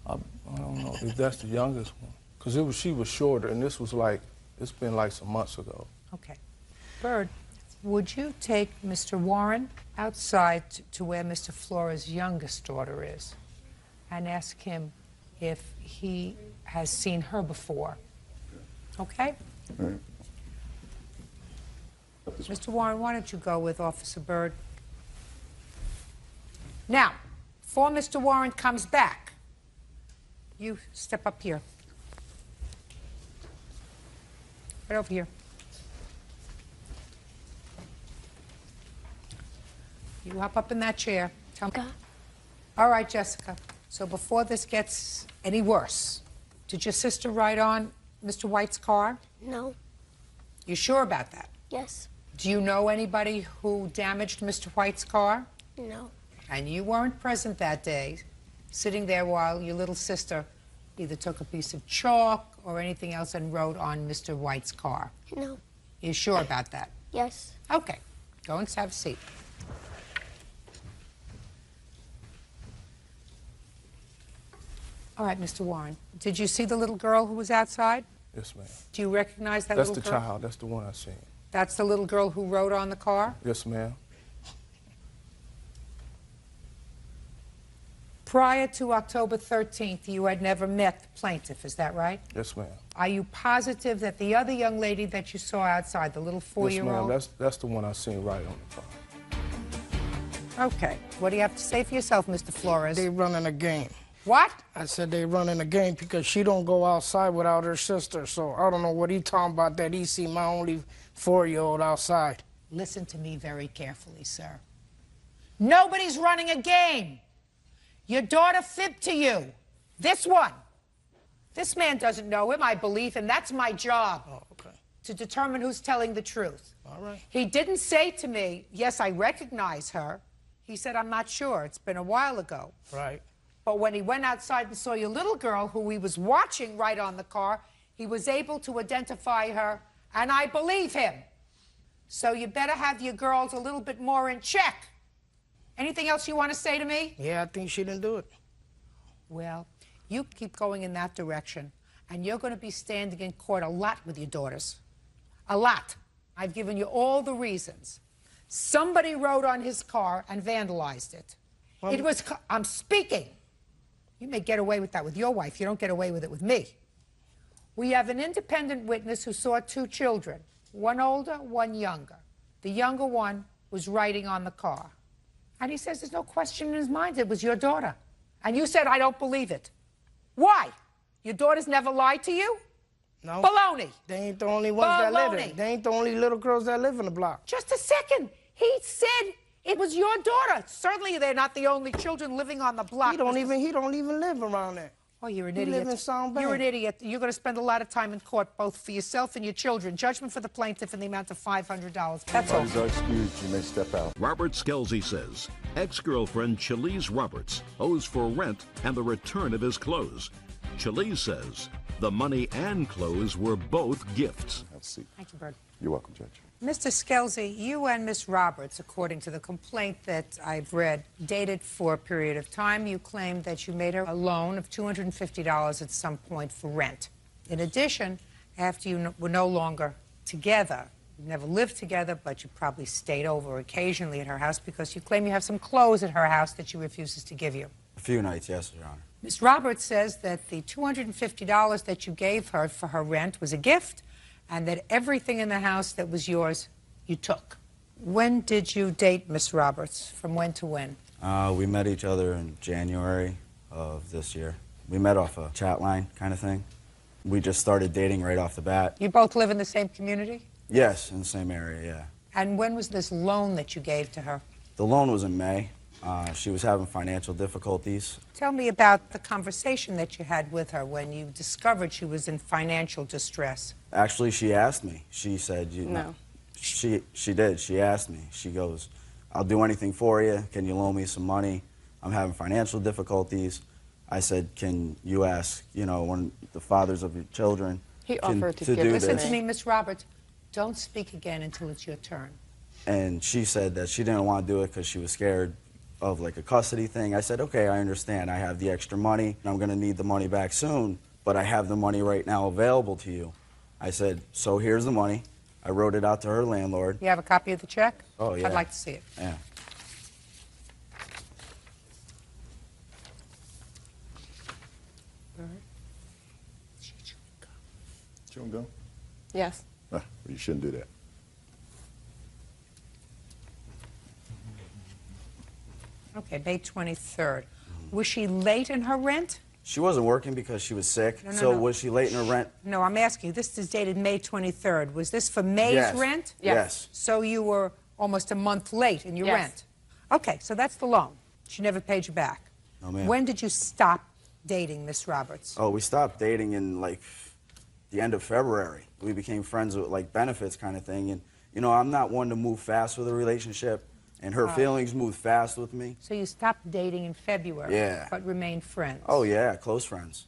Speaker 8: I don't know if that's the youngest one, because she was shorter, and this was like, it's been like some months ago.
Speaker 5: Okay. Bird, would you take Mr. Warren outside to where Mr. Flores' youngest daughter is and ask him if he has seen her before? Okay?
Speaker 23: All right.
Speaker 5: Mr. Warren, why don't you go with Officer Bird? Now, before Mr. Warren comes back, you step up here. Right over here. You hop up in that chair. Tell me. All right, Jessica. So before this gets any worse, did your sister ride on Mr. White's car?
Speaker 18: No.
Speaker 5: You sure about that?
Speaker 18: Yes.
Speaker 5: Do you know anybody who damaged Mr. White's car?
Speaker 18: No.
Speaker 5: And you weren't present that day, sitting there while your little sister either took a piece of chalk or anything else and rode on Mr. White's car?
Speaker 18: No.
Speaker 5: You sure about that?
Speaker 18: Yes.
Speaker 5: Okay. Go and have a seat. All right, Mr. Warren. Did you see the little girl who was outside?
Speaker 8: Yes, ma'am.
Speaker 5: Do you recognize that
Speaker 8: That's
Speaker 5: little
Speaker 8: the
Speaker 5: girl?
Speaker 8: child. That's the one I seen.
Speaker 5: That's the little girl who rode on the car?
Speaker 8: Yes, ma'am.
Speaker 5: Prior to October 13th, you had never met the plaintiff, is that right?
Speaker 8: Yes, ma'am.
Speaker 5: Are you positive that the other young lady that you saw outside, the little 4-year-old?
Speaker 8: Yes, ma'am. That's the one I seen right on the car.
Speaker 5: Okay. What do you have to say for yourself, Mr. Flores?
Speaker 9: They running a game.
Speaker 5: What?
Speaker 9: I said they running a game because she don't go outside without her sister. So I don't know what he talking about that he see my only 4-year-old outside.
Speaker 5: Listen to me very carefully, sir. Nobody's running a game. Your daughter fibbed to you. This one. This man doesn't know him. I believe him. That's my job.
Speaker 9: Oh, okay.
Speaker 5: To determine who's telling the truth.
Speaker 9: All right.
Speaker 5: He didn't say to me, yes, I recognize her. He said, I'm not sure. It's been a while ago.
Speaker 9: Right.
Speaker 5: But when he went outside and saw your little girl, who he was watching right on the car, he was able to identify her, and I believe him. So you better have your girls a little bit more in check. Anything else you want to say to me?
Speaker 9: Yeah, I think she didn't do it.
Speaker 5: Well, you keep going in that direction, and you're going to be standing in court a lot with your daughters. A lot. I've given you all the reasons. Somebody rode on his car and vandalized it. I'm speaking. You may get away with that with your wife. You don't get away with it with me. We have an independent witness who saw 2 children, one older, one younger. The younger one was riding on the car. And he says there's no question in his mind it was your daughter. And you said, I don't believe it. Why? Your daughters never lied to you?
Speaker 9: No.
Speaker 5: Baloney.
Speaker 9: They ain't the only ones that live in. They ain't the only little girls that live in the block.
Speaker 5: Just a second. He said it was your daughter. Certainly they're not the only children living on the block.
Speaker 9: He don't even live around there.
Speaker 5: Oh, you're an
Speaker 9: He
Speaker 5: idiot.
Speaker 9: live in Sound Bay.
Speaker 5: You're an idiot. You're going to spend a lot of time in court, both for yourself and your children. Judgment for the plaintiff in the amount of $500. That's all.
Speaker 23: Parties are excused. You may step out.
Speaker 1: Robert Skelsey says ex-girlfriend Chalise Roberts owes for rent and the return of his clothes. Chalise says the money and clothes were both gifts.
Speaker 2: Have a seat.
Speaker 3: Thank you, Bert.
Speaker 2: You're welcome, Judge.
Speaker 3: Mr. Skelzy, you and Miss Roberts, according to the complaint that I've read, dated for a period of time. You claimed that you made her a loan of $250 at some point for rent. In addition, after you were no longer together, you never lived together, but you probably stayed over occasionally at her house because you claim you have some clothes at her house that she refuses to give you.
Speaker 10: A few nights, yes, Your Honor.
Speaker 3: Ms. Roberts says that the $250 that you gave her for her rent was a gift and that everything in the house that was yours you took. When did you date Ms. Roberts? From when to when?
Speaker 10: We met each other in January of this year. We met off a chat line kind of thing. We just started dating right off the bat.
Speaker 3: You both live in the same community?
Speaker 10: Yes, in the same area, yeah.
Speaker 3: And when was this loan that you gave to her?
Speaker 10: The loan was in May. She was having financial difficulties.
Speaker 3: Tell me about the conversation that you had with her when you discovered she was in financial distress.
Speaker 10: Actually, she asked me. She said,
Speaker 3: No.
Speaker 10: She did. She asked me. She goes, I'll do anything for you. Can you loan me some money? I'm having financial difficulties. I said, can you ask, one of the fathers of your children
Speaker 3: He
Speaker 10: can-
Speaker 3: offered to
Speaker 10: do
Speaker 3: give
Speaker 10: this?
Speaker 3: Listen to me, Miss Roberts. Don't speak again until it's your turn.
Speaker 10: And she said that she didn't want to do it because she was scared of like a custody thing. I said, okay, I understand. I have the extra money, and I'm going to need the money back soon, but I have the money right now available to you. I said, so here's the money. I wrote it out to her landlord.
Speaker 3: You have a copy of the check?
Speaker 10: Oh, yeah.
Speaker 3: I'd like to see it.
Speaker 10: Yeah.
Speaker 23: Chewing gum?
Speaker 16: Yes.
Speaker 23: You shouldn't do that.
Speaker 3: Okay, May 23rd. Was she late in her rent?
Speaker 10: She wasn't working because she was sick,
Speaker 3: No,
Speaker 10: so was she late in her rent?
Speaker 3: No, I'm asking you. This is dated May 23rd. Was this for May's
Speaker 10: Yes.
Speaker 3: rent?
Speaker 10: Yes.
Speaker 3: So you were almost a month late in your
Speaker 16: Yes.
Speaker 3: rent. Okay, so that's the loan. She never paid you back.
Speaker 10: No, ma'am.
Speaker 3: When did you stop dating Miss Roberts?
Speaker 10: Oh, we stopped dating in like the end of February. We became friends with like benefits kind of thing, and I'm not one to move fast with a relationship, and her
Speaker 3: Oh.
Speaker 10: feelings moved fast with me.
Speaker 3: So you stopped dating in February,
Speaker 10: Yeah.
Speaker 3: but remained friends.
Speaker 10: Oh yeah, close friends,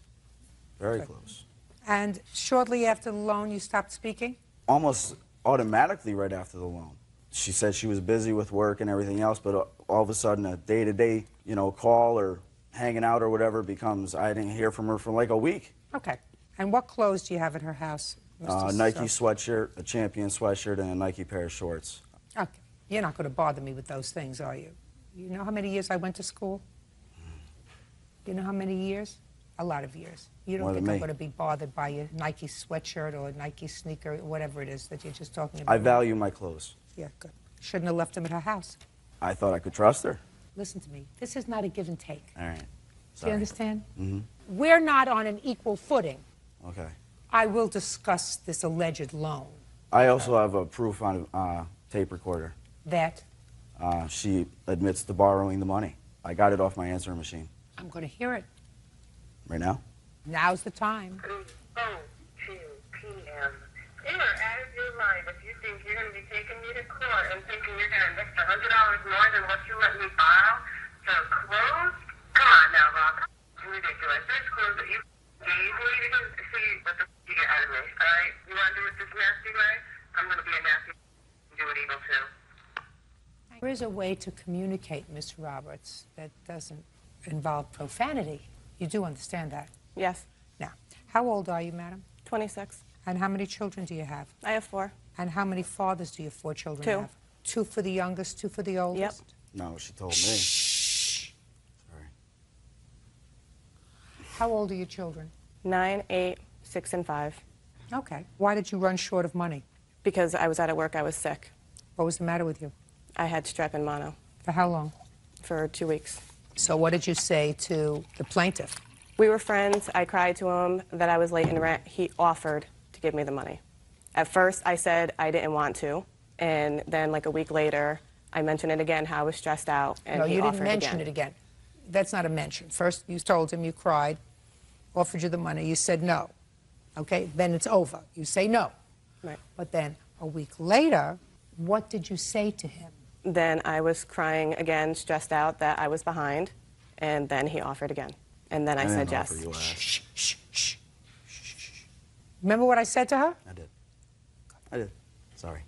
Speaker 10: very
Speaker 3: Good.
Speaker 10: close.
Speaker 3: And shortly after the loan, you stopped speaking?
Speaker 10: Almost automatically right after the loan. She said she was busy with work and everything else, but all of a sudden a day-to-day, call or hanging out or whatever becomes, I didn't hear from her for like a week.
Speaker 3: Okay. And what clothes do you have at her house, Mr.
Speaker 10: Nike
Speaker 3: Sosa?
Speaker 10: sweatshirt, a Champion sweatshirt, and a Nike pair of shorts.
Speaker 3: Okay. You're not going to bother me with those things, are you? You know how many years I went to school? You know how many years? A lot of years. You don't
Speaker 10: More
Speaker 3: think
Speaker 10: than
Speaker 3: I'm
Speaker 10: me.
Speaker 3: going to be bothered by your Nike sweatshirt or Nike sneaker, or whatever it is that you're just talking about?
Speaker 10: I value my clothes.
Speaker 3: Yeah, good. Shouldn't have left them at her house.
Speaker 10: I thought I could trust her.
Speaker 3: Listen to me. This is not a give and take.
Speaker 10: All right.
Speaker 3: Do
Speaker 10: Sorry.
Speaker 3: you understand?
Speaker 10: Mm-hmm.
Speaker 3: We're not on an equal footing.
Speaker 10: Okay.
Speaker 3: I will discuss this alleged loan.
Speaker 10: I also have a proof on a tape recorder.
Speaker 3: That
Speaker 10: She admits to borrowing the money. I got it off my answering machine.
Speaker 3: I'm going to hear it.
Speaker 10: Right now?
Speaker 3: Now's the time.
Speaker 12: 2:02 p.m. You are out of your mind if you think you're going to be taking me to court and thinking you're going to invest $100 more than what you let me borrow for clothes. Come on now, Rob. It's ridiculous. There's clothes that you gave me to see what the you get out of me. All right? You want to do it this nasty way? I'm going to be a nasty and do it evil too.
Speaker 3: There is a way to communicate, Miss Roberts, that doesn't involve profanity. You do understand that?
Speaker 6: Yes.
Speaker 3: Now, how old are you, madam?
Speaker 6: 26.
Speaker 3: And how many children do you have?
Speaker 6: I have 4.
Speaker 3: And how many fathers do your 4 children
Speaker 6: 2.
Speaker 3: have? 2 for the youngest, 2 for the oldest?
Speaker 10: No, she told me.
Speaker 3: How old are your children?
Speaker 6: 9, 8, 6, and 5.
Speaker 3: Okay. Why did you run short of money?
Speaker 6: Because I was out at work, I was sick.
Speaker 3: What was the matter with you?
Speaker 6: I had strep and mono.
Speaker 3: For how long?
Speaker 6: For 2 weeks.
Speaker 3: So what did you say to the plaintiff?
Speaker 6: We were friends. I cried to him that I was late in rent. He offered to give me the money. At first, I said I didn't want to. And then, like a week later, I mentioned it again, how I was stressed out. And
Speaker 3: No,
Speaker 6: he
Speaker 3: you didn't
Speaker 6: offered
Speaker 3: mention it again. That's not a mention. First, you told him, you cried, offered you the money. You said no. Okay? Then it's over. You say no.
Speaker 6: Right.
Speaker 3: But then a week later, what did you say to him?
Speaker 6: Then I was crying again, stressed out that I was behind. And then he offered again. And then I said yes.
Speaker 3: Shh, shh, shh. Remember what I said to her?
Speaker 10: I did. Sorry.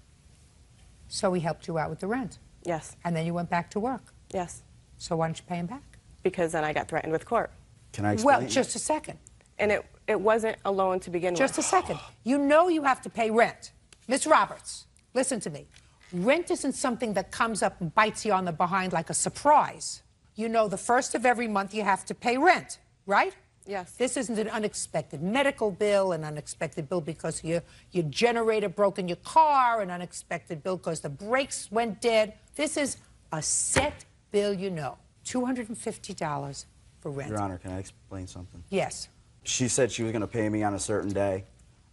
Speaker 3: So he helped you out with the rent?
Speaker 6: Yes.
Speaker 3: And then you went back to work?
Speaker 6: Yes.
Speaker 3: So why don't you pay him back?
Speaker 6: Because then I got threatened with court.
Speaker 10: Can I explain?
Speaker 3: Well, just a second.
Speaker 6: And it wasn't a loan to begin with.
Speaker 3: Just a second. You know you have to pay rent. Miss Roberts, listen to me. Rent isn't something that comes up and bites you on the behind like a surprise. You know the first of every month you have to pay rent, right?
Speaker 6: Yes.
Speaker 3: This isn't an unexpected medical bill, an unexpected bill because your generator broke in your car, an unexpected bill because the brakes went dead. This is a set bill, you know. $250 for rent.
Speaker 10: Your Honor, can I explain something?
Speaker 3: Yes.
Speaker 10: She said she was going to pay me on a certain day.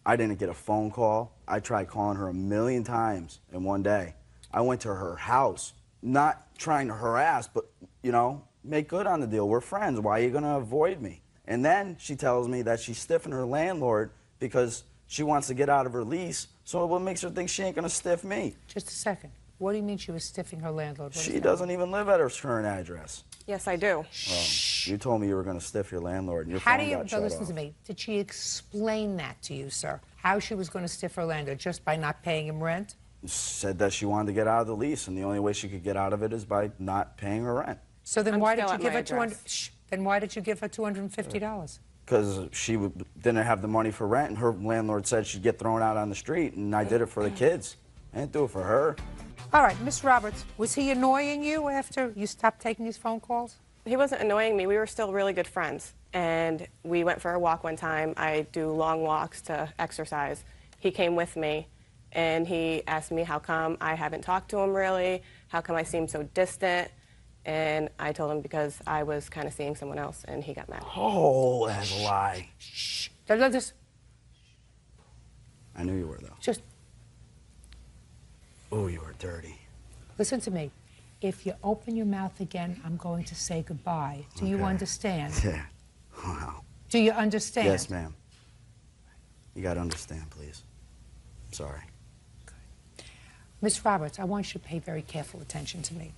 Speaker 10: I didn't get a phone call. I tried calling her 1,000,000 times in one day. I went to her house, not trying to harass, but, you know, make good on the deal. We're friends. Why are you going to avoid me? And then she tells me that she's stiffing her landlord because she wants to get out of her lease. So what makes her think she ain't going to stiff me?
Speaker 3: Just a second. What do you mean she was stiffing her landlord?
Speaker 10: She doesn't even live at her current address.
Speaker 6: Yes, I do.
Speaker 10: Well, you told me you were going to stiff your landlord and your
Speaker 3: How
Speaker 10: phone
Speaker 3: do you,
Speaker 10: got shut
Speaker 3: listen
Speaker 10: off.
Speaker 3: to me, did she explain that to you, sir? How she was going to stiff her landlord just by not paying him rent?
Speaker 10: Said that she wanted to get out of the lease, and the only way she could get out of it is by not paying her rent.
Speaker 3: So then
Speaker 6: I'm
Speaker 3: why did
Speaker 6: still
Speaker 3: you
Speaker 6: at
Speaker 3: give
Speaker 6: my
Speaker 3: her 200?
Speaker 6: address.
Speaker 3: Shh. Then why did you give her $250?
Speaker 10: Because she didn't have the money for rent, and her landlord said she'd get thrown out on the street, and I did it for the kids. I didn't do it for her.
Speaker 3: All right, Miss Roberts, was he annoying you after you stopped taking these phone calls?
Speaker 6: He wasn't annoying me. We were still really good friends. And we went for a walk one time. I do long walks to exercise. He came with me, and he asked me how come I haven't talked to him really, how come I seem so distant. And I told him because I was kind of seeing someone else, and he got mad.
Speaker 10: Oh, that's a lie.
Speaker 3: Shh. Just
Speaker 10: I knew you were, though.
Speaker 3: Just
Speaker 10: Oh, you were dirty.
Speaker 3: listen to me. If you open your mouth again, I'm going to say goodbye. Do you understand?
Speaker 10: Yeah. Wow.
Speaker 3: Do you understand?
Speaker 10: Yes, ma'am. You got to understand, please. I'm sorry.
Speaker 3: Miss Roberts, I want you to pay very careful attention to me.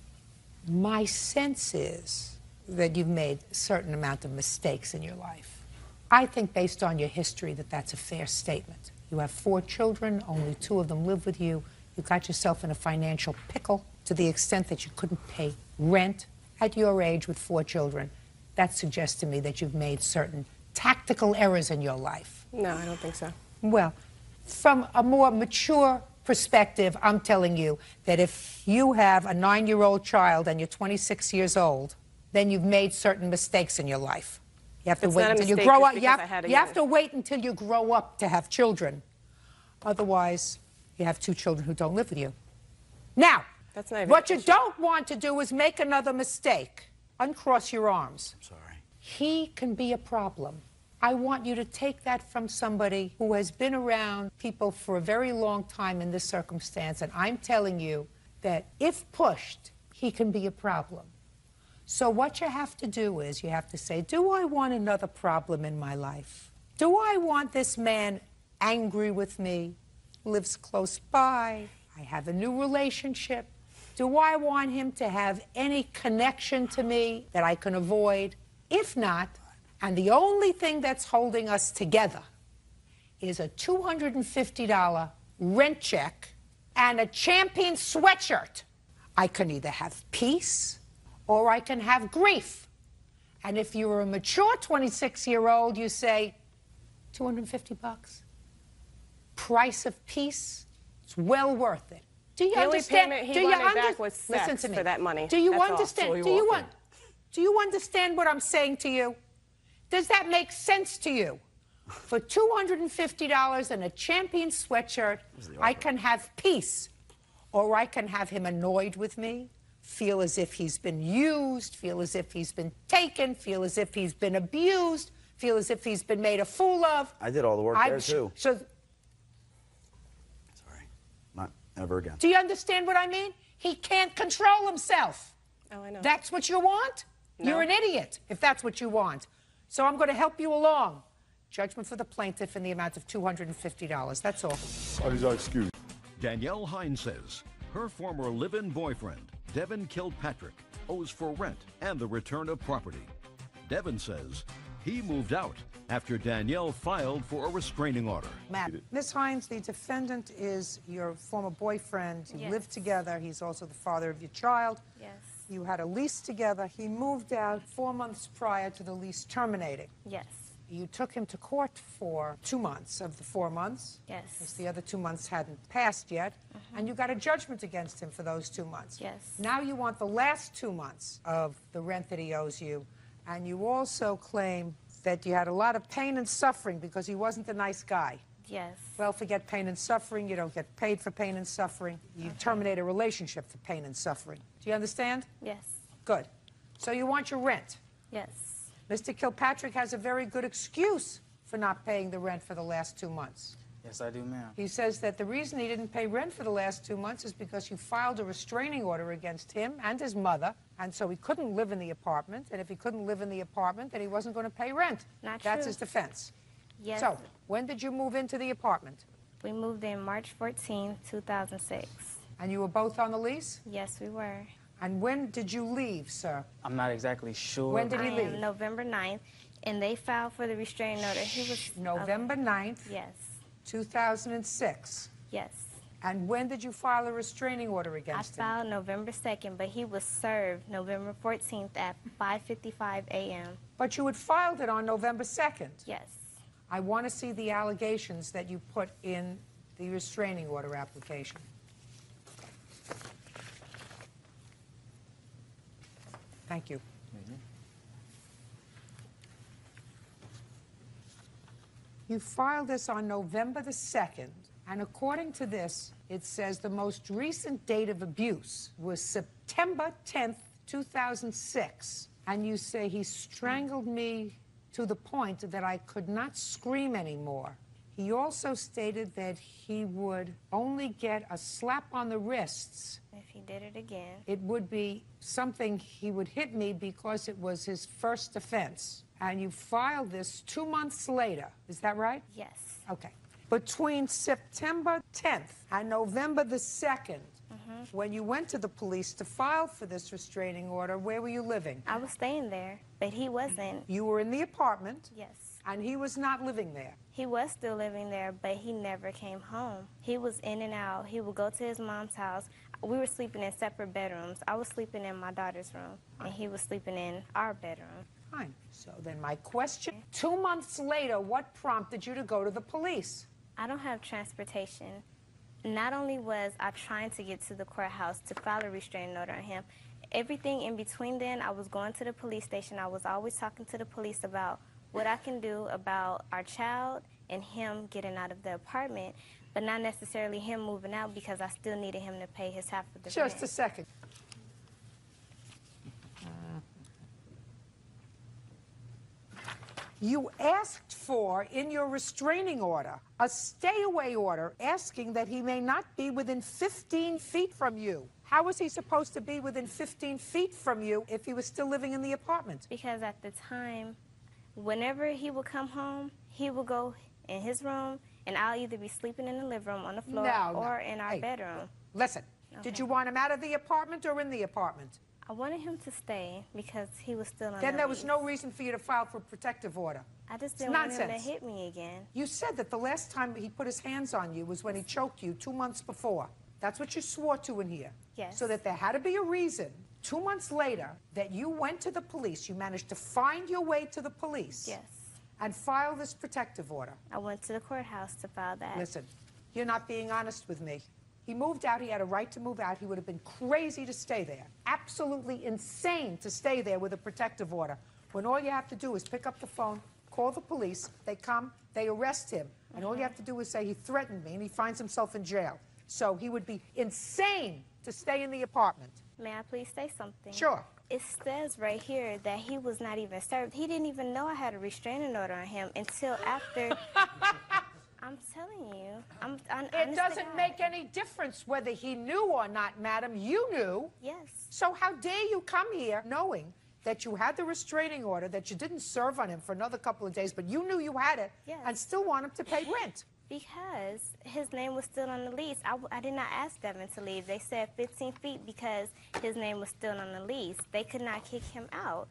Speaker 3: My sense is that you've made a certain amount of mistakes in your life. I think based on your history that that's a fair statement. You have 4 children, only 2 of them live with you. You got yourself in a financial pickle to the extent that you couldn't pay rent at your age with 4 children. That suggests to me that you've made certain tactical errors in your life.
Speaker 6: No, I don't think so.
Speaker 3: Well, from a more mature perspective, I'm telling you that if you have a 9-year-old child and you're 26 years old, then you've made certain mistakes in your life. You have to wait until you grow up. You have to wait until you grow up to have children. Otherwise, you have 2 children who don't live with you. Now,
Speaker 6: that's not
Speaker 3: what you don't want to do is make another mistake. Uncross your arms.
Speaker 10: I'm sorry.
Speaker 3: He can be a problem. I want you to take that from somebody who has been around people for a very long time in this circumstance, and I'm telling you that if pushed, he can be a problem. So what you have to do is you have to say, do I want another problem in my life? Do I want this man angry with me, lives close by, I have a new relationship? Do I want him to have any connection to me that I can avoid? If not, and the only thing that's holding us together is a $250 rent check and a Champion sweatshirt, I can either have peace or I can have grief. And if you're a mature 26-year-old, you say, $250? Price of peace? It's well worth it. Do you
Speaker 6: The only
Speaker 3: understand?
Speaker 6: payment he
Speaker 3: do you
Speaker 6: wanted back was sex
Speaker 3: Listen to me.
Speaker 6: for that money.
Speaker 3: Do you
Speaker 6: That's all.
Speaker 3: understand?
Speaker 6: That's all he
Speaker 3: Do you understand what I'm saying to you? Does that make sense to you? For $250 and a Champion sweatshirt, I can have peace, or I can have him annoyed with me, feel as if he's been used, feel as if he's been taken, feel as if he's been abused, feel as if he's been made a fool of.
Speaker 10: I did all the work there, too.
Speaker 3: So,
Speaker 10: Not ever again.
Speaker 3: do you understand what I mean? He can't control himself.
Speaker 6: Oh, I know.
Speaker 3: That's what you want?
Speaker 6: No.
Speaker 3: You're an idiot if that's what you want. So I'm going to help you along. Judgment for the plaintiff in the amount of $250. That's all.
Speaker 23: Your excuse.
Speaker 1: Danielle Hines says her former live-in boyfriend, Devin Kilpatrick, owes for rent and the return of property. Devin says he moved out after Danielle filed for a restraining order.
Speaker 5: Matt, Ms. Hines, the defendant is your former boyfriend. You
Speaker 6: Yes.
Speaker 5: lived together. He's also the father of your child.
Speaker 6: Yes.
Speaker 5: You had a lease together. He moved out 4 months prior to the lease terminating.
Speaker 6: Yes.
Speaker 5: You took him to court for 2 months of the 4 months.
Speaker 6: Yes.
Speaker 5: Because the other 2 months hadn't passed yet. And you got a judgment against him for those 2 months.
Speaker 6: Yes.
Speaker 5: Now you want the last 2 months of the rent that he owes you. And you also claim that you had a lot of pain and suffering because he wasn't a nice guy.
Speaker 6: Yes.
Speaker 5: Well, forget pain and suffering. You don't get paid for pain and suffering. You terminate a relationship for pain and suffering. Do you understand?
Speaker 6: Yes.
Speaker 5: Good. So you want your rent.
Speaker 6: Yes.
Speaker 5: Mr. Kilpatrick has a very good excuse for not paying the rent for the last 2 months.
Speaker 22: Yes, I do, ma'am.
Speaker 5: He says that the reason he didn't pay rent for the last 2 months is because you filed a restraining order against him and his mother, and so he couldn't live in the apartment, and if he couldn't live in the apartment, then he wasn't going to pay rent.
Speaker 6: Not
Speaker 5: That's
Speaker 6: true.
Speaker 5: his defense.
Speaker 6: Yes.
Speaker 5: So, when did you move into the apartment?
Speaker 6: We moved in March 14, 2006.
Speaker 5: And you were both on the lease?
Speaker 6: Yes, we were.
Speaker 5: And when did you leave, sir?
Speaker 22: I'm not exactly sure.
Speaker 5: When did he leave?
Speaker 6: November 9th, and they filed for the restraining order. He was
Speaker 5: November 9th,
Speaker 6: Yes.
Speaker 5: 2006.
Speaker 6: Yes.
Speaker 5: And when did you file a restraining order
Speaker 6: I
Speaker 5: against him?
Speaker 6: filed November 2nd, but he was served November 14th at 5:55 a.m.
Speaker 5: But you had filed it on November 2nd.
Speaker 6: Yes.
Speaker 5: I want to see the allegations that you put in the restraining order application. Thank you. You filed this on November the 2nd, and according to this, it says the most recent date of abuse was September 10th, 2006. And you say he strangled me to the point that I could not scream anymore. He also stated that he would only get a slap on the wrists.
Speaker 6: If he did it again.
Speaker 5: It would be something he would hit me because it was his first offense. And you filed this 2 months later. Is that right?
Speaker 6: Yes.
Speaker 5: Okay. Between September 10th and November the 2nd, when you went to the police to file for this restraining order, where were you living?
Speaker 6: I was staying there, but he wasn't.
Speaker 5: You were in the apartment.
Speaker 6: Yes.
Speaker 5: And he was not living there.
Speaker 6: He was still living there, but he never came home. He was in and out. He would go to his mom's house. We were sleeping in separate bedrooms. I was sleeping in my daughter's room, and he was sleeping in our bedroom.
Speaker 5: Fine. So then my question, 2 months later, what prompted you to go to the police?
Speaker 6: I don't have transportation. Not only was I trying to get to the courthouse to file a restraining order on him, everything in between then, I was going to the police station. I was always talking to the police about what I can do about our child and him getting out of the apartment, but not necessarily him moving out because I still needed him to pay his half of the rent.
Speaker 5: Just a second. You asked for, in your restraining order, a stay-away order asking that he may not be within 15 feet from you. How was he supposed to be within 15 feet from you if he was still living in the apartment?
Speaker 6: Because at the time, whenever he would come home, he would go in his room, and I'll either be sleeping in the living room on the floor or in our bedroom.
Speaker 5: Listen, did you want him out of the apartment or in the apartment?
Speaker 6: I wanted him to stay because he was still on
Speaker 5: Then
Speaker 6: the
Speaker 5: there was
Speaker 6: lease.
Speaker 5: no reason for you to file for a protective order.
Speaker 6: I just
Speaker 5: It's
Speaker 6: didn't want him to
Speaker 5: nonsense.
Speaker 6: hit me again.
Speaker 5: You said that the last time he put his hands on you was when he choked you 2 months before. That's what you swore to in here.
Speaker 6: Yes.
Speaker 5: So that there had to be a reason, 2 months later, that you went to the police, you managed to find your way to the police.
Speaker 6: Yes.
Speaker 5: And file this protective order.
Speaker 6: I went to the courthouse to file that.
Speaker 5: Listen, you're not being honest with me. He moved out, he had a right to move out. He would have been crazy to stay there. Absolutely insane to stay there with a protective order. When all you have to do is pick up the phone, call the police, they come, they arrest him. And all you have to do is say, he threatened me, and he finds himself in jail. So he would be insane to stay in the apartment.
Speaker 6: May I please say something?
Speaker 5: Sure.
Speaker 6: It says right here that he was not even served. He didn't even know I had a restraining order on him until after. I'm telling you.
Speaker 5: It doesn't make any difference whether he knew or not, madam. You knew.
Speaker 6: Yes.
Speaker 5: So how dare you come here knowing that you had the restraining order, that you didn't serve on him for another couple of days, but you knew you had it,
Speaker 6: Yes.
Speaker 5: and still want him to pay rent?
Speaker 6: Because his name was still on the lease. I did not ask Devin to leave. They said 15 feet because his name was still on the lease. They could not kick him out.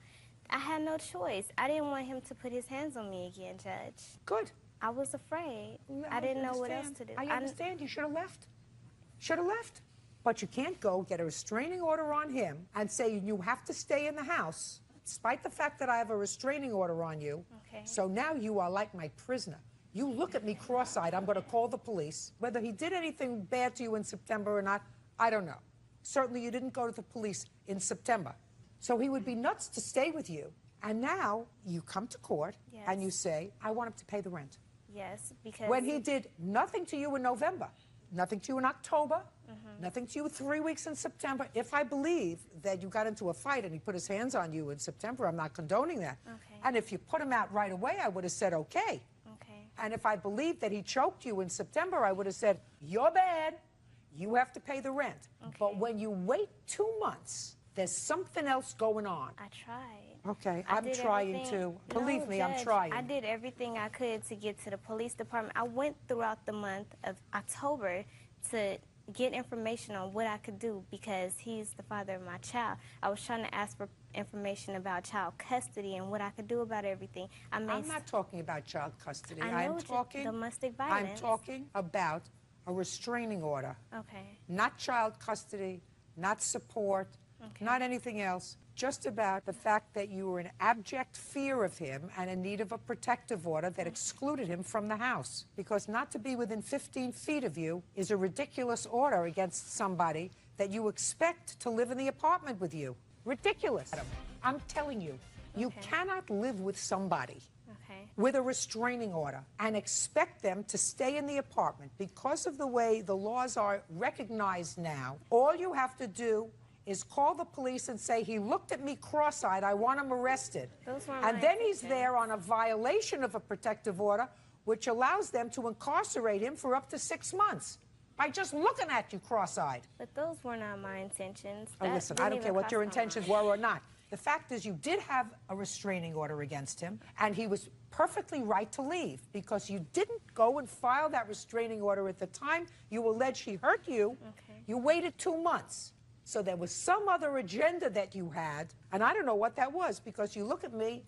Speaker 13: I had no choice. I didn't want him to put his hands on me again, Judge.
Speaker 3: Good.
Speaker 13: I was afraid. I didn't know what else to do.
Speaker 3: I understand. You should have left. Should have left. But you can't go get a restraining order on him and say you have to stay in the house, despite the fact that I have a restraining order on you.
Speaker 13: Okay.
Speaker 3: So now you are like my prisoner. You look at me cross-eyed, I'm going to call the police. Whether he did anything bad to you in September or not, I don't know. Certainly you didn't go to the police in September. So he would be nuts to stay with you. And now you come to court and you say, I want him to pay the rent.
Speaker 13: Yes, because...
Speaker 3: When he did nothing to you in November, nothing to you in October, nothing to you 3 weeks in September. If I believe that you got into a fight and he put his hands on you in September, I'm not condoning that.
Speaker 13: Okay.
Speaker 3: And if you put him out right away, I would have said, okay.
Speaker 13: Okay.
Speaker 3: And if I believed that he choked you in September, I would have said, you're bad. You have to pay the rent.
Speaker 13: Okay.
Speaker 3: But when you wait 2 months, there's something else going on.
Speaker 13: I tried.
Speaker 3: Okay,
Speaker 13: I
Speaker 3: I'm
Speaker 13: did
Speaker 3: trying
Speaker 13: everything-
Speaker 3: to. Believe
Speaker 13: No,
Speaker 3: me,
Speaker 13: Judge,
Speaker 3: I'm trying.
Speaker 13: I did everything I could to get to the police department. I went throughout the month of October to get information on what I could do because he's the father of my child. I was trying to ask for information about child custody and what I could do about everything. I'm
Speaker 3: not talking about child custody.
Speaker 13: I know
Speaker 3: I'm talking
Speaker 13: domestic violence.
Speaker 3: I'm talking about a restraining order.
Speaker 13: Okay.
Speaker 3: Not child custody, not support, not anything else. Just about the fact that you were in abject fear of him and in need of a protective order that excluded him from the house. Because not to be within 15 feet of you is a ridiculous order against somebody that you expect to live in the apartment with you. Ridiculous. I'm telling you, you cannot live with somebody with a restraining order and expect them to stay in the apartment. Because of the way the laws are recognized now, all you have to do is call the police and say, he looked at me cross-eyed, I want him arrested. And then he's there on a violation of a protective order, which allows them to incarcerate him for up to 6 months by just looking at you cross-eyed.
Speaker 13: But those were not my intentions.
Speaker 3: Oh, listen, I don't care what your intentions were or not. The fact is you did have a restraining order against him, and he was perfectly right to leave because you didn't go and file that restraining order at the time you allege he hurt you. You waited 2 months. So there was some other agenda that you had, and I don't know what that was because you look at me,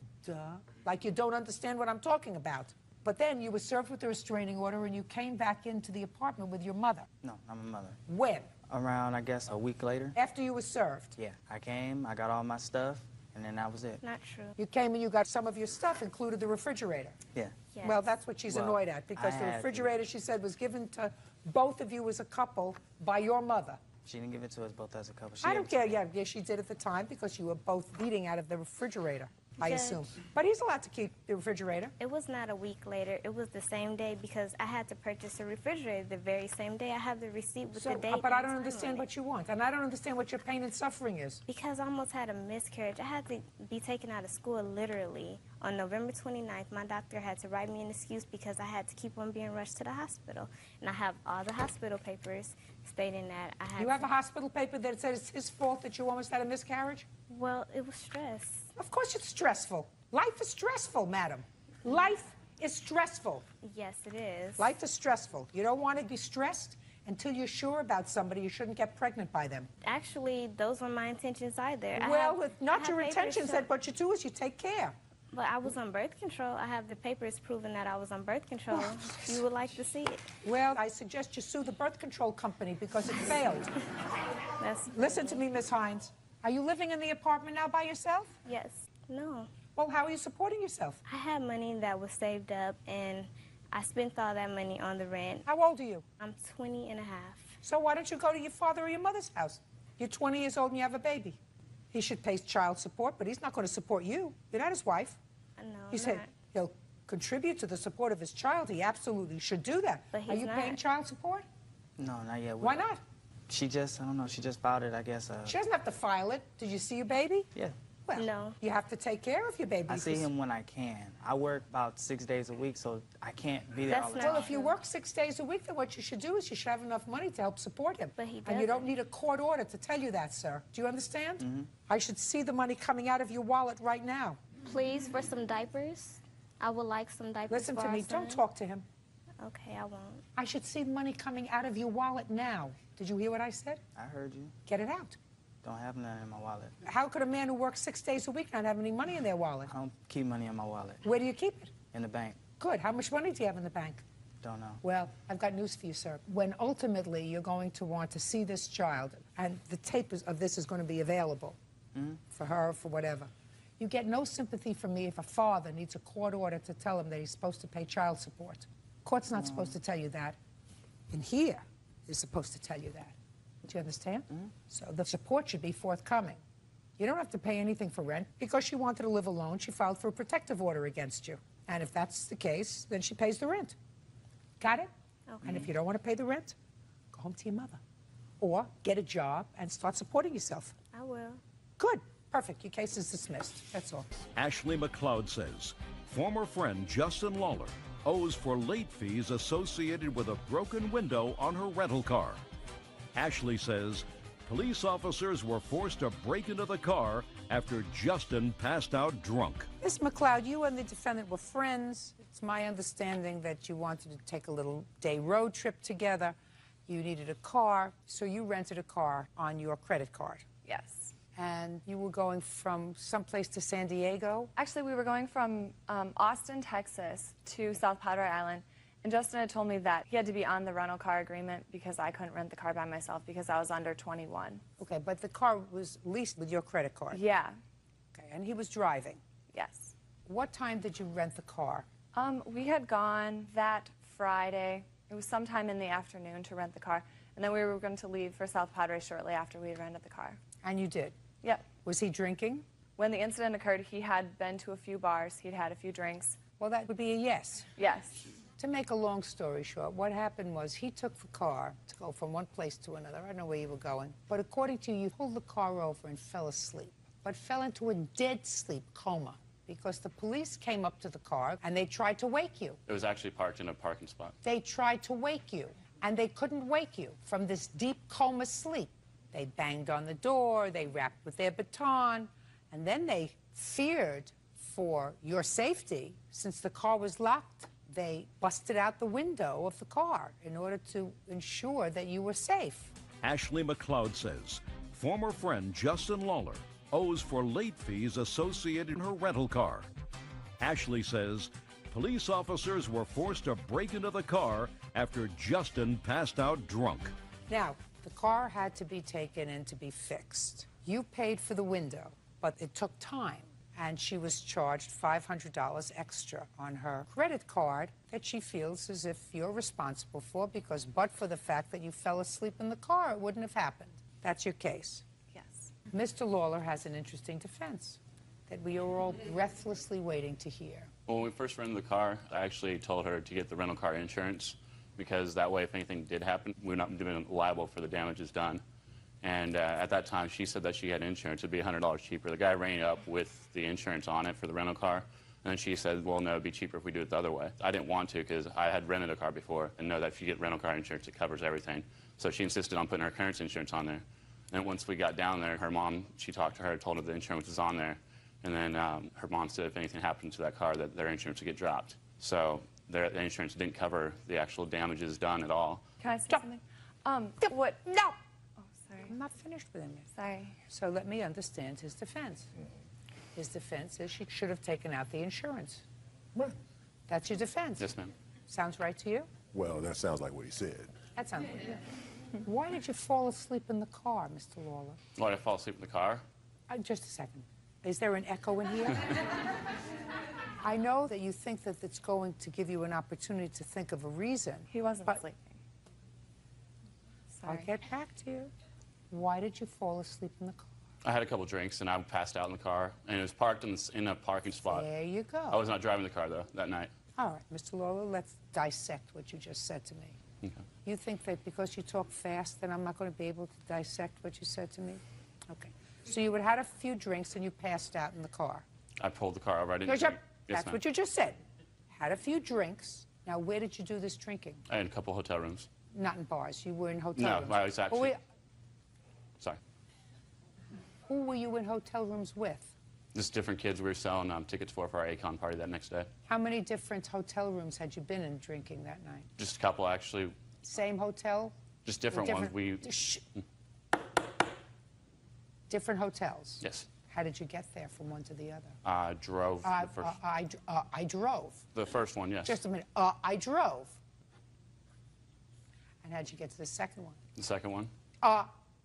Speaker 3: like you don't understand what I'm talking about. But then you were served with the restraining order and you came back into the apartment with your mother.
Speaker 22: No, not my mother.
Speaker 3: When?
Speaker 22: Around, I guess, a week later.
Speaker 3: After you were served?
Speaker 22: Yeah, I came, I got all my stuff, and then that was it.
Speaker 13: Not true.
Speaker 3: You came and you got some of your stuff, included the refrigerator.
Speaker 22: Yeah.
Speaker 13: Yes.
Speaker 3: Well, that's what she's annoyed at because the refrigerator, she said, was given to both of you as a couple by your mother.
Speaker 22: She didn't give it to us both as a couple.
Speaker 3: I don't care. Yeah, she did at the time because you were both eating out of the refrigerator, I
Speaker 13: Judge.
Speaker 3: assume. But he's allowed to keep the refrigerator.
Speaker 13: It was not a week later. It was the same day because I had to purchase a refrigerator the very same day. I have the receipt with the date.
Speaker 3: But I
Speaker 13: and
Speaker 3: don't
Speaker 13: time
Speaker 3: understand
Speaker 13: on it.
Speaker 3: what you want, and I don't understand what your pain and suffering is.
Speaker 13: Because I almost had a miscarriage. I had to be taken out of school literally on November 29th. My doctor had to write me an excuse because I had to keep on being rushed to the hospital. And I have all the hospital papers stating that I had
Speaker 3: You have a hospital paper that says it's his fault that you almost had a miscarriage?
Speaker 13: Well, it was stress.
Speaker 3: Of course it's stressful. Life is stressful, madam. Life is stressful.
Speaker 13: Yes, it is.
Speaker 3: Life is stressful. You don't want to be stressed until you're sure about somebody. You shouldn't get pregnant by them.
Speaker 13: Actually, those were my intentions either.
Speaker 3: Well, if not your intentions, then what you do is you take care.
Speaker 13: But I was on birth control. I have the papers proving that I was on birth control. You would like to see it?
Speaker 3: Well, I suggest you sue the birth control company because it failed. Listen to me, Miss Hines. Are you living in the apartment now by yourself?
Speaker 13: Yes. No.
Speaker 3: Well, how are you supporting yourself?
Speaker 13: I had money that was saved up, and I spent all that money on the rent.
Speaker 3: How old are you?
Speaker 13: I'm 20 and a half.
Speaker 3: So why don't you go to your father or your mother's house? You're 20 years old and you have a baby. He should pay child support, but he's not going to support you. You're not his wife.
Speaker 13: No,
Speaker 3: He said he'll contribute to the support of his child. He absolutely should do that.
Speaker 13: But he's
Speaker 3: Are you
Speaker 13: not.
Speaker 3: paying child support?
Speaker 22: No, not yet.
Speaker 3: Why not?
Speaker 22: She just, I don't know, she just filed it, I guess.
Speaker 3: She doesn't have to file it. Did you see your baby?
Speaker 22: Yeah.
Speaker 3: Well,
Speaker 13: no.
Speaker 3: You have to take care of your baby.
Speaker 22: I see him when I can. I work about 6 days a week, so I can't be there all the time.
Speaker 3: Well, if you work 6 days a week, then what you should do is you should have enough money to help support him.
Speaker 13: But he
Speaker 3: And you don't
Speaker 13: doesn't.
Speaker 3: need a court order to tell you that, sir. Do you understand?
Speaker 22: Mm-hmm.
Speaker 3: I should see the money coming out of your wallet right now.
Speaker 13: Please, for some diapers. I would like some diapers.
Speaker 3: Listen
Speaker 13: for
Speaker 3: to
Speaker 13: our
Speaker 3: me.
Speaker 13: son.
Speaker 3: Don't talk to him.
Speaker 13: Okay, I won't.
Speaker 3: I should see money coming out of your wallet now. Did you hear what I said?
Speaker 22: I heard you.
Speaker 3: Get it out.
Speaker 22: Don't have none in my wallet.
Speaker 5: How could a man who works 6 days a week not have any money in their wallet?
Speaker 22: I don't keep money in my wallet.
Speaker 5: Where do you keep it?
Speaker 22: In the bank.
Speaker 5: Good. How much money do you have in the bank?
Speaker 22: Don't know.
Speaker 5: Well, I've got news for you, sir. When ultimately you're going to want to see this child, and the tape of this is going to be available for her, for whatever, you get no sympathy from me if a father needs a court order to tell him that he's supposed to pay child support. Court's not supposed to tell you that. In here is supposed to tell you that. Do you understand? So the support should be forthcoming. You don't have to pay anything for rent. Because she wanted to live alone, she filed for a protective order against you. And if that's the case, then she pays the rent. Got it?
Speaker 13: Okay.
Speaker 5: And if you don't want to pay the rent, go home to your mother. Or get a job and start supporting yourself.
Speaker 13: I will.
Speaker 5: Good. Perfect. Your case is dismissed. That's all.
Speaker 1: Ashley McLeod says former friend Justin Lawler owes for late fees associated with a broken window on her rental car. Ashley says police officers were forced to break into the car after Justin passed out drunk.
Speaker 5: Miss McLeod, you and the defendant were friends. It's my understanding that you wanted to take a little day road trip together. You needed a car, so you rented a car on your credit card.
Speaker 15: Yes.
Speaker 5: And you were going from someplace to San Diego?
Speaker 15: Actually, we were going from Austin, Texas to South Padre Island. And Justin had told me that he had to be on the rental car agreement because I couldn't rent the car by myself because I was under 21.
Speaker 5: Okay, but the car was leased with your credit card?
Speaker 15: Yeah.
Speaker 5: Okay, and he was driving?
Speaker 15: Yes.
Speaker 5: What time did you rent the car?
Speaker 15: We had gone that Friday. It was sometime in the afternoon to rent the car. And then we were going to leave for South Padre shortly after we had rented the car.
Speaker 5: And you did?
Speaker 15: Yep.
Speaker 5: Was he drinking?
Speaker 15: When the incident occurred, he had been to a few bars. He'd had a few drinks.
Speaker 5: Well, that would be a yes.
Speaker 15: Yes.
Speaker 5: To make a long story short, what happened was he took the car to go from one place to another. I don't know where you were going. But according to you, you pulled the car over and fell asleep, but fell into a dead sleep coma because the police came up to the car and they tried to wake you.
Speaker 17: It was actually parked in a parking spot.
Speaker 5: They tried to wake you, and they couldn't wake you from this deep coma sleep. They banged on the door, they rapped with their baton, and then they feared for your safety. Since the car was locked, they busted out the window of the car in order to ensure that you were safe.
Speaker 1: Ashley McLeod says former friend Justin Lawler owes for late fees associated in her rental car. Ashley says police officers were forced to break into the car after Justin passed out drunk.
Speaker 5: Now, the car had to be taken in to be fixed. You paid for the window, but it took time, and she was charged $500 extra on her credit card that she feels as if you're responsible for, because but for the fact that you fell asleep in the car, it wouldn't have happened. That's your case.
Speaker 15: Yes.
Speaker 5: Mr. Lawler has an interesting defense that we are all breathlessly waiting to hear.
Speaker 17: Well, when we first rented the car, I actually told her to get the rental car insurance because that way if anything did happen, we would not be liable for the damages done. And at that time, she said that she had insurance. It would be $100 cheaper. The guy rang up with the insurance on it for the rental car. And then she said, well, no, it'd be cheaper if we do it the other way. I didn't want to because I had rented a car before and know that if you get rental car insurance, it covers everything. So she insisted on putting her current insurance on there. And once we got down there, her mom, she talked to her, told her the insurance was on there. And then her mom said if anything happened to that car, that their insurance would get dropped. So the insurance didn't cover the actual damages done at all.
Speaker 15: Can I say something? What?
Speaker 5: No!
Speaker 15: Sorry.
Speaker 5: I'm not finished with him yet.
Speaker 15: Sorry.
Speaker 5: So let me understand his defense. His defense is she should have taken out the insurance. That's your defense.
Speaker 17: Yes, ma'am.
Speaker 5: Sounds right to you?
Speaker 23: Well, that sounds like what he said.
Speaker 5: That sounds right. Why did you fall asleep in the car, Mr. Lawler?
Speaker 17: Why did I fall asleep in the car?
Speaker 5: Just a second. Is there an echo in here? I know that you think that it's going to give you an opportunity to think of a reason.
Speaker 15: He wasn't sleeping. Sorry.
Speaker 5: I'll get back to you. Why did you fall asleep in the car?
Speaker 17: I had a couple drinks and I passed out in the car, and it was parked in a parking spot.
Speaker 5: There you go.
Speaker 17: I was not driving the car, though, that night.
Speaker 5: All right, Mr. Lawler, let's dissect what you just said to me.
Speaker 17: Okay.
Speaker 5: You think that because you talk fast, that I'm not going to be able to dissect what you said to me? Okay. So you had had a few drinks and you passed out in the car.
Speaker 17: I pulled the car over. I didn't drink.
Speaker 5: That's what you just said. Had a few drinks. Now, where did you do this drinking?
Speaker 17: I had a couple hotel rooms.
Speaker 5: Not in bars. You were in hotel rooms.
Speaker 17: No, I was actually... Sorry.
Speaker 5: Who were you in hotel rooms with?
Speaker 17: Just different kids we were selling tickets for our Akon party that next day.
Speaker 5: How many different hotel rooms had you been in drinking that night?
Speaker 17: Just a couple, actually.
Speaker 5: Same hotel?
Speaker 17: Just different ones.
Speaker 3: Different hotels?
Speaker 17: Yes.
Speaker 3: How did you get there from one to the other?
Speaker 17: I drove the first.
Speaker 3: I drove.
Speaker 17: The first one, yes.
Speaker 3: Just a minute. I drove. And how'd you get to the second one?
Speaker 17: The second one?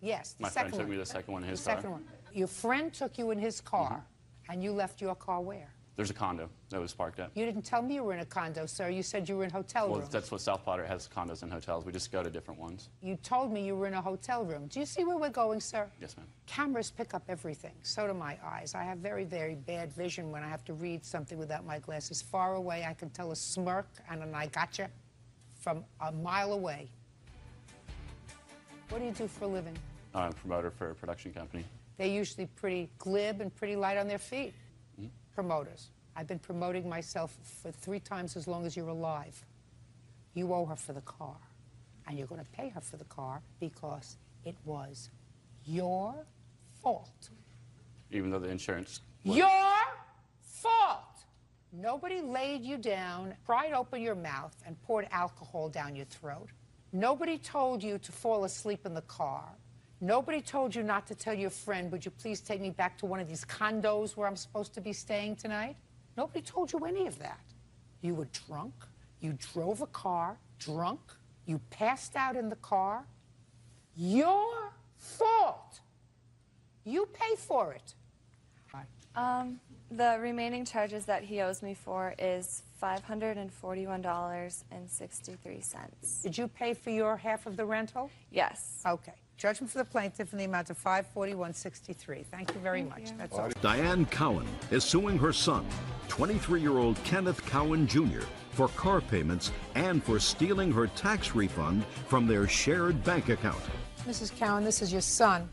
Speaker 3: Yes, the
Speaker 17: My
Speaker 3: second
Speaker 17: friend took
Speaker 3: one.
Speaker 17: me the second one in his
Speaker 3: The
Speaker 17: car.
Speaker 3: second one. Your friend took you in his car, and you left your car where?
Speaker 17: There's a condo that was parked at.
Speaker 3: You didn't tell me you were in a condo, sir. You said you were in hotel
Speaker 17: Well,
Speaker 3: rooms.
Speaker 17: that's what South Potter has, condos and hotels. We just go to different ones.
Speaker 3: You told me you were in a hotel room. Do you see where we're going, sir?
Speaker 17: Yes, ma'am.
Speaker 3: Cameras pick up everything. So do my eyes. I have very, very bad vision when I have to read something without my glasses. Far away, I can tell a smirk and an I gotcha from a mile away. What do you do for a living?
Speaker 17: I'm a promoter for a production company.
Speaker 3: They're usually pretty glib and pretty light on their feet. Promoters. I've been promoting myself for 3 times as long as you're alive. You owe her for the car, and you're going to pay her for the car because it was your fault.
Speaker 17: Even though the insurance...
Speaker 3: Your fault! Nobody laid you down, pried open your mouth, and poured alcohol down your throat. Nobody told you to fall asleep in the car. Nobody told you not to tell your friend, would you please take me back to one of these condos where I'm supposed to be staying tonight? Nobody told you any of that. You were drunk. You drove a car drunk. You passed out in the car. Your fault. You pay for it.
Speaker 15: The remaining charges that he owes me for is $541.63.
Speaker 3: Did you pay for your half of the rental?
Speaker 15: Yes.
Speaker 3: Okay. Judgment for the plaintiff in the amount of $541.63. Thank you very much. That's all.
Speaker 1: Diane Cowan is suing her son, 23-year-old Kenneth Cowan Jr., for car payments and for stealing her tax refund from their shared bank account.
Speaker 3: Mrs. Cowan, this is your son.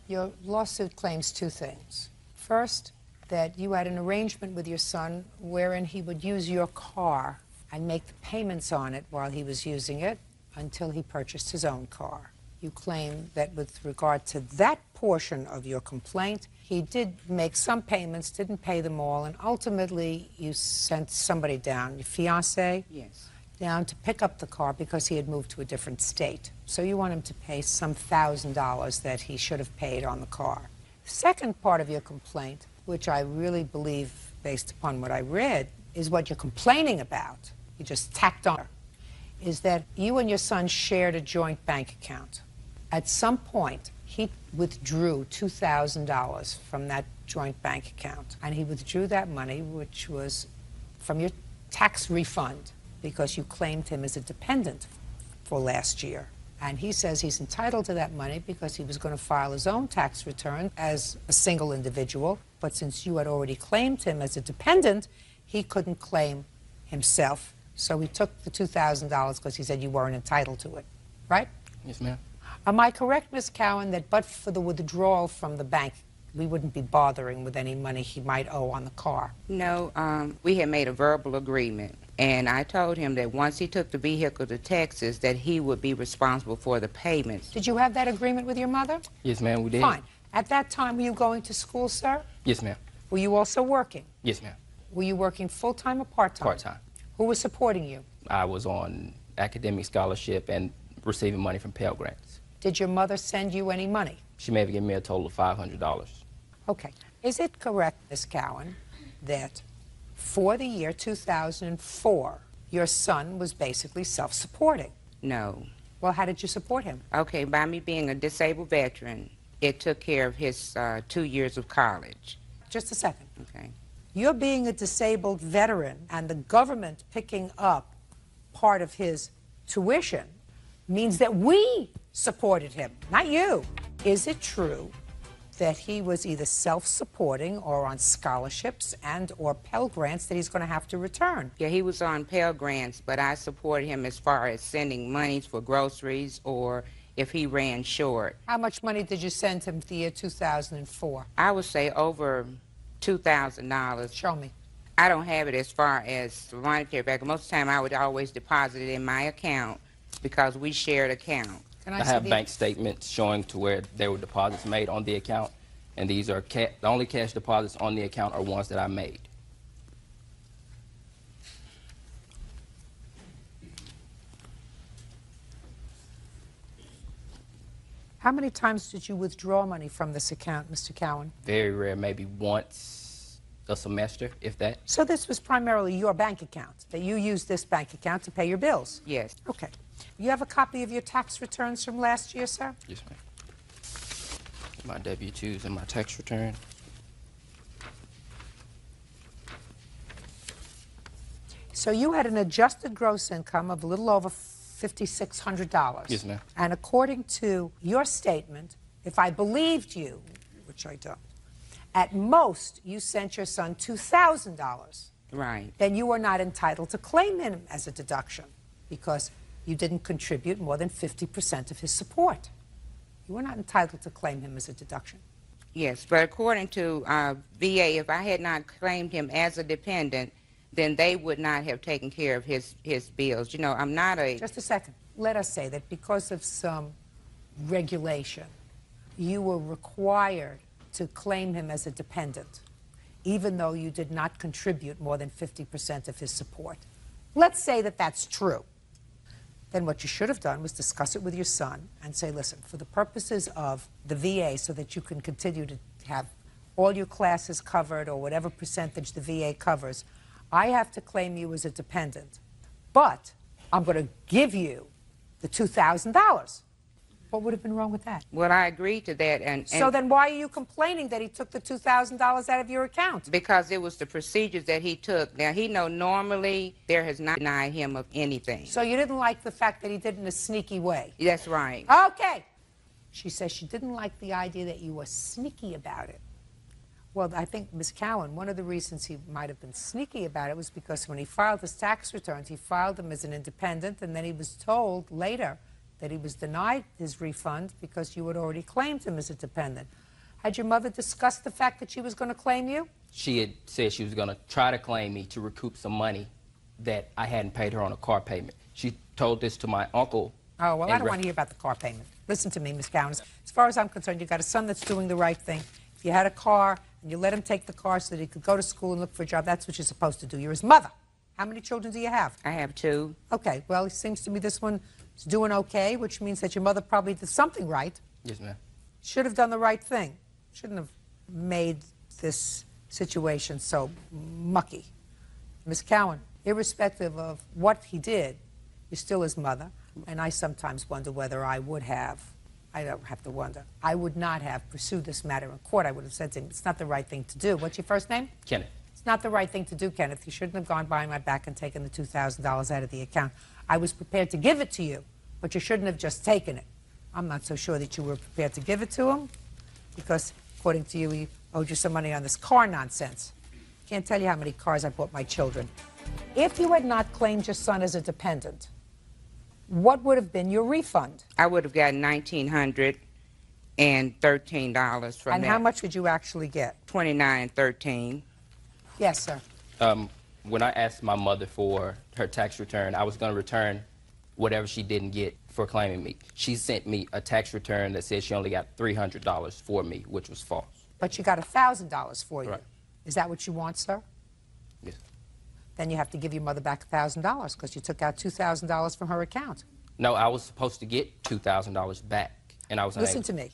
Speaker 3: Your lawsuit claims 2 things. First, that you had an arrangement with your son wherein he would use your car and make the payments on it while he was using it until he purchased his own car. You claim that with regard to that portion of your complaint, he did make some payments, didn't pay them all, and ultimately you sent somebody down, your fiancé?
Speaker 4: Yes.
Speaker 3: Down to pick up the car because he had moved to a different state. So you want him to pay some $1,000 that he should have paid on the car. The second part of your complaint, which I really believe, based upon what I read, is what you're complaining about. You just tacked on, is that you and your son shared a joint bank account. At some point, he withdrew $2,000 from that joint bank account, and he withdrew that money, which was from your tax refund, because you claimed him as a dependent for last year. And he says he's entitled to that money because he was going to file his own tax return as a single individual, but since you had already claimed him as a dependent, he couldn't claim himself, so he took the $2,000 because he said you weren't entitled to it, right?
Speaker 4: Yes, ma'am.
Speaker 3: Am I correct, Ms. Cowan, that but for the withdrawal from the bank, we wouldn't be bothering with any money he might owe on the car?
Speaker 4: No, we had made a verbal agreement, and I told him that once he took the vehicle to Texas, that he would be responsible for the payments.
Speaker 3: Did you have that agreement with your mother?
Speaker 4: Yes, ma'am, we did.
Speaker 3: Fine. At that time, were you going to school, sir?
Speaker 4: Yes, ma'am.
Speaker 3: Were you also working?
Speaker 4: Yes, ma'am.
Speaker 3: Were you working full-time or part-time?
Speaker 4: Part-time.
Speaker 3: Who was supporting you?
Speaker 4: I was on academic scholarship and receiving money from Pell Grants.
Speaker 3: Did your mother send you any money?
Speaker 4: She may have given me a total of $500.
Speaker 3: Okay. Is it correct, Ms. Cowan, that for the year 2004, your son was basically self-supporting?
Speaker 4: No.
Speaker 3: Well, how did you support him?
Speaker 4: Okay, by me being a disabled veteran, it took care of his 2 years of college.
Speaker 3: Just a second.
Speaker 4: Okay.
Speaker 3: You're being a disabled veteran and the government picking up part of his tuition means that we supported him, not you. Is it true that he was either self-supporting or on scholarships and or Pell Grants that he's going to have to return?
Speaker 4: Yeah, he was on Pell Grants, but I supported him as far as sending monies for groceries or if he ran short.
Speaker 3: How much money did you send him for the year 2004?
Speaker 4: I would say over $2,000.
Speaker 3: Show me.
Speaker 4: I don't have it as far as monetary back. Most of the time I would always deposit it in my account because we shared account.
Speaker 19: I have bank statements showing to where there were deposits made on the account, and these are the only cash deposits on the account are ones that I made.
Speaker 3: How many times did you withdraw money from this account, Mr. Cowan?
Speaker 19: Very rare, maybe once a semester, if that.
Speaker 3: So this was primarily your bank account, that you used this bank account to pay your bills?
Speaker 4: Yes.
Speaker 3: Okay. You have a copy of your tax returns from last year, sir?
Speaker 19: Yes, ma'am. My W-2s and my tax return.
Speaker 3: So you had an adjusted gross income of a little over $5,600.
Speaker 19: Yes, ma'am.
Speaker 3: And according to your statement, if I believed you, which I don't, at most you sent your son $2,000.
Speaker 4: Right.
Speaker 3: Then you are not entitled to claim him as a deduction because you didn't contribute more than 50% of his support. You were not entitled to claim him as a deduction.
Speaker 4: Yes, but according to VA, if I had not claimed him as a dependent, then they would not have taken care of his bills. You know, I'm not a...
Speaker 3: Just a second. Let us say that because of some regulation, you were required to claim him as a dependent, even though you did not contribute more than 50% of his support. Let's say that that's true. Then what you should have done was discuss it with your son and say, listen, for the purposes of the VA, so that you can continue to have all your classes covered or whatever percentage the VA covers, I have to claim you as a dependent, but I'm going to give you the $2,000. What would have been wrong with that?
Speaker 4: Well, I agreed to that. And
Speaker 3: so then why are you complaining that he took the $2,000 out of your account?
Speaker 4: Because it was the procedures that he took. Now, he know normally there has not denied him of anything.
Speaker 3: So you didn't like the fact that he did it in a sneaky way?
Speaker 4: That's right.
Speaker 3: Okay. She says she didn't like the idea that you were sneaky about it. Well, I think, Ms. Cowan, one of the reasons he might have been sneaky about it was because when he filed his tax returns, he filed them as an independent, and then he was told later that he was denied his refund because you had already claimed him as a dependent. Had your mother discussed the fact that she was going to claim you?
Speaker 19: She had said she was going to try to claim me to recoup some money that I hadn't paid her on a car payment. She told this to my uncle.
Speaker 3: Oh, well, I don't want to hear about the car payment. Listen to me, Ms. Cowan. As far as I'm concerned, you've got a son that's doing the right thing. If you had a car and you let him take the car so that he could go to school and look for a job, that's what you're supposed to do. You're his mother. How many children do you have?
Speaker 4: I have 2.
Speaker 3: Okay, well, it seems to me this one is doing okay, which means that your mother probably did something right.
Speaker 19: Yes, ma'am.
Speaker 3: Should have done the right thing. Shouldn't have made this situation so mucky. Ms. Cowan, irrespective of what he did, you're still his mother, and I sometimes wonder whether I would have, I don't have to wonder, I would not have pursued this matter in court. I would have said to him, it's not the right thing to do. What's your first name?
Speaker 19: Kenneth.
Speaker 3: It's not the right thing to do, Kenneth. You shouldn't have gone behind my back and taken the $2,000 out of the account. I was prepared to give it to you, but you shouldn't have just taken it. I'm not so sure that you were prepared to give it to him because, according to you, he owed you some money on this car nonsense. Can't tell you how many cars I bought my children. If you had not claimed your son as a dependent, what would have been your refund?
Speaker 4: I would have gotten $1,913 from
Speaker 3: and
Speaker 4: that.
Speaker 3: how much would you actually get?
Speaker 4: $29.13.
Speaker 3: Yes, sir.
Speaker 19: When I asked my mother for her tax return, I was going to return whatever she didn't get for claiming me. She sent me a tax return that said she only got $300 for me, which was false.
Speaker 3: But you got $1,000 for you.
Speaker 19: Right.
Speaker 3: Is that what you want, sir?
Speaker 19: Yes.
Speaker 3: Then you have to give your mother back $1,000 because you took out $2,000 from her account.
Speaker 19: No, I was supposed to get $2,000 back, and I was unable.
Speaker 3: Listen to me.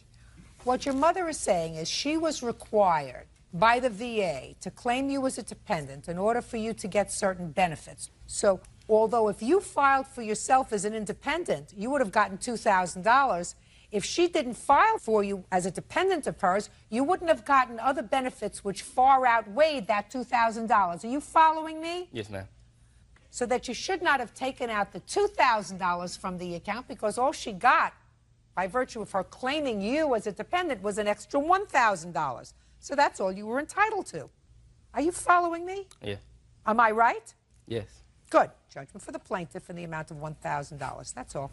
Speaker 3: What your mother is saying is she was required by the VA to claim you as a dependent in order for you to get certain benefits. So, although if you filed for yourself as an independent, you would have gotten $2,000, if she didn't file for you as a dependent of hers, you wouldn't have gotten other benefits which far outweighed that $2,000. Are you following me?
Speaker 19: Yes, ma'am.
Speaker 3: So that you should not have taken out the $2,000 from the account because all she got, by virtue of her claiming you as a dependent, was an extra $1,000. So that's all you were entitled to. Are you following me?
Speaker 19: Yeah.
Speaker 3: Am I right?
Speaker 19: Yes.
Speaker 3: Good. Judgment for the plaintiff in the amount of $1,000. That's all.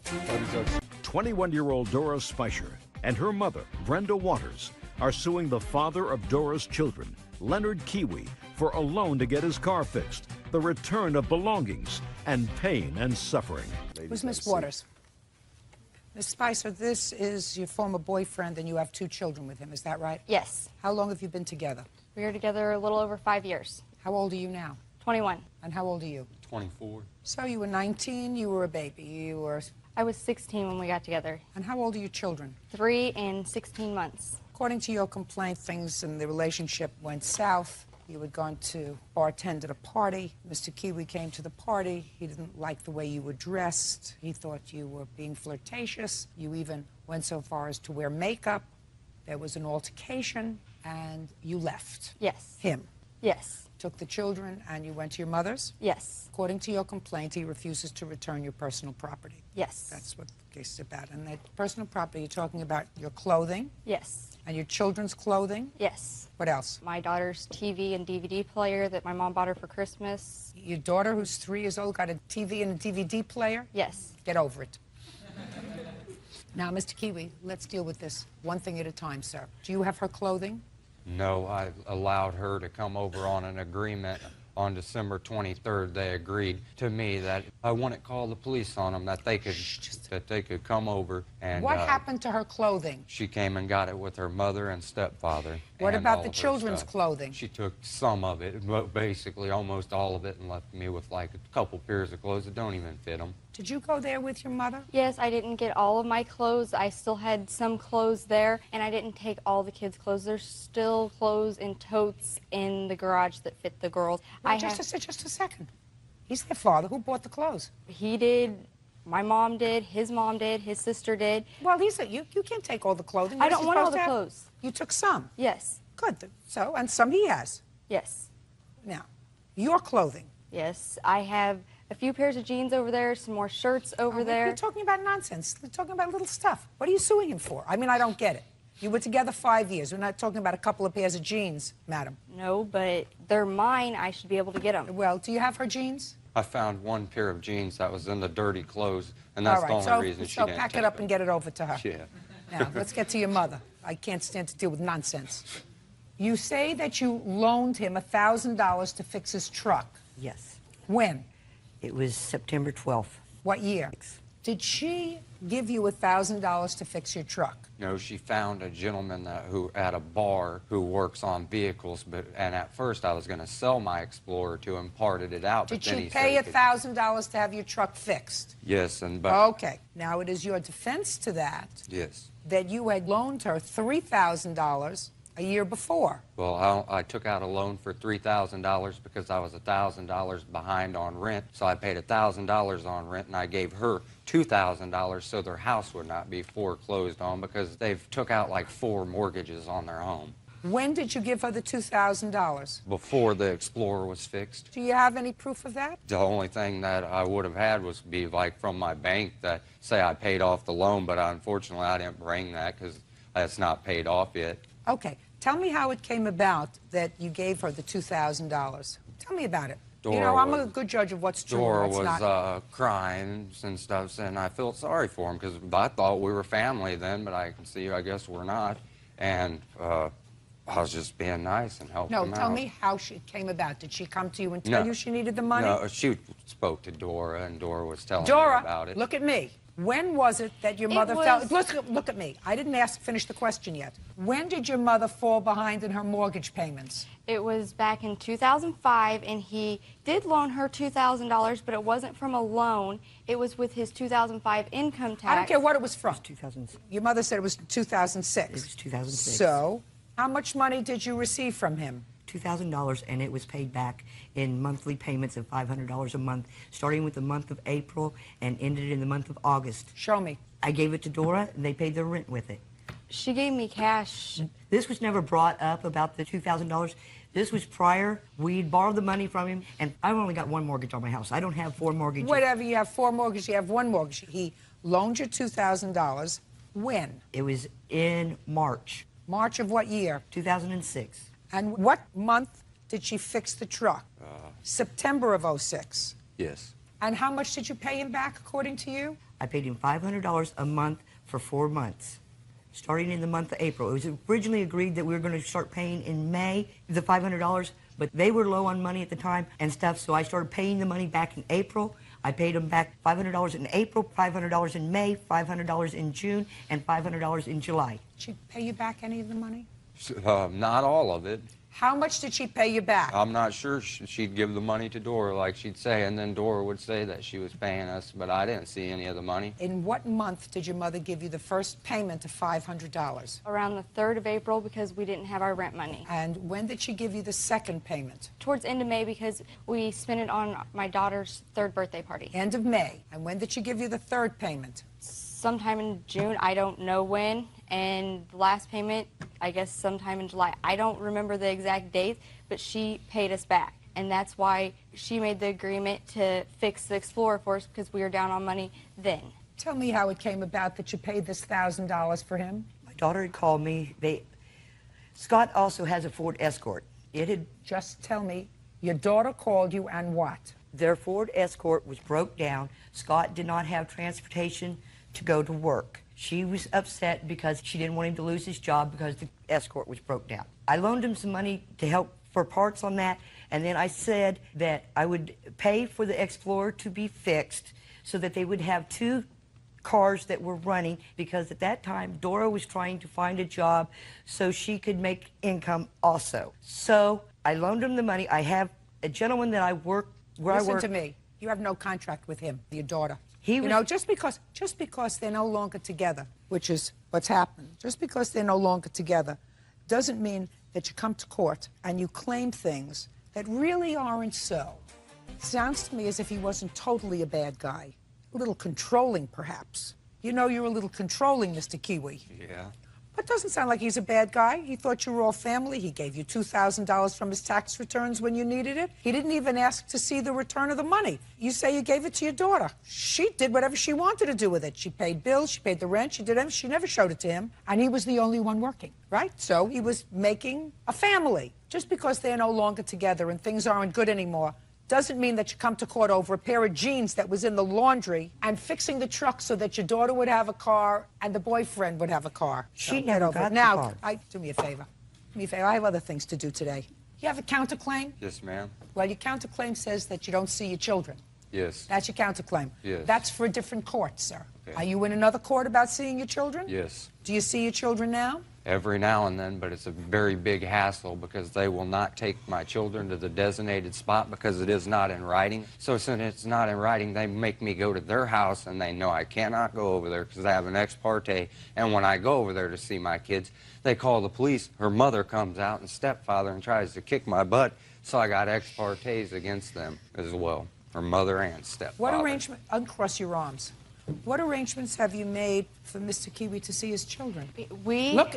Speaker 1: 21-year-old Doris Spicer and her mother, Brenda Waters, are suing the father of Dora's children, Leonard Kiwi, for a loan to get his car fixed, the return of belongings, and pain and suffering.
Speaker 3: Who's Miss Waters? Miss Spicer, this is your former boyfriend, and you have 2 children with him. Is that right?
Speaker 14: Yes.
Speaker 3: How long have you been together?
Speaker 14: We were together a little over 5 years.
Speaker 3: How old are you now?
Speaker 14: 21.
Speaker 3: And how old are you?
Speaker 20: 24.
Speaker 3: So you were 19, you were a baby. You were
Speaker 14: I was 16 when we got together.
Speaker 3: And how old are your children?
Speaker 14: 3 and 16 months.
Speaker 3: According to your complaint, things in the relationship went south. You had gone to bartend at a party. Mr. Kiwi came to the party. He didn't like the way you were dressed. He thought you were being flirtatious. You even went so far as to wear makeup. There was an altercation, and you left.
Speaker 14: Yes.
Speaker 3: Him.
Speaker 14: Yes.
Speaker 3: Took the children, and you went to your mother's?
Speaker 14: Yes.
Speaker 3: According to your complaint, he refuses to return your personal property.
Speaker 14: Yes.
Speaker 3: That's what the case is about. And that personal property, you're talking about your clothing?
Speaker 14: Yes.
Speaker 3: And your children's clothing?
Speaker 14: Yes.
Speaker 3: What else?
Speaker 14: My daughter's TV and DVD player that my mom bought her for Christmas.
Speaker 3: Your daughter, who's 3 years old, got a TV and a DVD player?
Speaker 14: Yes.
Speaker 3: Get over it. Now, Mr. Kiwi, let's deal with this one thing at a time, sir. Do you have her clothing?
Speaker 7: No, I allowed her to come over on an agreement. On December 23rd, they agreed to me that I wouldn't call the police on them, that they could come over and...
Speaker 3: What happened to her clothing?
Speaker 7: She came and got it with her mother and stepfather.
Speaker 3: What
Speaker 7: and
Speaker 3: about
Speaker 7: all
Speaker 3: the
Speaker 7: of her
Speaker 3: children's
Speaker 7: stuff.
Speaker 3: clothing?
Speaker 7: She took some of it, but basically almost all of it, and left me with like a couple pairs of clothes that don't even fit them.
Speaker 3: Did you go there with your mother?
Speaker 14: Yes, I didn't get all of my clothes. I still had some clothes there, and I didn't take all the kids' clothes. There's still clothes in totes in the garage that fit the girls.
Speaker 3: Well, just a second. He's their father. Who bought the clothes?
Speaker 14: He did. My mom did. His mom did. His sister did.
Speaker 3: Well, you can't take all the clothing.
Speaker 14: I don't want all the clothes.
Speaker 3: You took some?
Speaker 14: Yes.
Speaker 3: Good. So, and some he has?
Speaker 14: Yes.
Speaker 3: Now, your clothing?
Speaker 14: Yes. I have a few pairs of jeans over there, some more shirts over there.
Speaker 3: You're talking about nonsense. You're talking about little stuff. What are you suing him for? I mean, I don't get it. You were together 5 years. We're not talking about a couple of pairs of jeans, madam.
Speaker 14: No, but they're mine. I should be able to get them.
Speaker 3: Well, do you have her jeans?
Speaker 7: I found one pair of jeans that was in the dirty clothes, and that's
Speaker 3: All right,
Speaker 7: the only reason she
Speaker 3: so
Speaker 7: didn't
Speaker 3: pack
Speaker 7: take
Speaker 3: it up
Speaker 7: them.
Speaker 3: and get it over to her.
Speaker 7: Yeah.
Speaker 3: Now, let's get to your mother. I can't stand to deal with nonsense. You say that you loaned him $1,000 to fix his truck.
Speaker 20: Yes.
Speaker 3: When?
Speaker 20: It was September 12th.
Speaker 3: What year? Did she give you $1,000 to fix your truck?
Speaker 7: No, she found a gentleman who at a bar who works on vehicles, and at first I was going to sell my Explorer to him, parted it out.
Speaker 3: Did
Speaker 7: but then
Speaker 3: she
Speaker 7: he
Speaker 3: pay
Speaker 7: said he could-
Speaker 3: $1,000 to have your truck fixed?
Speaker 7: Yes, but
Speaker 3: Okay. Now, it is your defense to that
Speaker 7: yes.
Speaker 3: that you had loaned her $3,000 a year before.
Speaker 7: Well, I took out a loan for $3,000 because I was $1,000 behind on rent, so I paid $1,000 on rent, and I gave her $2,000 so their house would not be foreclosed on because they've took out like 4 mortgages on their home.
Speaker 3: When did you give her the $2,000?
Speaker 7: Before the Explorer was fixed.
Speaker 3: Do you have any proof of that?
Speaker 7: The only thing that I would have had was be like from my bank that say I paid off the loan, but unfortunately I didn't bring that because it's not paid off yet.
Speaker 3: Okay. Tell me how it came about that you gave her the $2,000. Tell me about it. You know, I'm a good judge of what's true
Speaker 7: Dora
Speaker 3: and what's
Speaker 7: was
Speaker 3: not.
Speaker 7: crying and stuff, and I felt sorry for him because I thought we were family then, but I can see I guess we're not. And I was just being nice and helping him
Speaker 3: No,
Speaker 7: out.
Speaker 3: tell me how it came about. Did she come to you and tell you she needed the money?
Speaker 7: No, she spoke to Dora, and Dora was telling me about it.
Speaker 3: Look at me. When was it that your mother fell? Look at me. I didn't finish the question yet. When did your mother fall behind in her mortgage payments?
Speaker 14: It was back in 2005, and he did loan her $2,000, but it wasn't from a loan. It was with his 2005 income tax.
Speaker 3: I don't care what it was from.
Speaker 20: It was 2006.
Speaker 3: Your mother said it was 2006.
Speaker 20: It was 2006.
Speaker 3: So, how much money did you receive from him?
Speaker 20: $2,000, and it was paid back in monthly payments of $500 a month, starting with the month of April and ended in the month of August.
Speaker 3: Show me.
Speaker 20: I gave it to Dora, and they paid their rent with it.
Speaker 14: She gave me cash.
Speaker 20: This was never brought up about the $2,000. This was prior. We'd borrowed the money from him, and I've only got 1 mortgage on my house. I don't have 4 mortgages.
Speaker 3: Whatever, you have 4 mortgages, you have 1 mortgage. He loaned you $2,000. When?
Speaker 20: It was in March.
Speaker 3: March of what year?
Speaker 20: 2006.
Speaker 3: And what month did she fix the truck? September of '06.
Speaker 7: Yes.
Speaker 3: And how much did you pay him back, according to you?
Speaker 20: I paid him $500 a month for 4 months, starting in the month of April. It was originally agreed that we were going to start paying in May, the $500, but they were low on money at the time and stuff, so I started paying the money back in April. I paid him back $500 in April, $500 in May, $500 in June, and $500 in July.
Speaker 3: Did she pay you back any of the money?
Speaker 7: Not all of it.
Speaker 5: How much did she pay you back?
Speaker 7: I'm not sure. She'd give the money to Dora, like she'd say, and then Dora would say that she was paying us, but I didn't see any of the money.
Speaker 5: In what month did your mother give you the first payment of $500?
Speaker 14: Around the 3rd of April because we didn't have our rent money.
Speaker 5: And when did she give you the second payment?
Speaker 14: Towards the end of May because we spent it on my daughter's 3rd birthday party.
Speaker 5: End of May. And when did she give you the third payment?
Speaker 14: Sometime in June, I don't know when, and the last payment, I guess sometime in July. I don't remember the exact date, but she paid us back, and that's why she made the agreement to fix the Explorer for us because we were down on money then.
Speaker 5: Tell me how it came about that you paid this $1,000 for him.
Speaker 20: My daughter had called me. Scott also has a Ford Escort.
Speaker 5: Just tell me, your daughter called you and what?
Speaker 20: Their Ford Escort was broke down. Scott did not have transportation to go to work. She was upset because she didn't want him to lose his job because the Escort was broke down. I loaned him some money to help for parts on that, and then I said that I would pay for the Explorer to be fixed so that they would have 2 cars that were running, because at that time Dora was trying to find a job so she could make income also. So I loaned him the money. I have a gentleman that I work where I work.
Speaker 5: Listen to me. You have no contract with him, your daughter.
Speaker 20: You
Speaker 5: know, just because they're no longer together, which is what's happened, just because they're no longer together doesn't mean that you come to court and you claim things that really aren't so. Sounds to me as if he wasn't totally a bad guy. A little controlling, perhaps. You know you're a little controlling, Mr. Kiwi.
Speaker 7: Yeah.
Speaker 5: But it doesn't sound like he's a bad guy. He thought you were all family. He gave you $2,000 from his tax returns when you needed it. He didn't even ask to see the return of the money. You say you gave it to your daughter. She did whatever she wanted to do with it. She paid bills, she paid the rent, she did everything. She never showed it to him. And he was the only one working, right? So he was making a family. Just because they're no longer together and things aren't good anymore doesn't mean that you come to court over a pair of jeans that was in the laundry and fixing the truck so that your daughter would have a car and the boyfriend would have a car.
Speaker 20: She never got the
Speaker 5: now,
Speaker 20: car.
Speaker 5: do me a favor. Do me a favor. I have other things to do today. You have a counterclaim?
Speaker 7: Yes, ma'am.
Speaker 5: Well, your counterclaim says that you don't see your children.
Speaker 7: Yes.
Speaker 5: That's your counterclaim.
Speaker 7: Yes.
Speaker 5: That's for a different court, sir.
Speaker 7: Okay.
Speaker 5: Are you in another court about seeing your children?
Speaker 7: Yes.
Speaker 5: Do you see your children now?
Speaker 7: Every now and then, but it's a very big hassle because they will not take my children to the designated spot because it is not in writing. So since it's not in writing, they make me go to their house, and they know I cannot go over there because I have an ex parte. And when I go over there to see my kids, they call the police. Her mother comes out and stepfather and tries to kick my butt. So I got ex partes against them as well, her mother and stepfather.
Speaker 5: What arrangement? Uncross your arms. What arrangements have you made for Mr. Kiwi to see his children?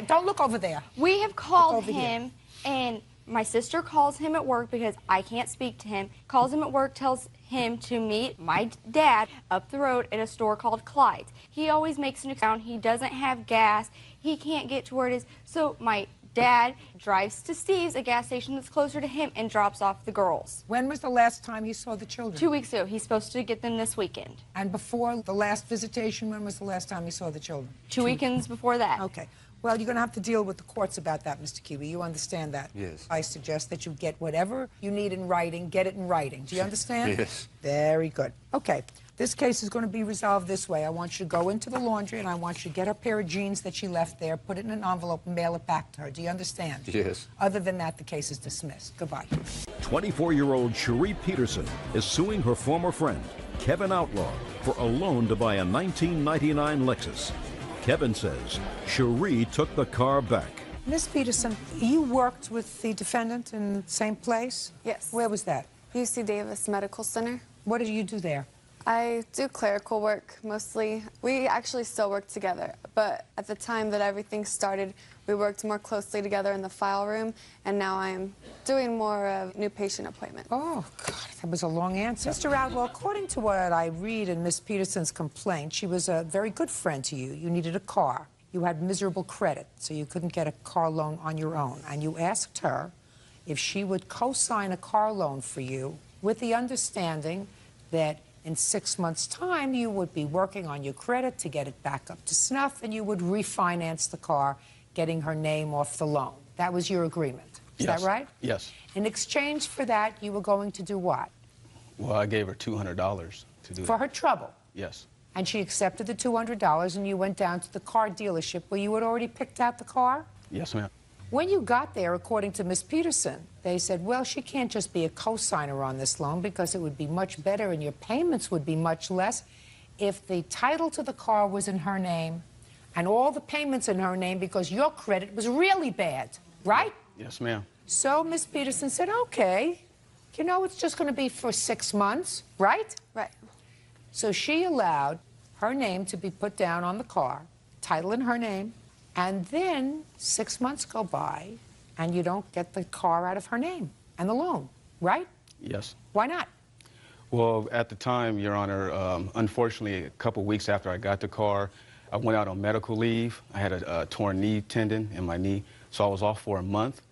Speaker 5: Don't look over there.
Speaker 14: We have called
Speaker 5: over
Speaker 14: him,
Speaker 5: here.
Speaker 14: and my sister calls him at work because I can't speak to him. Calls him at work, tells him to meet my dad up the road at a store called Clyde's. He always makes an excuse. He doesn't have gas. He can't get to where it is. So my dad drives to Steve's, a gas station that's closer to him, and drops off the girls.
Speaker 5: When was the last time he saw the children?
Speaker 14: 2 weeks ago. He's supposed to get them this weekend.
Speaker 5: And before the last visitation, when was the last time he saw the children?
Speaker 14: 2 weekends before that.
Speaker 5: Okay. Well, you're going to have to deal with the courts about that, Mr. Kiwi. You understand that?
Speaker 7: Yes.
Speaker 5: I suggest that you get whatever you need in writing, get it in writing. Do you understand?
Speaker 7: Yes.
Speaker 5: Very good. Okay. This case is going to be resolved this way. I want you to go into the laundry, and I want you to get her pair of jeans that she left there, put it in an envelope, and mail it back to her. Do you understand?
Speaker 7: Yes.
Speaker 5: Other than that, the case is dismissed. Goodbye.
Speaker 1: 24-year-old Cherie Peterson is suing her former friend, Kevin Outlaw, for a loan to buy a 1999 Lexus. Kevin says Cherie took the car back.
Speaker 5: Miss Peterson, you worked with the defendant in the same place?
Speaker 11: Yes.
Speaker 5: Where was that?
Speaker 11: UC Davis Medical Center.
Speaker 5: What did you do there?
Speaker 11: I do clerical work mostly. We actually still work together, but at the time that everything started, we worked more closely together in the file room, and now I'm doing more of new patient appointment.
Speaker 5: Oh, God, that was a long answer. Mr. Outlaw, according to what I read in Miss Peterson's complaint, she was a very good friend to you. You needed a car. You had miserable credit, so you couldn't get a car loan on your own. And you asked her if she would co-sign a car loan for you with the understanding that in 6 months' time, you would be working on your credit to get it back up to snuff, and you would refinance the car, getting her name off the loan. That was your agreement. Is that right?
Speaker 18: Yes.
Speaker 5: In exchange for that, you were going to do what?
Speaker 18: Well, I gave her $200 to do
Speaker 5: For
Speaker 18: that.
Speaker 5: her trouble.
Speaker 18: Yes.
Speaker 5: And she accepted the $200, and you went down to the car dealership where you had already picked out the car?
Speaker 18: Yes, ma'am.
Speaker 3: When you got there, according to Ms. Peterson, they said, well, she can't just be a co-signer on this loan because it would be much better and your payments would be much less if the title to the car was in her name and all the payments in her name because your credit was really bad, right?
Speaker 18: Yes, ma'am.
Speaker 3: So Ms. Peterson said, okay, you know, it's just going to be for 6 months, right?
Speaker 11: Right.
Speaker 3: So she allowed her name to be put down on the car, title in her name, and then 6 months go by and you don't get the car out of her name and the loan, right?
Speaker 18: Yes.
Speaker 3: Why not?
Speaker 18: Well, at the time, Your Honor, unfortunately, a couple weeks after I got the car, I went out on medical leave. I had a torn knee tendon in my knee, so I was off for a month.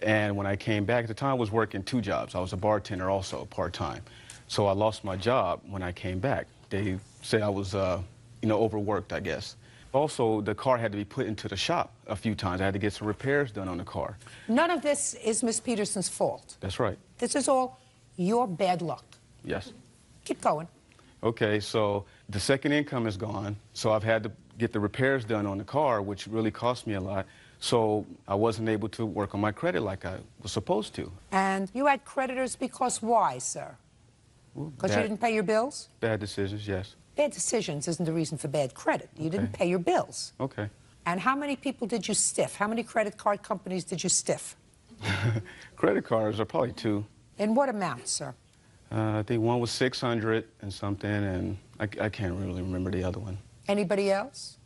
Speaker 18: And when I came back, at the time I was working 2 jobs. I was a bartender also, part-time. So I lost my job when I came back. They said I was, overworked, I guess. Also, the car had to be put into the shop a few times. I had to get some repairs done on the car.
Speaker 3: None of this is Ms. Peterson's fault.
Speaker 18: That's right.
Speaker 3: This is all your bad luck.
Speaker 18: Yes.
Speaker 3: Keep going.
Speaker 18: Okay, so the second income is gone, so I've had to get the repairs done on the car, which really cost me a lot. So I wasn't able to work on my credit like I was supposed to.
Speaker 3: And you had creditors because why, sir? Because you didn't pay your bills?
Speaker 18: Bad decisions, yes.
Speaker 3: Bad decisions isn't the reason for bad credit. You didn't pay your bills.
Speaker 18: Okay.
Speaker 3: And how many people did you stiff? How many credit card companies did you stiff?
Speaker 18: Credit cards are probably 2.
Speaker 3: In what amount, sir?
Speaker 18: I think one was 600 and something, and I can't really remember the other one.
Speaker 3: Anybody else?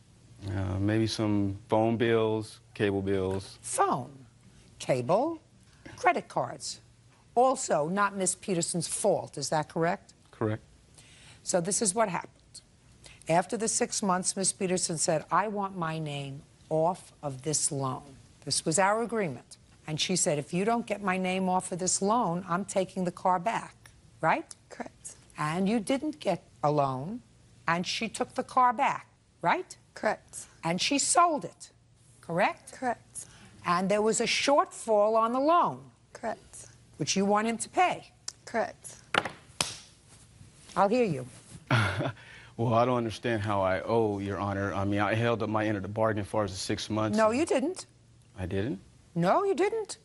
Speaker 18: Maybe some phone bills, cable bills.
Speaker 3: Phone, cable, credit cards. Also, not Miss Peterson's fault, is that correct?
Speaker 18: Correct.
Speaker 3: So this is what happened. After the 6 months, Miss Peterson said, I want my name off of this loan. This was our agreement. And she said, if you don't get my name off of this loan, I'm taking the car back, right?
Speaker 11: Correct.
Speaker 3: And you didn't get a loan, and she took the car back, right?
Speaker 11: Correct.
Speaker 3: And she sold it, correct?
Speaker 11: Correct.
Speaker 3: And there was a shortfall on the loan.
Speaker 11: Correct.
Speaker 3: Which you want him to pay.
Speaker 11: Correct.
Speaker 3: I'll hear you.
Speaker 18: Well, I don't understand how I owe, Your Honor. I mean, I held up my end of the bargain as far as the 6 months.
Speaker 3: No, you didn't.
Speaker 18: I didn't?
Speaker 3: No, you didn't.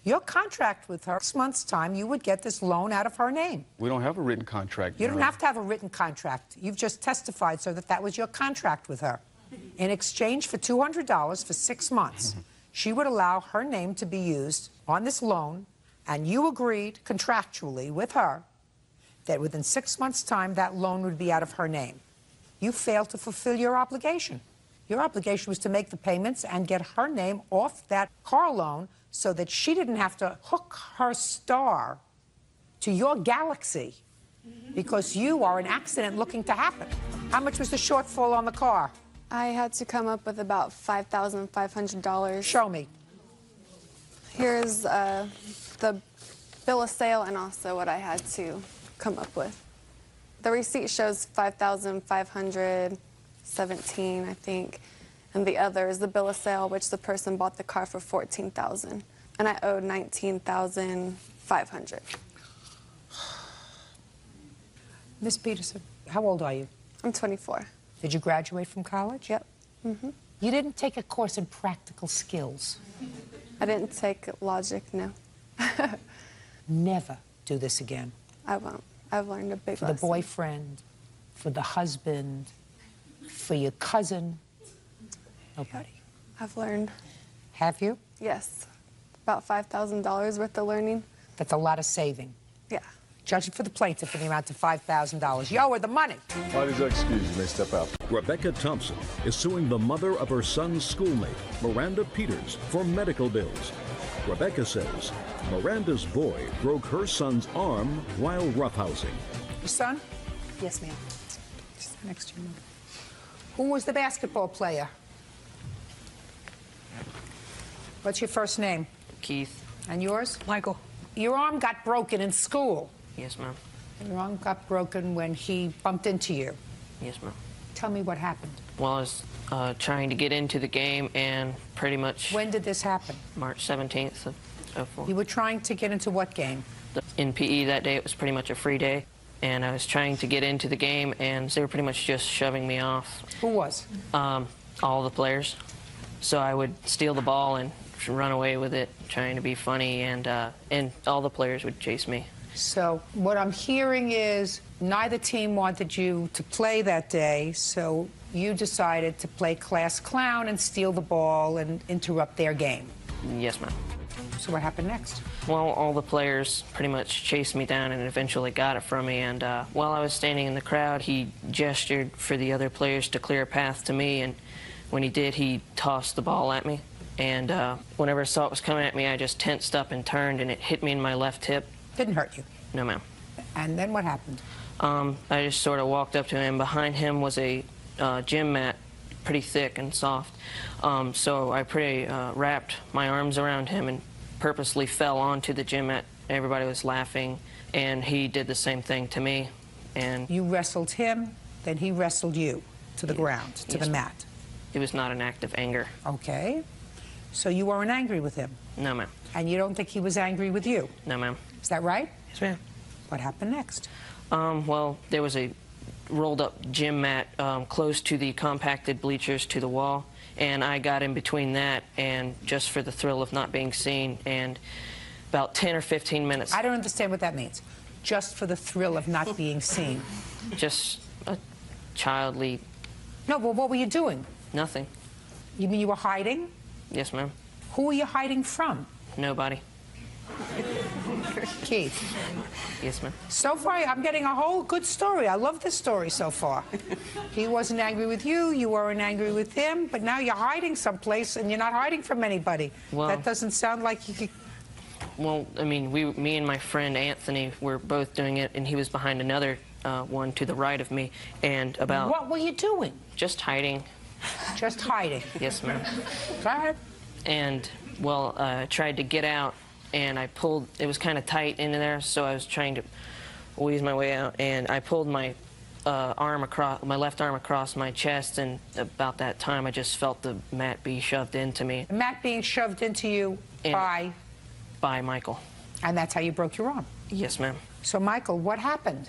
Speaker 3: Your contract with her, 6 months' time, you would get this loan out of her name.
Speaker 18: We don't have a written contract.
Speaker 3: You don't have to have a written contract. You've just testified, sir, that that was your contract with her. In exchange for $200 for 6 months, she would allow her name to be used on this loan, and you agreed contractually with her that within 6 months' time, that loan would be out of her name. You failed to fulfill your obligation. Your obligation was to make the payments and get her name off that car loan so that she didn't have to hook her star to your galaxy because you are an accident looking to happen. How much was the shortfall on the car?
Speaker 11: I had to come up with about $5,500.
Speaker 3: Show me.
Speaker 11: Here's the bill of sale and also what I had to come up with. The receipt shows $5,517, I think, and the other is the bill of sale, which the person bought the car for $14,000, and I owed $19,500.
Speaker 3: Miss Peterson, how old are you?
Speaker 11: I'm 24.
Speaker 3: Did you graduate from college?
Speaker 11: Yep. Mm-hmm.
Speaker 3: You didn't take a course in practical skills.
Speaker 11: I didn't take logic, no.
Speaker 3: Never do this again.
Speaker 11: I won't. I've learned a big
Speaker 3: lesson. For the boyfriend, for the husband, for your cousin. Nobody.
Speaker 11: I've learned.
Speaker 3: Have you?
Speaker 11: Yes. About $5,000 worth of learning.
Speaker 3: That's a lot of saving.
Speaker 11: Yeah.
Speaker 3: Judging for the plaintiff in the amount of $5,000. You owe her the money.
Speaker 2: Parties are excused. You may step out.
Speaker 1: Rebecca Thompson is suing the mother of her son's schoolmate, Miranda Peters, for medical bills. Rebecca says Miranda's boy broke her son's arm while roughhousing.
Speaker 3: Your son? Yes, ma'am. Just next to you. Who was the basketball player? What's your first name?
Speaker 8: Keith.
Speaker 3: And yours?
Speaker 8: Michael.
Speaker 3: Your arm got broken in school.
Speaker 8: Yes, ma'am.
Speaker 3: Your arm got broken when he bumped into you.
Speaker 8: Yes, ma'am.
Speaker 3: Tell me what happened.
Speaker 8: Well, I was trying to get into the game and pretty much...
Speaker 3: When did this happen?
Speaker 8: March 17th of 04.
Speaker 3: You were trying to get into what game?
Speaker 8: In PE that day, it was pretty much a free day. And I was trying to get into the game, and they were pretty much just shoving me off.
Speaker 3: Who was?
Speaker 8: All the players. So I would steal the ball and run away with it, trying to be funny, and all the players would chase me.
Speaker 5: So what I'm hearing is neither team wanted you to play that day, so you decided to play class clown and steal the ball and interrupt their game.
Speaker 8: Yes, ma'am.
Speaker 5: So what happened next?
Speaker 8: Well, all the players pretty much chased me down and eventually got it from me, and while I was standing in the crowd, he gestured for the other players to clear a path to me, and when he did, he tossed the ball at me. And whenever I saw it was coming at me, I just tensed up and turned, and it hit me in my left hip.
Speaker 5: Didn't hurt you?
Speaker 8: No, ma'am.
Speaker 5: And then what happened?
Speaker 8: I just sort of walked up to him. Behind him was a gym mat, pretty thick and soft. So I wrapped my arms around him and purposely fell onto the gym mat. Everybody was laughing, and he did the same thing to me. And
Speaker 5: you wrestled him, then he wrestled you to the ground, to the mat.
Speaker 8: It was not an act of anger.
Speaker 5: Okay. So you weren't angry with him?
Speaker 8: No, ma'am.
Speaker 5: And you don't think he was angry with you?
Speaker 8: No, ma'am.
Speaker 5: Is that right?
Speaker 8: Yes, ma'am.
Speaker 5: What happened next?
Speaker 8: Well, there was a rolled-up gym mat close to the compacted bleachers to the wall, and I got in between that, and just for the thrill of not being seen, and about 10 or 15 minutes.
Speaker 5: I don't understand what that means. Just for the thrill of not being seen.
Speaker 8: Just a childly...
Speaker 5: No, but what were you doing?
Speaker 8: Nothing.
Speaker 5: You mean you were hiding?
Speaker 8: Yes, ma'am.
Speaker 5: Who were you hiding from?
Speaker 8: Nobody.
Speaker 5: Keith.
Speaker 8: Yes, ma'am.
Speaker 5: So far, I'm getting a whole good story. I love this story so far. He wasn't angry with you, you weren't angry with him, but now you're hiding someplace and you're not hiding from anybody.
Speaker 8: Well,
Speaker 5: that doesn't sound like you could...
Speaker 8: Well, I mean, me and my friend Anthony were both doing it, and he was behind another one to the right of me, and about...
Speaker 5: What were you doing?
Speaker 8: Just hiding.
Speaker 5: Just hiding?
Speaker 8: Yes, ma'am.
Speaker 5: Go ahead.
Speaker 8: And, well, I tried to get out, and I pulled... It was kind of tight in there, so I was trying to wheeze my way out, and I pulled my my left arm across my chest, and about that time I just felt the mat be shoved into me.
Speaker 5: The mat being shoved into you by?
Speaker 8: By Michael.
Speaker 5: And that's how you broke your arm?
Speaker 8: Yes, ma'am.
Speaker 5: So, Michael, what happened?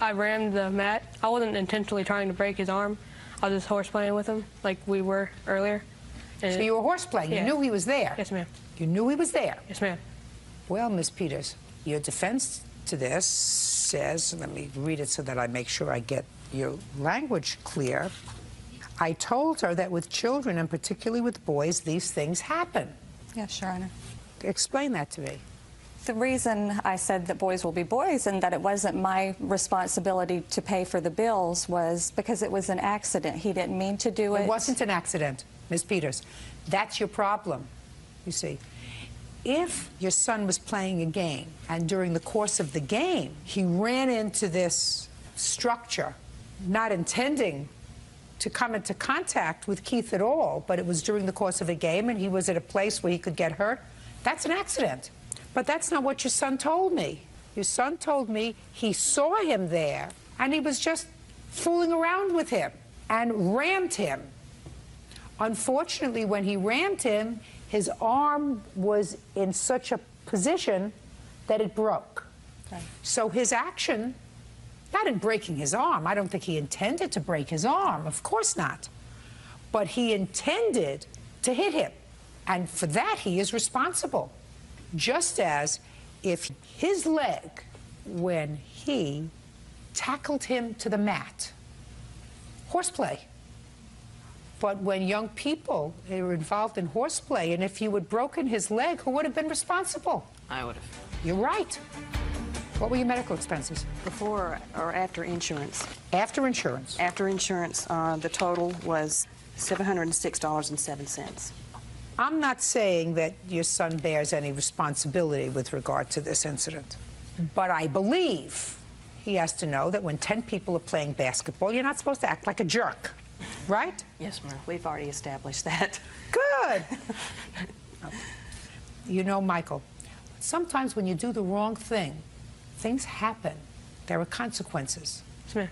Speaker 9: I rammed the mat. I wasn't intentionally trying to break his arm. I was just horseplaying with him like we were earlier. And
Speaker 5: so you were horseplaying?
Speaker 9: Yeah.
Speaker 5: You knew he was there?
Speaker 9: Yes, ma'am.
Speaker 5: You knew he was there?
Speaker 9: Yes, ma'am.
Speaker 5: Well, Ms. Peters, your defense to this says, let me read it so that I make sure I get your language clear. I told her that with children, and particularly with boys, these things happen.
Speaker 16: Yes, Your Honor.
Speaker 5: Explain that to me.
Speaker 16: The reason I said that boys will be boys and that it wasn't my responsibility to pay for the bills was because it was an accident. He didn't mean to do it.
Speaker 5: It wasn't an accident, Ms. Peters. That's your problem, you see. If your son was playing a game and during the course of the game he ran into this structure, not intending to come into contact with Keith at all, but it was during the course of a game and he was at a place where he could get hurt, that's an accident. But that's not what your son told me. Your son told me he saw him there and he was just fooling around with him and rammed him. Unfortunately, when he rammed him, his arm was in such a position that it broke. Okay. So his action, not in breaking his arm, I don't think he intended to break his arm, of course not. But he intended to hit him. And for that, he is responsible. Just as if his leg, when he tackled him to the mat, horseplay. But when young people are involved in horseplay, and if you had broken his leg, who would have been responsible?
Speaker 8: I would have.
Speaker 5: You're right. What were your medical expenses?
Speaker 21: Before or after insurance?
Speaker 5: After insurance.
Speaker 21: After insurance, the total was $706.07.
Speaker 5: I'm not saying that your son bears any responsibility with regard to this incident, but I believe he has to know that when 10 people are playing basketball, you're not supposed to act like a jerk, right?
Speaker 21: Yes, ma'am. We've already established that.
Speaker 5: Good. You know, Michael, sometimes when you do the wrong thing, things happen. There are consequences,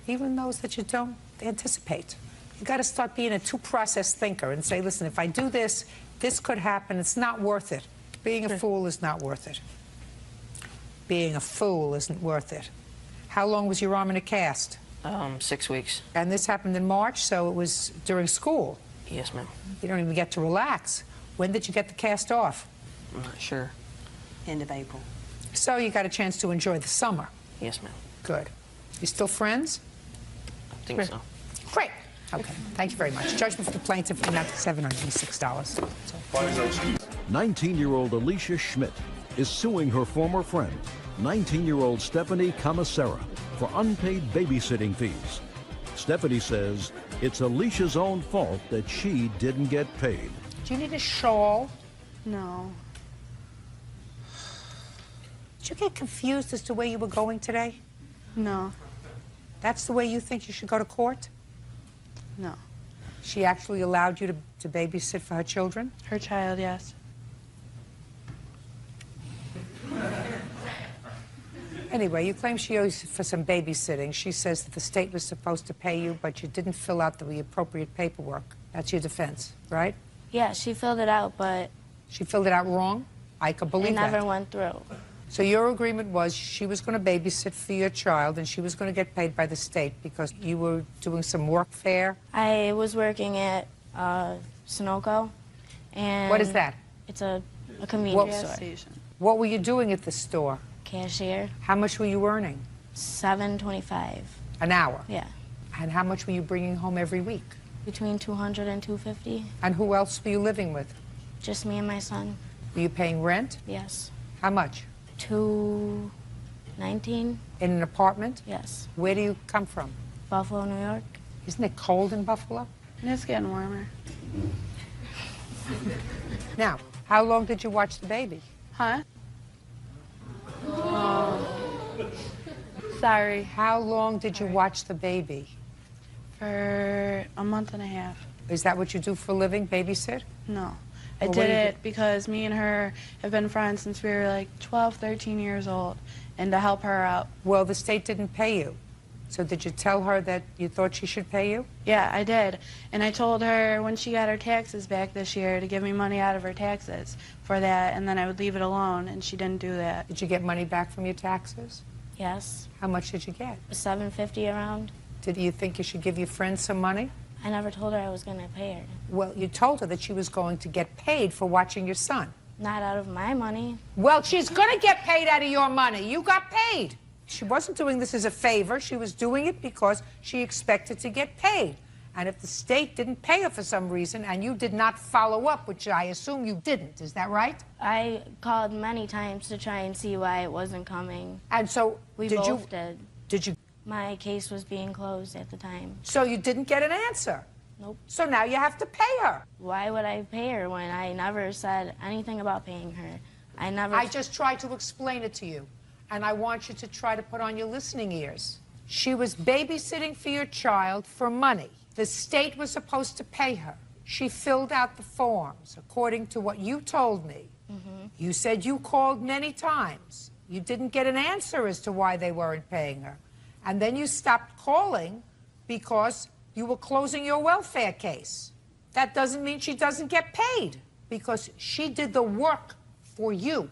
Speaker 5: even those that you don't anticipate. You got to start being a two-process thinker and say, listen, if I do this, this could happen. It's not worth it. Being a fool is not worth it. Being a fool isn't worth it. How long was your arm in a cast?
Speaker 8: 6 weeks.
Speaker 5: And this happened in March, so it was during school.
Speaker 8: Yes, ma'am.
Speaker 5: You don't even get to relax. When did you get the cast off?
Speaker 21: I'm not sure. End of April.
Speaker 5: So you got a chance to enjoy the summer.
Speaker 21: Yes, ma'am.
Speaker 5: Good. You still friends?
Speaker 21: I think so.
Speaker 5: Great. Okay. Thank you very much. Judgment for the plaintiff in amount of $706.
Speaker 1: 19-year-old Alicia Schmidt is suing her former friend, 19-year-old Stephanie Camasera, for unpaid babysitting fees. Stephanie says it's Alicia's own fault that she didn't get paid.
Speaker 5: Do you need a shawl?
Speaker 6: No.
Speaker 5: Did you get confused as to where you were going today?
Speaker 6: No.
Speaker 5: That's the way you think you should go to court?
Speaker 6: No.
Speaker 5: She actually allowed you to babysit for her children?
Speaker 6: Her child, yes.
Speaker 5: Anyway, you claim she owes you for some babysitting. She says that the state was supposed to pay you, but you didn't fill out the appropriate paperwork. That's your defense, right?
Speaker 10: Yeah, she filled it out, but...
Speaker 5: She filled it out wrong? I could believe that.
Speaker 10: It never went through.
Speaker 5: So your agreement was she was going to babysit for your child and she was going to get paid by the state because you were doing some work there?
Speaker 10: I was working at Sunoco, and...
Speaker 5: What is that?
Speaker 10: It's a convenience store.
Speaker 5: What were you doing at the store?
Speaker 10: Cashier.
Speaker 5: How much were you earning?
Speaker 10: $7.25.
Speaker 5: An hour?
Speaker 10: Yeah.
Speaker 5: And how much were you bringing home every week?
Speaker 10: Between $200 and $250.
Speaker 5: And who else were you living with?
Speaker 10: Just me and my son.
Speaker 5: Were you paying rent?
Speaker 10: Yes.
Speaker 5: How much?
Speaker 10: $219.
Speaker 5: In an apartment?
Speaker 10: Yes.
Speaker 5: Where do you come from?
Speaker 10: Buffalo, New York.
Speaker 5: Isn't it cold in Buffalo?
Speaker 6: It's getting warmer.
Speaker 5: Now, how long did you watch the baby?
Speaker 6: Huh? Sorry.
Speaker 5: How long did you watch the baby?
Speaker 6: For a month and a half.
Speaker 5: Is that what you do for a living, babysit?
Speaker 6: No. I
Speaker 5: Well, what
Speaker 6: did
Speaker 5: do you
Speaker 6: it because me and her have been friends since we were like 12, 13 years old, and to help her out.
Speaker 5: Well, the state didn't pay you. So did you tell her that you thought she should pay you?
Speaker 6: Yeah, I did. And I told her when she got her taxes back this year to give me money out of her taxes for that, and then I would leave it alone, and she didn't do that.
Speaker 5: Did you get money back from your taxes?
Speaker 10: Yes.
Speaker 5: How much did you get?
Speaker 10: $750 around.
Speaker 5: Did you think you should give your friend some money?
Speaker 10: I never told her I was going to pay her.
Speaker 5: Well, you told her that she was going to get paid for watching your son.
Speaker 10: Not out of my money.
Speaker 5: Well, she's going to get paid out of your money. You got paid. She wasn't doing this as a favor. She was doing it because she expected to get paid. And if the state didn't pay her for some reason and you did not follow up, which I assume you didn't, is that right?
Speaker 10: I called many times to try and see why it wasn't coming.
Speaker 5: And so
Speaker 10: we
Speaker 5: did
Speaker 10: both did.
Speaker 5: Did you?
Speaker 10: My case was being closed at the time.
Speaker 5: So you didn't get an answer?
Speaker 10: Nope.
Speaker 5: So now you have to pay her.
Speaker 10: Why would I pay her when I never said anything about paying her?
Speaker 5: I just tried to explain it to you. And I want you to try to put on your listening ears. She was babysitting for your child for money. The state was supposed to pay her. She filled out the forms, according to what you told me.
Speaker 10: Mm-hmm.
Speaker 5: You said you called many times. You didn't get an answer as to why they weren't paying her. And then you stopped calling because you were closing your welfare case. That doesn't mean she doesn't get paid because she did the work for you.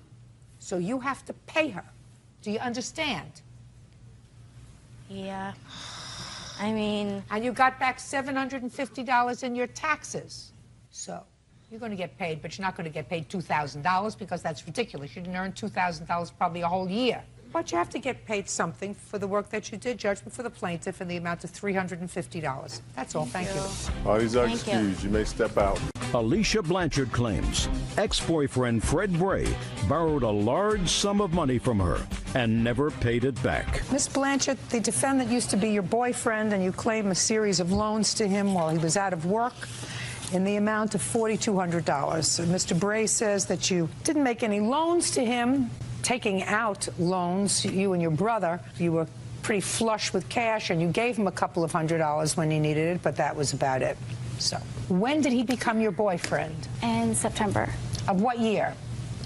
Speaker 5: So you have to pay her. Do you understand?
Speaker 10: Yeah. I mean...
Speaker 5: And you got back $750 in your taxes. So you're going to get paid, but you're not going to get paid $2,000 because that's ridiculous. You didn't earn $2,000 probably a whole year. But you have to get paid something for the work that you did. Judgment for the plaintiff in the amount of $350. That's all. Thank you.
Speaker 23: All these are excused. You may step out.
Speaker 1: Alicia Blanchard claims ex-boyfriend Fred Bray borrowed a large sum of money from her and never paid it back.
Speaker 5: Miss Blanchard, the defendant used to be your boyfriend, and you claim a series of loans to him while he was out of work in the amount of $4,200. Mr. Bray says that you didn't make any loans to him. Taking out loans, you and your brother, you were pretty flush with cash, and you gave him a couple of $100s when he needed it, but that was about it. So, when did he become your boyfriend?
Speaker 10: In September.
Speaker 5: Of what year?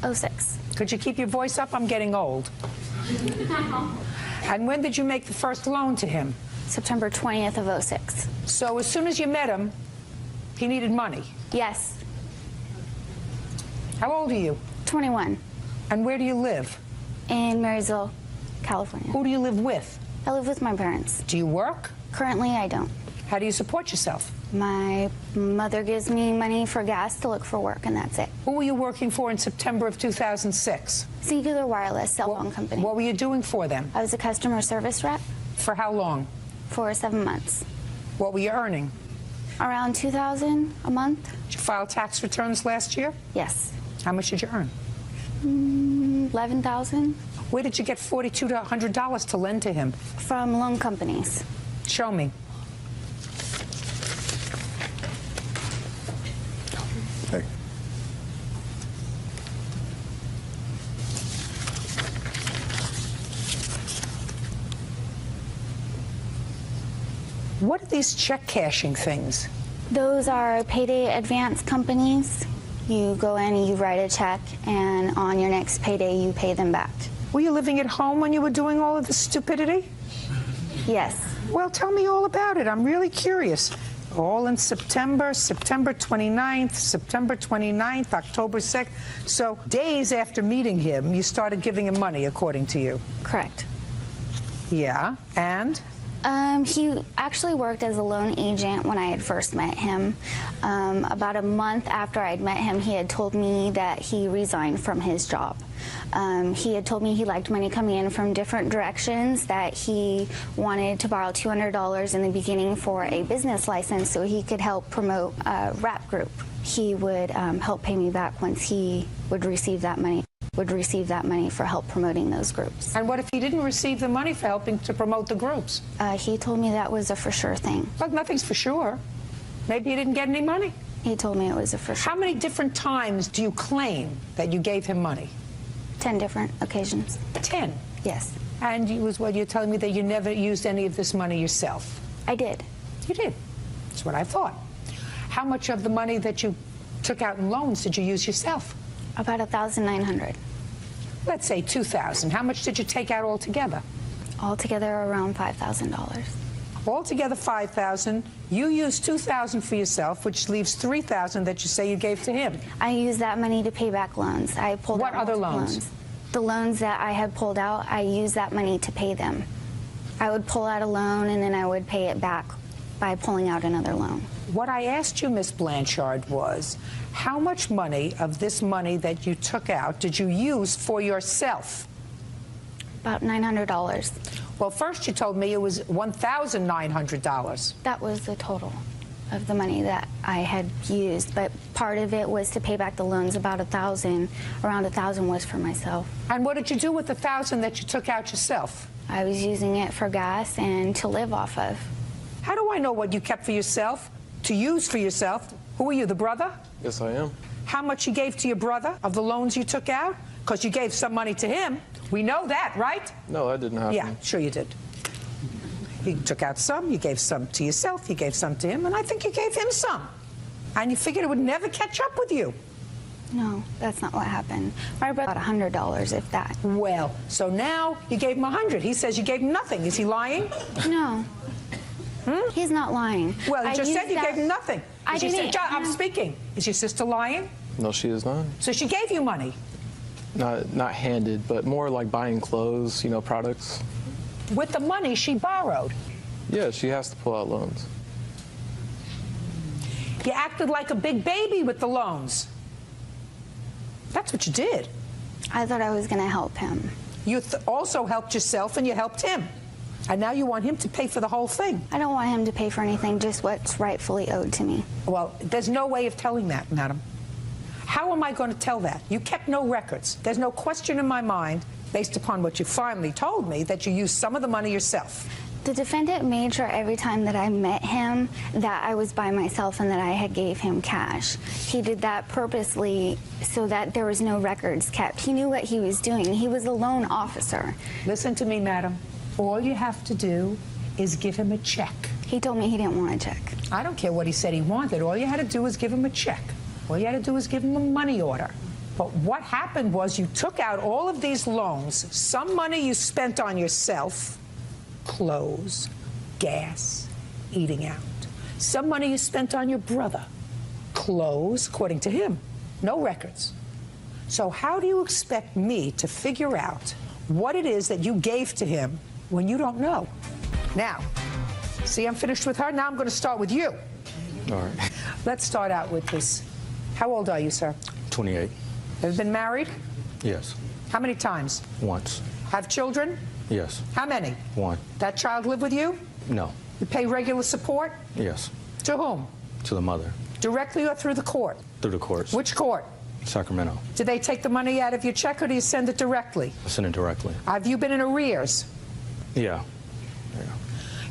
Speaker 10: 06.
Speaker 5: Could you keep your voice up? I'm getting old. And when did you make the first loan to him?
Speaker 10: September 20th of 06.
Speaker 5: So as soon as you met him, he needed money?
Speaker 10: Yes.
Speaker 5: How old are you?
Speaker 10: 21.
Speaker 5: And where do you live?
Speaker 10: In Marysville, California.
Speaker 5: Who do you live with?
Speaker 10: I live with my parents.
Speaker 5: Do you work?
Speaker 10: Currently, I don't.
Speaker 5: How do you support yourself?
Speaker 10: My mother gives me money for gas to look for work, and that's it.
Speaker 5: Who were you working for in September of 2006?
Speaker 10: Singular Wireless cell phone company.
Speaker 5: What were you doing for them?
Speaker 10: I was a customer service rep.
Speaker 5: For how long?
Speaker 10: For 7 months.
Speaker 5: What were you earning?
Speaker 10: Around $2,000 a month.
Speaker 5: Did you file tax returns last year?
Speaker 10: Yes.
Speaker 5: How much did you earn?
Speaker 10: $11,000.
Speaker 5: Where did you get $42 to $100 to lend to him?
Speaker 10: From loan companies.
Speaker 5: Show me.
Speaker 23: Hey.
Speaker 5: What are these check cashing things?
Speaker 10: Those are payday advance companies. You go in and you write a check, and on your next payday, you pay them back.
Speaker 5: Were you living at home when you were doing all of this stupidity?
Speaker 10: Yes.
Speaker 5: Well, tell me all about it. I'm really curious. All in September, September 29th, September 29th, October 2nd. So days after meeting him, you started giving him money, according to you.
Speaker 10: Correct.
Speaker 5: Yeah, and?
Speaker 10: He actually worked as a loan agent when I had first met him. About a month after I'd met him, he had told me that he resigned from his job. He had told me he liked money coming in from different directions, that he wanted to borrow $200 in the beginning for a business license so he could help promote a rap group. He would help pay me back once he would receive that money. For help promoting those groups.
Speaker 5: And what if he didn't receive the money for helping to promote the groups?
Speaker 10: He told me that was a for sure thing.
Speaker 5: But nothing's for sure. Maybe he didn't get any money.
Speaker 10: He told me it was a for sure.
Speaker 5: How many different times do you claim that you gave him money?
Speaker 10: 10 different occasions.
Speaker 5: 10?
Speaker 10: Yes.
Speaker 5: And you're telling me that you never used any of this money yourself?
Speaker 10: I did.
Speaker 5: You did. That's what I thought. How much of the money that you took out in loans did you use yourself?
Speaker 10: About $1,900.
Speaker 5: Let's say $2,000. How much did you take out altogether?
Speaker 10: Altogether around $5,000.
Speaker 5: Altogether $5,000. You used $2,000 for yourself, which leaves $3,000 that you say you gave to him.
Speaker 10: I used that money to pay back loans. I pulled out
Speaker 5: other
Speaker 10: multiple
Speaker 5: loans?
Speaker 10: The loans that I had pulled out, I used that money to pay them. I would pull out a loan and then I would pay it back by pulling out another loan.
Speaker 5: What I asked you, Miss Blanchard, was how much money of this money that you took out did you use for yourself?
Speaker 10: About $900.
Speaker 5: Well, first you told me it was $1,900.
Speaker 10: That was the total of the money that I had used, but part of it was to pay back the loans, about $1,000. Around $1,000 was for myself.
Speaker 5: And what did you do with the $1,000 that you took out yourself?
Speaker 10: I was using it for gas and to live off of.
Speaker 5: How do I know what you kept for yourself, to use for yourself? Who are you, the brother?
Speaker 12: Yes, I am.
Speaker 5: How much you gave to your brother of the loans you took out? Because you gave some money to him. We know that, right?
Speaker 12: No, that didn't happen.
Speaker 5: Yeah, sure you did. You took out some, you gave some to yourself, you gave some to him, and I think you gave him some. And you figured it would never catch up with you.
Speaker 10: No, that's not what happened. My brother got $100, if that.
Speaker 5: Well, so now you gave him $100. He says you gave him nothing. Is he lying?
Speaker 10: No. He's not lying.
Speaker 5: Well, you just said you gave him nothing.
Speaker 10: I didn't.
Speaker 5: I'm speaking. Is your sister lying?
Speaker 12: No, she is not.
Speaker 5: So she gave you money?
Speaker 12: Not handed, but more like buying clothes, you know, products.
Speaker 5: With the money she borrowed?
Speaker 12: Yeah, she has to pull out loans.
Speaker 5: You acted like a big baby with the loans. That's what you did.
Speaker 10: I thought I was going to help him.
Speaker 5: You also helped yourself and you helped him. And now you want him to pay for the whole thing.
Speaker 10: I don't want him to pay for anything, just what's rightfully owed to me.
Speaker 5: Well, there's no way of telling that, madam. How am I going to tell that? You kept no records. There's no question in my mind, based upon what you finally told me, that you used some of the money yourself.
Speaker 10: The defendant made sure every time that I met him that I was by myself and that I had gave him cash. He did that purposely so that there was no records kept. He knew what he was doing. He was a loan officer.
Speaker 5: Listen to me, madam. All you have to do is give him a check.
Speaker 10: He told me he didn't want a check.
Speaker 5: I don't care what he said he wanted. All you had to do was give him a check. All you had to do was give him a money order. But what happened was you took out all of these loans. Some money you spent on yourself, clothes, gas, eating out. Some money you spent on your brother, clothes, according to him. No records. So how do you expect me to figure out what it is that you gave to him when you don't know? Now, see, I'm finished with her. Now I'm going to start with you.
Speaker 12: All right.
Speaker 5: Let's start out with this. How old are you, sir?
Speaker 13: 28.
Speaker 5: Have been married?
Speaker 13: Yes.
Speaker 5: How many times?
Speaker 13: Once.
Speaker 5: Have children?
Speaker 13: Yes.
Speaker 5: How many?
Speaker 13: One.
Speaker 5: That child live with you?
Speaker 13: No.
Speaker 5: You pay regular support?
Speaker 13: Yes.
Speaker 5: To whom?
Speaker 13: To the mother.
Speaker 5: Directly or through the court?
Speaker 13: Through the courts.
Speaker 5: Which court?
Speaker 13: Sacramento.
Speaker 5: Do they take the money out of your check, or do you send it directly?
Speaker 13: I send it directly.
Speaker 5: Have you been in arrears?
Speaker 13: Yeah.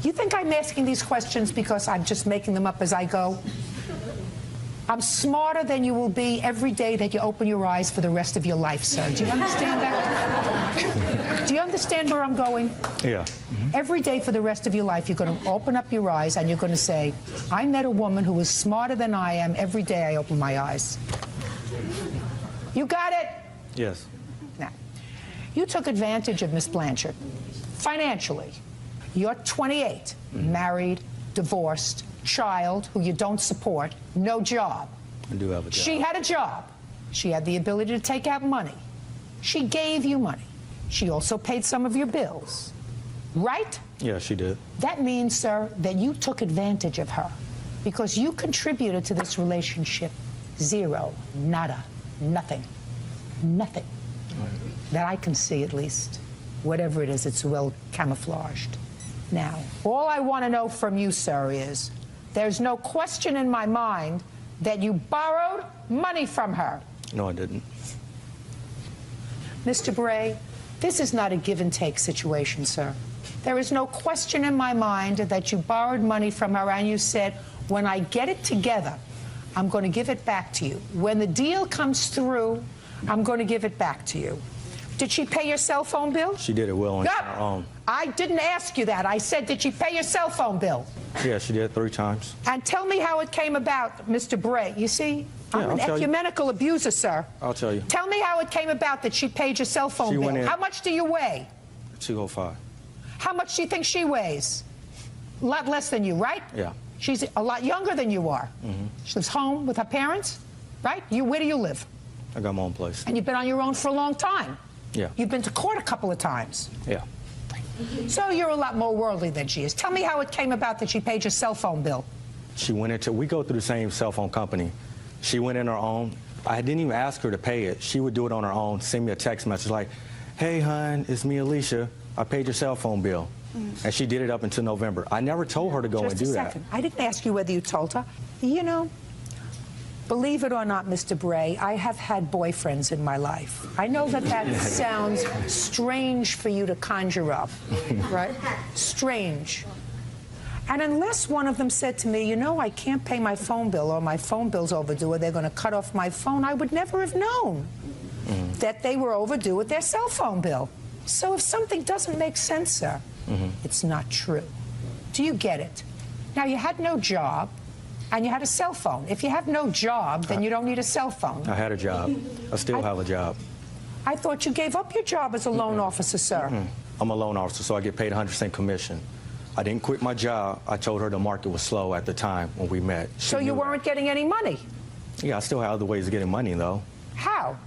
Speaker 5: You think I'm asking these questions because I'm just making them up as I go? I'm smarter than you will be every day that you open your eyes for the rest of your life, sir. Do you understand that? Do you understand where I'm going?
Speaker 13: Yeah.
Speaker 5: Every day for the rest of your life, you're going to open up your eyes and you're going to say, I met a woman who was smarter than I am every day I open my eyes. You got it?
Speaker 13: Yes.
Speaker 5: Now, you took advantage of Miss Blanchard financially. You're 28, married, divorced, child who you don't support, no job.
Speaker 13: I do have a job.
Speaker 5: She had a job. She had the ability to take out money. She gave you money. She also paid some of your bills. Right?
Speaker 13: Yeah, she did.
Speaker 5: That means, sir, that you took advantage of her because you contributed to this relationship. Zero, nada, nothing, nothing.
Speaker 13: Right.
Speaker 5: That I can see, at least. Whatever it is, it's well camouflaged. Now, all I want to know from you, sir, is there's no question in my mind that you borrowed money from her.
Speaker 13: No, I didn't.
Speaker 5: Mr. Bray, this is not a give-and-take situation, sir. There is no question in my mind that you borrowed money from her and you said, when I get it together, I'm going to give it back to you. When the deal comes through, I'm going to give it back to you. Did she pay your cell phone bill?
Speaker 13: She did it well on her own.
Speaker 5: I didn't ask you that. I said, did she pay your cell phone bill?
Speaker 13: Yeah, she did 3 times.
Speaker 5: And tell me how it came about, Mr. Bray. You see, I'm an ecumenical abuser, sir.
Speaker 13: I'll tell you.
Speaker 5: Tell me how it came about that she paid your cell phone
Speaker 13: She
Speaker 5: bill.
Speaker 13: went in-
Speaker 5: How much do you weigh?
Speaker 13: 205.
Speaker 5: How much do you think she weighs? A lot less than you, right?
Speaker 13: Yeah.
Speaker 5: She's a lot younger than you are.
Speaker 13: Mm-hmm.
Speaker 5: She lives home with her parents, right? Where do you live?
Speaker 13: I got my own place.
Speaker 5: And you've been on your own for a long time.
Speaker 13: Yeah.
Speaker 5: You've been to court a couple of times.
Speaker 13: Yeah.
Speaker 5: So you're a lot more worldly than she is. Tell me how it came about that she paid your cell phone bill.
Speaker 13: She went into, we go through the same cell phone company. She went in her own. I didn't even ask her to pay it. She would do it on her own, send me a text message like, hey, hon, it's me, Alicia. I paid your cell phone bill. And she did it up until November. I never told her to go and do that.
Speaker 5: I didn't ask you whether you told her. You know, believe it or not, Mr. Bray, I have had boyfriends in my life. I know that that sounds strange for you to conjure up, right? Strange. And unless one of them said to me, you know, I can't pay my phone bill or my phone bill's overdue or they're going to cut off my phone, I would never have known that they were overdue with their cell phone bill. So if something doesn't make sense, sir, it's not true. Do you get it? Now, you had no job, and you had a cell phone. If you have no job, then you don't need a cell phone.
Speaker 13: I had a job. I still have a job.
Speaker 5: I thought you gave up your job as a loan officer, sir.
Speaker 13: I'm a loan officer, so I get paid 100% commission. I didn't quit my job. I told her the market was slow at the time when we met.
Speaker 5: So you weren't getting any money?
Speaker 13: Yeah, I still have other ways of getting money, though.
Speaker 5: How?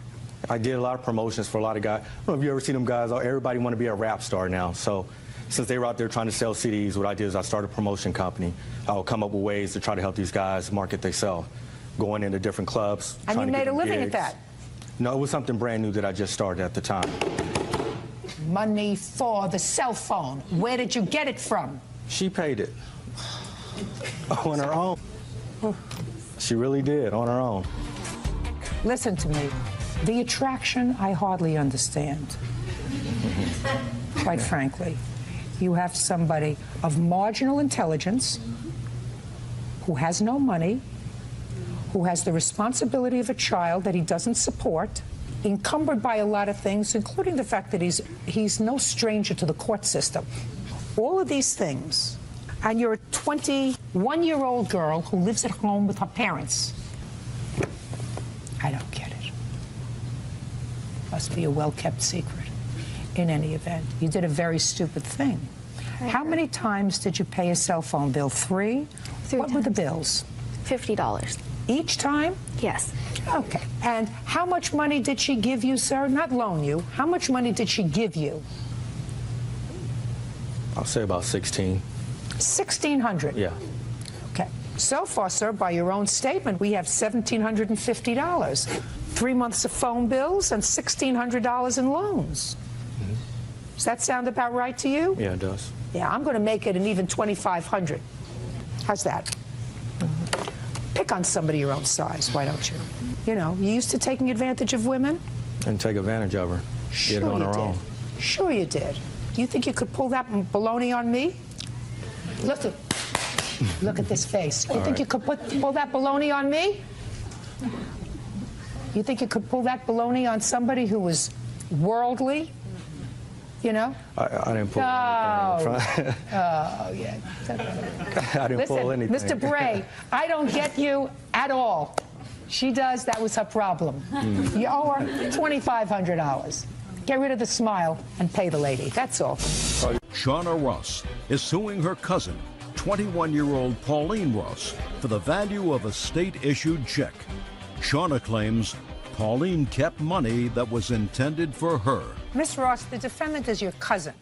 Speaker 13: I did a lot of promotions for a lot of guys. I don't know if you ever see them guys. Everybody want to be a rap star now. So since they were out there trying to sell CDs, what I did is I started a promotion company. I would come up with ways to try to help these guys market themselves, going into different clubs.
Speaker 5: And you made a living
Speaker 13: gigs.
Speaker 5: at that?
Speaker 13: No, it was something brand new that I just started at the time.
Speaker 5: Money for the cell phone. Where did you get it from?
Speaker 13: She paid it on her own. She really did, on her own.
Speaker 5: Listen to me. The attraction, I hardly understand. Quite frankly. You have somebody of marginal intelligence who has no money, who has the responsibility of a child that he doesn't support, encumbered by a lot of things, including the fact that he's no stranger to the court system. All of these things. And you're a 21-year-old girl who lives at home with her parents. I don't get it. Must be a well-kept secret. In any event, you did a very stupid thing. How many times did you pay a cell phone bill? 3? What were the bills?
Speaker 10: $50.
Speaker 5: Each time?
Speaker 10: Yes.
Speaker 5: Okay. And how much money did she give you, sir? Not loan you. How much money did she give you?
Speaker 13: I'll say about 16.
Speaker 5: 1,600?
Speaker 13: Yeah.
Speaker 5: Okay. So far, sir, by your own statement, we have $1,750. 3 months of phone bills, and $1,600 in loans. Does that sound about right to you?
Speaker 13: Yeah, it does.
Speaker 5: Yeah, I'm going to make it an even $2,500. How's that? Pick on somebody your own size, why don't you? You know, you used to taking advantage of women?
Speaker 13: And take advantage of her. Get it on her own.
Speaker 5: Sure you did. Do you think you could pull that baloney on me? Look at this face. You think you could pull that baloney on me? You think you could pull that baloney on somebody who was worldly? You know?
Speaker 13: I didn't pull anything.
Speaker 5: Oh, yeah.
Speaker 13: I didn't pull anything.
Speaker 5: Mr. Bray, I don't get you at all. She does. That was her problem. You owe her $2,500. Get rid of the smile and pay the lady. That's all.
Speaker 1: Shauna Ross is suing her cousin, 21-year-old Pauline Ross, for the value of a state-issued check. Shauna claims Pauline kept money that was intended for her.
Speaker 3: Miss Ross, the defendant is your cousin.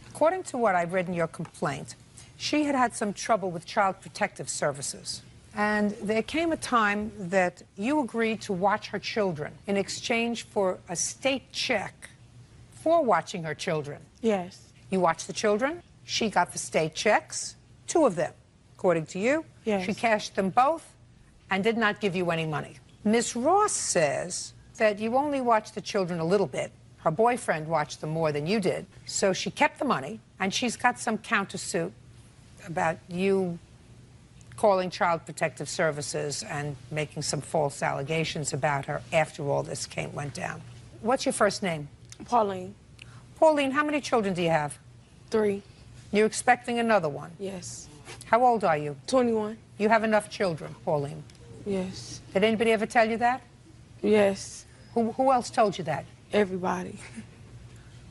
Speaker 3: According to what I've read in your complaint, she had had some trouble with Child Protective Services. And there came a time that you agreed to watch her children in exchange for a state check for watching her children.
Speaker 9: Yes.
Speaker 3: You watched the children. She got the state checks, 2 of them, according to you.
Speaker 9: Yes.
Speaker 3: She cashed them both and did not give you any money. Miss Ross says that you only watched the children a little bit. Her boyfriend watched them more than you did. So she kept the money, and she's got some countersuit about you calling Child Protective Services and making some false allegations about her after all this went down. What's your first name?
Speaker 9: Pauline.
Speaker 3: Pauline, how many children do you have?
Speaker 9: 3.
Speaker 3: You're expecting another one?
Speaker 9: Yes.
Speaker 3: How old are you?
Speaker 9: 21.
Speaker 3: You have enough children, Pauline?
Speaker 9: Yes.
Speaker 3: Did anybody ever tell you that?
Speaker 9: Yes.
Speaker 3: Who else told you that?
Speaker 9: Everybody.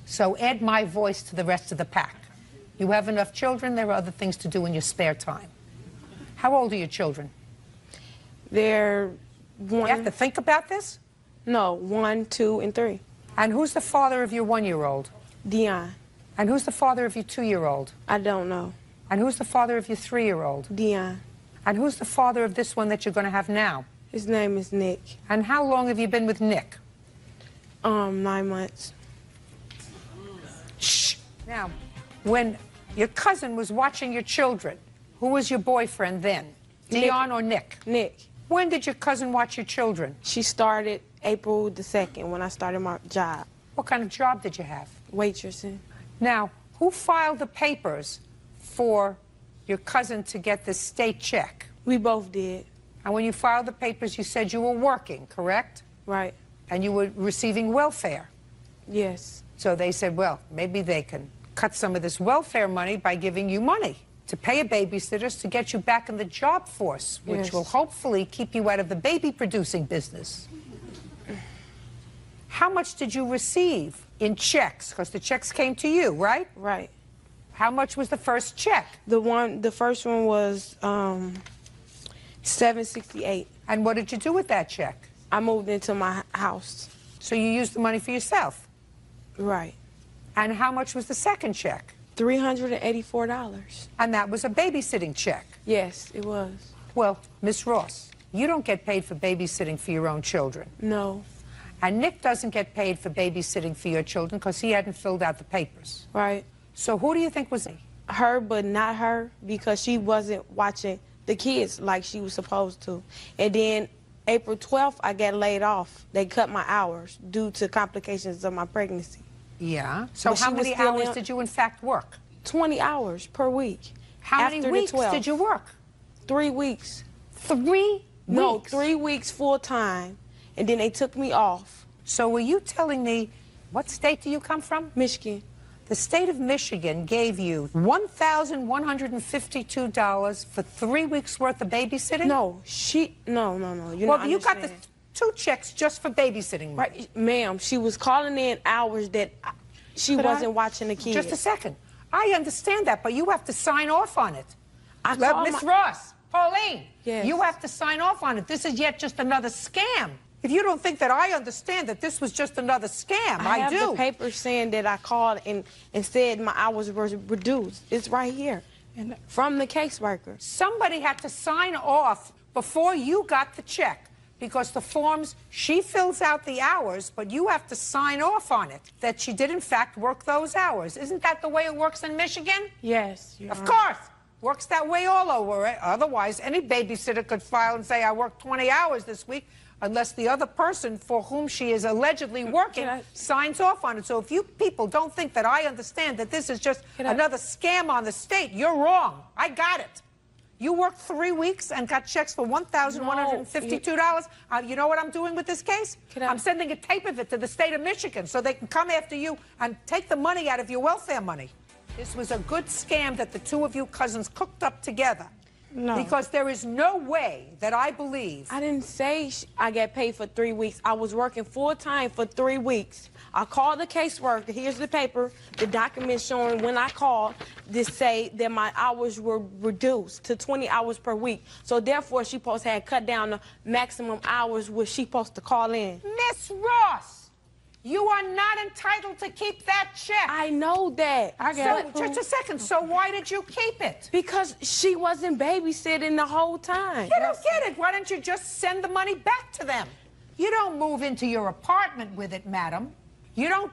Speaker 3: So add my voice to the rest of the pack. You have enough children, there are other things to do in your spare time. How old are your children?
Speaker 9: They're 1.
Speaker 3: You have to think about this?
Speaker 9: No, 1, 2, and 3.
Speaker 3: And who's the father of your 1-year-old?
Speaker 9: Dion.
Speaker 3: And who's the father of your 2-year-old?
Speaker 9: I don't know.
Speaker 3: And who's the father of your 3-year-old?
Speaker 9: Dion.
Speaker 3: And who's the father of this one that you're going to have now?
Speaker 9: His name is Nick.
Speaker 3: And how long have you been with Nick?
Speaker 9: 9 months.
Speaker 3: Shh. Now, when your cousin was watching your children, who was your boyfriend then? Dion or Nick?
Speaker 9: Nick.
Speaker 3: When did your cousin watch your children?
Speaker 9: She started April the 2nd when I started my job.
Speaker 3: What kind of job did you have?
Speaker 9: Waitressing.
Speaker 3: Now, who filed the papers for your cousin to get the state check?
Speaker 9: We both did.
Speaker 3: And when you filed the papers, you said you were working, correct?
Speaker 9: Right.
Speaker 3: And you were receiving welfare.
Speaker 9: Yes.
Speaker 3: So they said, well, maybe they can cut some of this welfare money by giving you money to pay a babysitter to get you back in the job force, which
Speaker 9: Yes.
Speaker 3: will hopefully keep you out of the baby-producing business. How much did you receive in checks? Because the checks came to you, right?
Speaker 9: Right.
Speaker 3: How much was the first check?
Speaker 9: The first one was $768.
Speaker 3: And what did you do with that check?
Speaker 9: I moved into my house.
Speaker 3: So you used the money for yourself?
Speaker 9: Right.
Speaker 3: And how much was the second check?
Speaker 9: $384.
Speaker 3: And that was a babysitting check?
Speaker 9: Yes, it was.
Speaker 3: Well, Miss Ross, you don't get paid for babysitting for your own children.
Speaker 9: No.
Speaker 3: And Nick doesn't get paid for babysitting for your children because he hadn't filled out the papers.
Speaker 9: Right.
Speaker 3: So who do you think was
Speaker 9: her, but not her, because she wasn't watching the kids like she was supposed to. And then April 12th, I got laid off. They cut my hours due to complications of my pregnancy.
Speaker 3: Yeah. So
Speaker 9: But
Speaker 3: how
Speaker 9: she was
Speaker 3: many
Speaker 9: still
Speaker 3: hours
Speaker 9: in-
Speaker 3: did you in fact work?
Speaker 9: 20 hours per week.
Speaker 3: How
Speaker 9: After
Speaker 3: many
Speaker 9: the
Speaker 3: weeks
Speaker 9: 12th.
Speaker 3: did you work?
Speaker 9: 3 weeks.
Speaker 3: 3
Speaker 9: No,
Speaker 3: weeks?
Speaker 9: 3 weeks full time, and then they took me off.
Speaker 3: So were you telling me, what state do you come from?
Speaker 9: Michigan.
Speaker 3: The state of Michigan gave you $1,152 for 3 weeks worth of babysitting?
Speaker 9: No, no. You're
Speaker 3: Well,
Speaker 9: not
Speaker 3: you got the
Speaker 9: understanding.
Speaker 3: 2 checks just for babysitting.
Speaker 9: Right, ma'am, she was calling in hours that she
Speaker 3: Could
Speaker 9: wasn't
Speaker 3: I-
Speaker 9: watching the kids.
Speaker 3: Just a second. I understand that, but you have to sign off on it.
Speaker 9: I
Speaker 3: Let
Speaker 9: called
Speaker 3: Miss
Speaker 9: my-
Speaker 3: Ross, Pauline,
Speaker 9: Yes.
Speaker 3: you have to sign off on it. This is yet just another scam. If you don't think that I understand that this was just another scam,
Speaker 9: I have
Speaker 3: do.
Speaker 9: the paper saying that I called and said my hours were reduced. It's right here. And from the caseworker.
Speaker 3: Somebody had to sign off before you got the check
Speaker 5: because the forms, she fills out the hours, but you have to sign off on it, that she did in fact work those hours. Isn't that the way it works in Michigan?
Speaker 9: Yes.
Speaker 5: Of course. Works that way all over. Otherwise, any babysitter could file and say, I worked 20 hours this week, unless the other person for whom she is allegedly working signs off on it. So if you people don't think that I understand that this is just another scam on the state, you're wrong. I got it. You worked 3 weeks and got checks for $1,152. You know what I'm doing with this case? I'm sending a tape of it to the state of Michigan so they can come after you and take the money out of your welfare money. This was a good scam that the two of you cousins cooked up together.
Speaker 9: No.
Speaker 5: Because there is no way that I believe.
Speaker 9: I didn't say I got paid for 3 weeks. I was working full-time for 3 weeks. I called the caseworker. Here's the paper, the document showing when I called to say that my hours were reduced to 20 hours per week. So therefore, she supposed to have cut down the maximum hours which she supposed to call in.
Speaker 5: Miss Ross! You are not entitled to keep that check.
Speaker 9: I know that. I got it.
Speaker 5: Just a second. So why did you keep it?
Speaker 9: Because she wasn't babysitting the whole time.
Speaker 5: You don't get it. Why don't you just send the money back to them? You don't move into your apartment with it, madam. You don't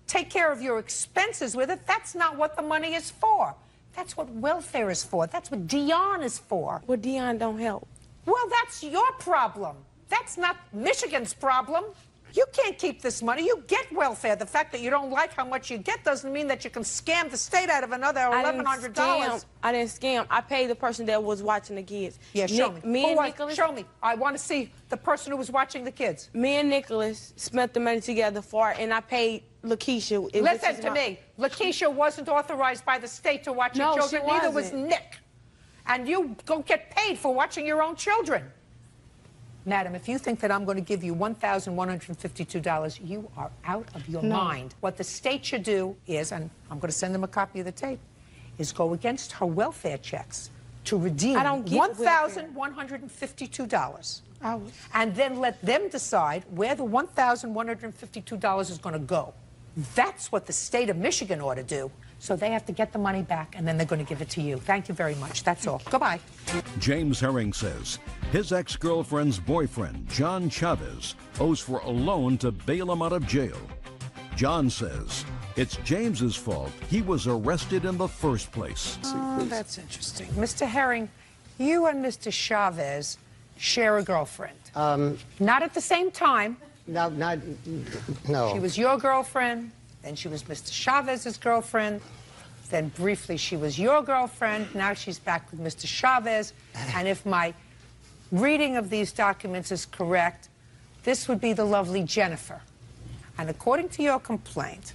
Speaker 5: take care of your expenses with it. That's not what the money is for. That's what welfare is for. That's what Dion is for.
Speaker 9: Well, Dion don't help.
Speaker 5: Well, that's your problem. That's not Michigan's problem. You can't keep this money. You get welfare. The fact that you don't like how much you get doesn't mean that you can scam the state out of another $1,100.
Speaker 9: I didn't scam. I paid the person that was watching the kids.
Speaker 5: Yeah, show me.
Speaker 9: Nicholas.
Speaker 5: Show me. I want to see the person who was watching the kids.
Speaker 9: Me and Nicholas spent the money together for it, and I paid Lakeisha.
Speaker 5: Listen to me. Lakeisha wasn't authorized by the state to watch your children. Neither was Nick. And you don't get paid for watching your own children. Madam, if you think that I'm going to give you $1,152, you are out of your mind. What the state should do is, and I'm going to send them a copy of the tape, is go against her welfare checks to redeem $1,152. And then let them decide where the $1,152 is going to go. That's what the state of Michigan ought to do. So they have to get the money back, and then they're going to give it to you. Thank you very much. That's all. Goodbye.
Speaker 1: James Herring says his ex-girlfriend's boyfriend, John Chavez, owes for a loan to bail him out of jail. John says it's James's fault. He was arrested in the first place.
Speaker 5: Oh, that's interesting. Mr. Herring, you and Mr. Chavez share a girlfriend. Not at the same time.
Speaker 15: No.
Speaker 5: She was your girlfriend. Then she was Mr. Chavez's girlfriend. Then briefly she was your girlfriend. Now she's back with Mr. Chavez. And if my reading of these documents is correct, this would be the lovely Jennifer. And according to your complaint,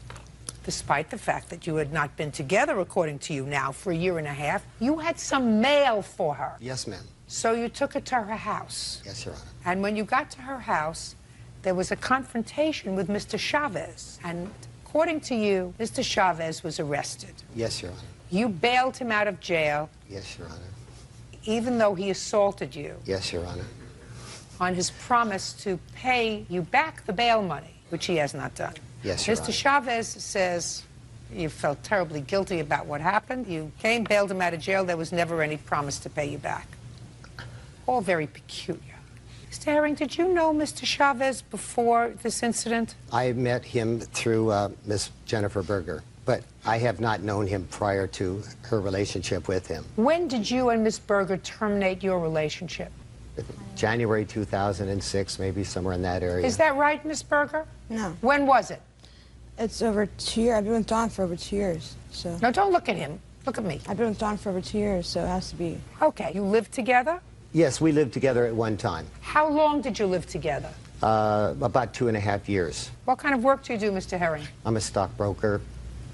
Speaker 5: despite the fact that you had not been together, according to you now, for 1.5 years, you had some mail for her.
Speaker 15: Yes, ma'am.
Speaker 5: So you took her to her house.
Speaker 15: Yes, Your Honor.
Speaker 5: And when you got to her house, there was a confrontation with Mr. Chavez. And according to you, Mr. Chavez was arrested.
Speaker 15: Yes, Your Honor.
Speaker 5: You bailed him out of jail.
Speaker 15: Yes, Your Honor.
Speaker 5: Even though he assaulted you.
Speaker 15: Yes, Your Honor.
Speaker 5: On his promise to pay you back the bail money, which he has not done.
Speaker 15: Yes, Your
Speaker 5: Mr.
Speaker 15: Honor.
Speaker 5: Chavez says you felt terribly guilty about what happened. You came, bailed him out of jail. There was never any promise to pay you back. All very peculiar. Mr. Herring, did you know Mr. Chavez before this incident?
Speaker 15: I met him through Miss Jennifer Berger, but I have not known him prior to her relationship with him.
Speaker 5: When did you and Miss Berger terminate your relationship?
Speaker 15: January 2006, maybe somewhere in that area.
Speaker 5: Is that right, Miss Berger?
Speaker 17: No.
Speaker 5: When was it?
Speaker 17: It's over 2 years. I've been with Don for over 2 years, so.
Speaker 5: No, don't look at him. Look at me.
Speaker 17: I've been with Don for over 2 years, so it has to be.
Speaker 5: Okay. You lived together?
Speaker 15: Yes, we lived together at one time.
Speaker 5: How long did you live together?
Speaker 15: About 2.5 years.
Speaker 5: What kind of work do you do, Mr. Herring?
Speaker 15: I'm a stockbroker,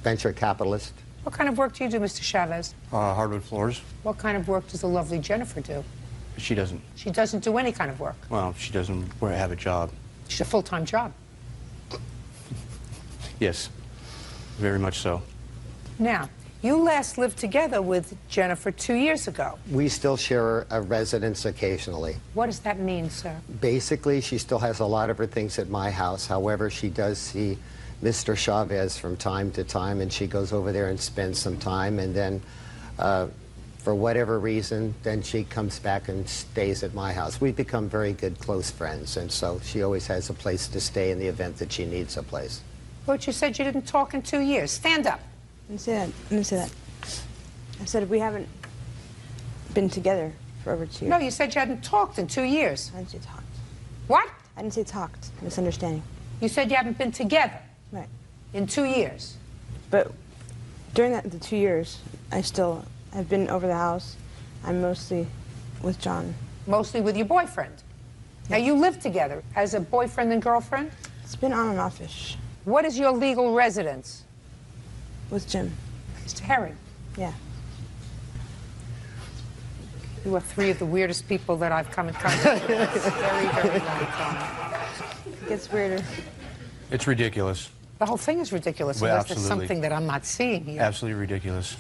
Speaker 15: venture capitalist.
Speaker 5: What kind of work do you do, Mr. Chavez?
Speaker 13: Hardwood floors.
Speaker 5: What kind of work does the lovely Jennifer do?
Speaker 13: She doesn't.
Speaker 5: She doesn't do any kind of work.
Speaker 13: Well, she doesn't have a job.
Speaker 5: She's a full-time job.
Speaker 13: Yes, very much so.
Speaker 5: Now, you last lived together with Jennifer 2 years ago.
Speaker 15: We still share a residence occasionally.
Speaker 5: What does that mean, sir?
Speaker 15: Basically, she still has a lot of her things at my house. However, she does see Mr. Chavez from time to time, and she goes over there and spends some time. And then for whatever reason, then she comes back and stays at my house. We've become very good, close friends, and so she always has a place to stay in the event that she needs a place.
Speaker 5: But you said you didn't talk in 2 years. Stand up.
Speaker 17: I didn't say that. I didn't say that. I said we haven't been together for over 2 years.
Speaker 5: No, you said you hadn't talked in 2 years.
Speaker 17: I didn't say talked.
Speaker 5: What?
Speaker 17: I didn't say talked. Misunderstanding.
Speaker 5: You said you haven't been together.
Speaker 17: Right.
Speaker 5: In 2 years.
Speaker 17: But during the 2 years, I've been over the house. I'm mostly with John.
Speaker 5: Mostly with your boyfriend. Now, you live together as a boyfriend and girlfriend?
Speaker 17: It's been on and off-ish.
Speaker 5: What is your legal residence?
Speaker 17: With Jim.
Speaker 5: Mr. Herring.
Speaker 17: Yeah.
Speaker 5: You are three of the weirdest people that I've come in contact with. It's a very, very long time.
Speaker 17: It gets weirder.
Speaker 18: It's ridiculous.
Speaker 5: The whole thing is ridiculous,
Speaker 18: Well,
Speaker 5: unless there's
Speaker 18: absolutely.
Speaker 5: something that I'm not seeing here.
Speaker 18: Absolutely ridiculous.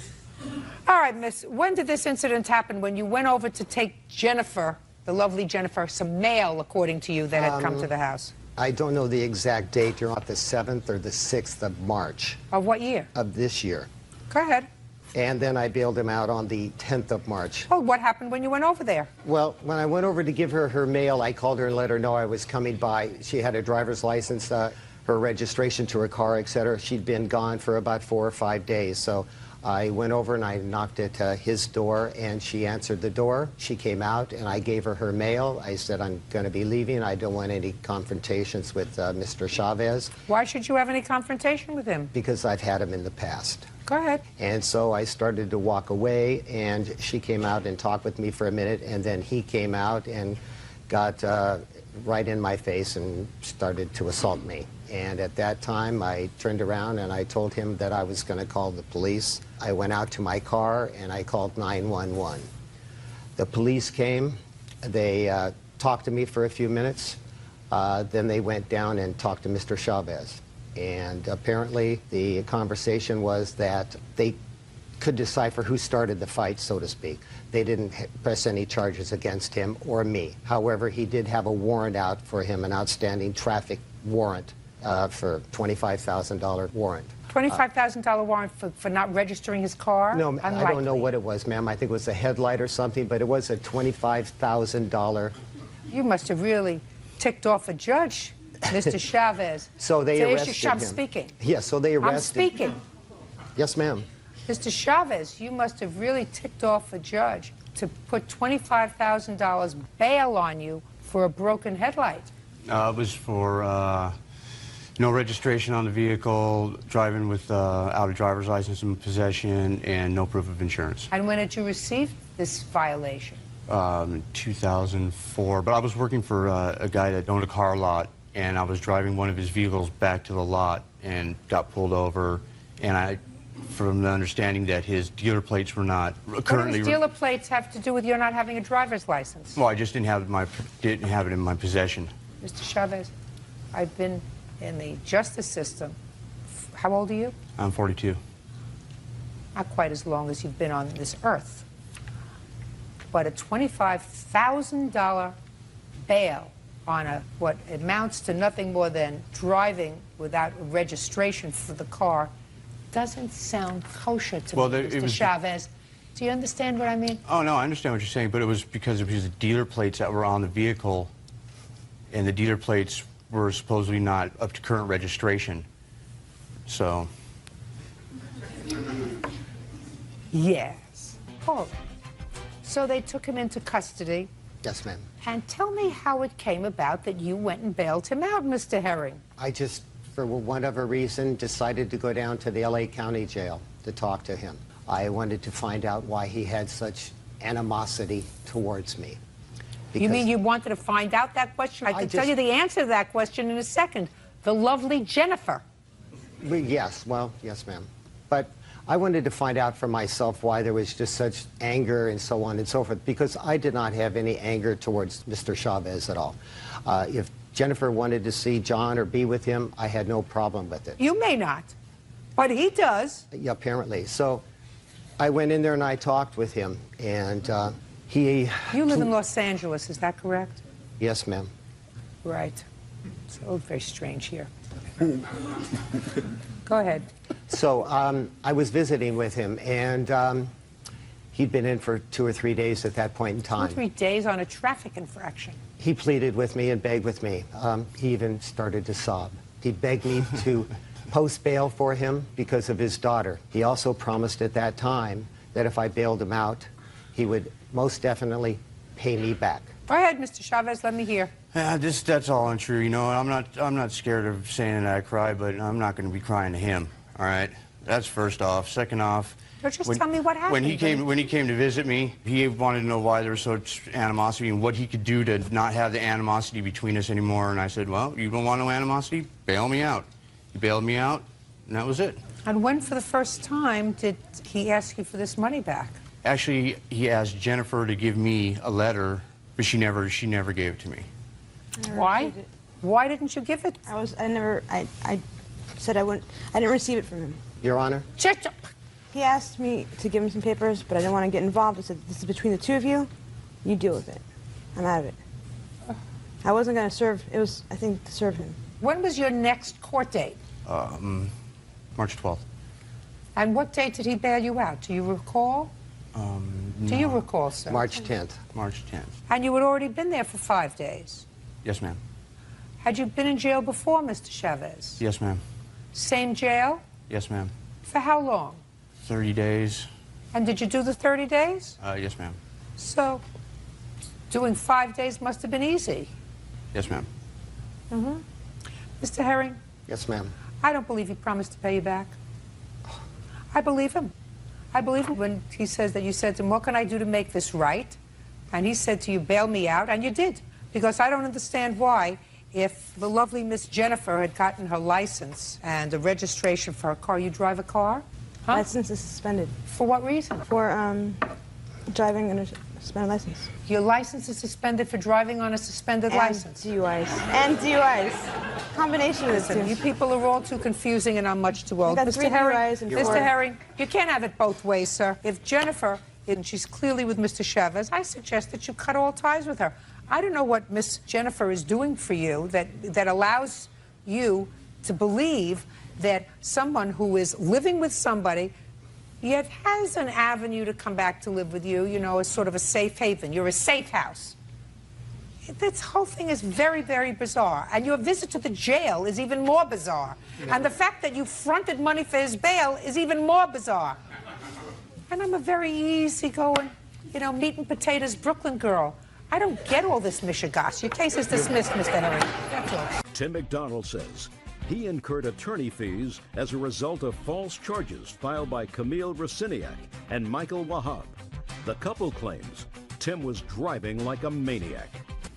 Speaker 5: All right, miss, when did this incident happen? When you went over to take Jennifer, the lovely Jennifer, some mail, according to you, that had come to the house?
Speaker 15: I don't know the exact date. You're on the 7th or the 6th of March.
Speaker 5: Of what year?
Speaker 15: Of this year.
Speaker 5: Go ahead.
Speaker 15: And then I bailed him out on the 10th of March.
Speaker 5: Oh, what happened when you went over there?
Speaker 15: Well, when I went over to give her her mail, I called her and let her know I was coming by. She had a driver's license, her registration to her car, etc. She'd been gone for about 4 or 5 days. So I went over and I knocked at his door, and she answered the door. She came out, and I gave her her mail. I said, I'm going to be leaving. I don't want any confrontations with Mr. Chavez.
Speaker 5: Why should you have any confrontation with him?
Speaker 15: Because I've had him in the past.
Speaker 5: Go ahead.
Speaker 15: And so I started to walk away, and she came out and talked with me for a minute, and then he came out and got right in my face and started to assault me. And at that time, I turned around and I told him that I was going to call the police. I went out to my car and I called 911. The police came. They talked to me for a few minutes. Then they went down and talked to Mr. Chavez. And apparently the conversation was that they could decipher who started the fight, so to speak. They didn't press any charges against him or me. However, he did have a warrant out for him, an outstanding traffic warrant for $25,000 warrant.
Speaker 5: $25,000 warrant for not registering his car?
Speaker 15: No,
Speaker 5: Unlikely.
Speaker 15: I don't know what it was, ma'am. I think it was a headlight or something, but it was a $25,000.
Speaker 5: You must have really ticked off a judge, Mr. Chavez.
Speaker 15: So they arrested him.
Speaker 5: I'm speaking.
Speaker 15: Yes, so they arrested.
Speaker 5: I'm speaking.
Speaker 15: Yes, ma'am.
Speaker 5: Mr. Chavez, you must have really ticked off a judge to put $25,000 bail on you for a broken headlight.
Speaker 18: It was for no registration on the vehicle, driving without a driver's license in possession, and no proof of insurance.
Speaker 5: And when did you receive this violation?
Speaker 18: 2004. But I was working for a guy that owned a car lot, and I was driving one of his vehicles back to the lot and got pulled over. And from the understanding that his dealer plates were not currently...
Speaker 5: What do his dealer plates have to do with your not having a driver's license?
Speaker 18: Well, I just didn't have it in my possession.
Speaker 5: Mr. Chavez, I've been in the justice system. How old are you?
Speaker 18: I'm 42.
Speaker 5: Not quite as long as you've been on this earth. But a $25,000 bail on what amounts to nothing more than driving without registration for the car doesn't sound kosher to me, Mr. Chavez. Do you understand what I mean?
Speaker 18: Oh, no, I understand what you're saying, but it was because of the dealer plates that were on the vehicle, and the dealer plates were supposedly not up to current registration. So...
Speaker 5: Yes. Oh. So they took him into custody.
Speaker 15: Yes, ma'am.
Speaker 5: And tell me how it came about that you went and bailed him out, Mr. Herring.
Speaker 15: I just, for whatever reason, decided to go down to the L.A. County Jail to talk to him. I wanted to find out why he had such animosity towards me.
Speaker 5: You mean you wanted to find out that question? I can tell you the answer to that question in a second. The lovely Jennifer.
Speaker 15: Yes, well, yes, ma'am. But I wanted to find out for myself why there was just such anger and so on and so forth, because I did not have any anger towards Mr. Chavez at all. If Jennifer wanted to see John or be with him, I had no problem with it.
Speaker 5: You may not, but he does.
Speaker 15: Yeah, apparently. So I went in there and I talked with him, and he...
Speaker 5: You live in Los Angeles, is that correct?
Speaker 15: Yes, ma'am.
Speaker 5: Right. So very strange here. Go ahead.
Speaker 15: So I was visiting with him, and He'd been in for 2 or 3 days at that point in
Speaker 5: 2 or
Speaker 15: time.
Speaker 5: 3 days on a traffic infraction.
Speaker 15: He pleaded with me and begged with me. He even started to sob. He begged me to post bail for him because of his daughter. He also promised at that time that if I bailed him out, he would most definitely pay me back.
Speaker 5: Go ahead, Mr. Chavez, let me hear.
Speaker 4: That's all untrue. You know, I'm not scared of saying that I cry, but I'm not going to be crying to him. All right, that's first off. Second off,
Speaker 5: So just tell me what happened.
Speaker 4: when he came to visit me, he wanted to know why there was such animosity and what he could do to not have the animosity between us anymore. And I said, well, you don't want no animosity? Bail me out. He bailed me out, and that was it.
Speaker 5: And when, for the first time, did he ask you for this money back?
Speaker 4: Actually, he asked Jennifer to give me a letter, but she never gave it to me.
Speaker 5: Why? Why didn't you give it?
Speaker 17: I said I wouldn't. I didn't receive it from him.
Speaker 15: Your Honor?
Speaker 17: He asked me to give him some papers, but I didn't want to get involved. I said, this is between the two of you. You deal with it. I'm out of it. I wasn't going to serve. It was, I think, to serve him.
Speaker 5: When was your next court date?
Speaker 4: March 12th.
Speaker 5: And what date did he bail you out? Do you recall? Do you recall, sir?
Speaker 15: March 10th.
Speaker 4: March 10th.
Speaker 5: And you had already been there for 5 days.
Speaker 4: Yes, ma'am.
Speaker 5: Had you been in jail before, Mr. Chavez?
Speaker 4: Yes, ma'am.
Speaker 5: Same jail?
Speaker 4: Yes, ma'am.
Speaker 5: For how long?
Speaker 4: 30 days.
Speaker 5: And did you do the 30 days?
Speaker 4: Yes, ma'am.
Speaker 5: So, doing 5 days must have been easy.
Speaker 4: Yes, ma'am.
Speaker 5: Mm-hmm. Mr. Herring?
Speaker 15: Yes, ma'am.
Speaker 5: I don't believe he promised to pay you back. I believe him. I believe him when he says that you said to him, what can I do to make this right? And he said to you, bail me out, and you did. Because I don't understand why, if the lovely Miss Jennifer had gotten her license and a registration for her car, you drive a car? Huh?
Speaker 17: License is suspended.
Speaker 5: For what reason?
Speaker 17: For driving under suspended license.
Speaker 5: Your license is suspended for driving on a suspended license?
Speaker 17: DUIs. And DUIs. Combination of the two.
Speaker 5: You people are all too confusing and I'm much too old.
Speaker 17: I got 3 DUIs and 4.
Speaker 5: Mr. Herring, you can't have it both ways, sir. If Jennifer, and she's clearly with Mr. Chavez, I suggest that you cut all ties with her. I don't know what Miss Jennifer is doing for you that allows you to believe that someone who is living with somebody yet has an avenue to come back to live with you, you know, as sort of a safe haven. You're a safe house. This whole thing is very, very bizarre. And your visit to the jail is even more bizarre. Yeah. And the fact that you fronted money for his bail is even more bizarre. And I'm a very easygoing, you know, meat and potatoes Brooklyn girl. I don't get all this mishigas. Your case is dismissed, Mr. Herring. That's all.
Speaker 1: Tim McDonald says he incurred attorney fees as a result of false charges filed by Camille Raciniak and Michael Wahab. The couple claims Tim was driving like a maniac.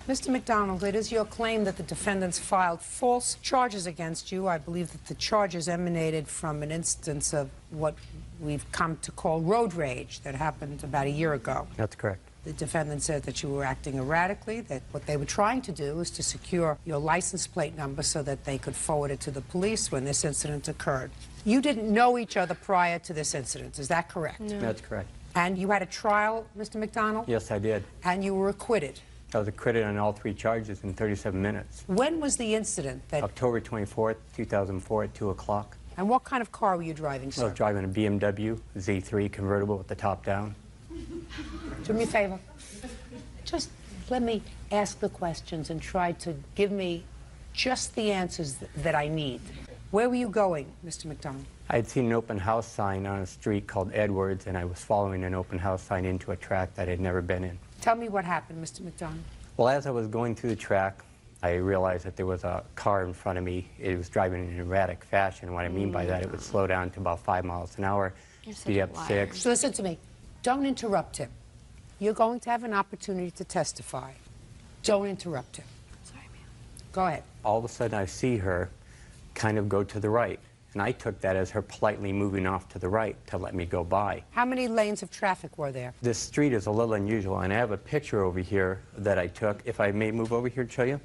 Speaker 5: Mr. McDonald, it is your claim that the defendants filed false charges against you. I believe that the charges emanated from an instance of what we've come to call road rage that happened about a year ago.
Speaker 19: That's correct.
Speaker 5: The defendant said that you were acting erratically, that what they were trying to do was to secure your license plate number so that they could forward it to the police when this incident occurred. You didn't know each other prior to this incident, is that correct?
Speaker 19: No. That's correct.
Speaker 5: And you had a trial, Mr. McDonald?
Speaker 19: Yes, I did.
Speaker 5: And you were acquitted?
Speaker 19: I was acquitted on all 3 charges in 37 minutes.
Speaker 5: When was the incident?
Speaker 19: October 24th, 2004 at 2 o'clock.
Speaker 5: And what kind of car were you driving, sir?
Speaker 19: I was driving a BMW Z3 convertible with the top down.
Speaker 5: Do me a favor. Just let me ask the questions and try to give me just the answers that I need. Where were you going, Mr. McDonald?
Speaker 19: I had seen an open house sign on a street called Edwards, and I was following an open house sign into a track that I had never been in.
Speaker 5: Tell me what happened, Mr. McDonald.
Speaker 19: Well, as I was going through the track, I realized that there was a car in front of me. It was driving in an erratic fashion. What I mean by that, it would slow down to about 5 miles an hour, speed up 6.
Speaker 5: So listen to me. Don't interrupt him. You're going to have an opportunity to testify. Don't interrupt him. Sorry, ma'am. Go ahead.
Speaker 19: All of a sudden, I see her kind of go to the right. And I took that as her politely moving off to the right to let me go by.
Speaker 5: How many lanes of traffic were there?
Speaker 19: This street is a little unusual, and I have a picture over here that I took. If I may move over here to show you.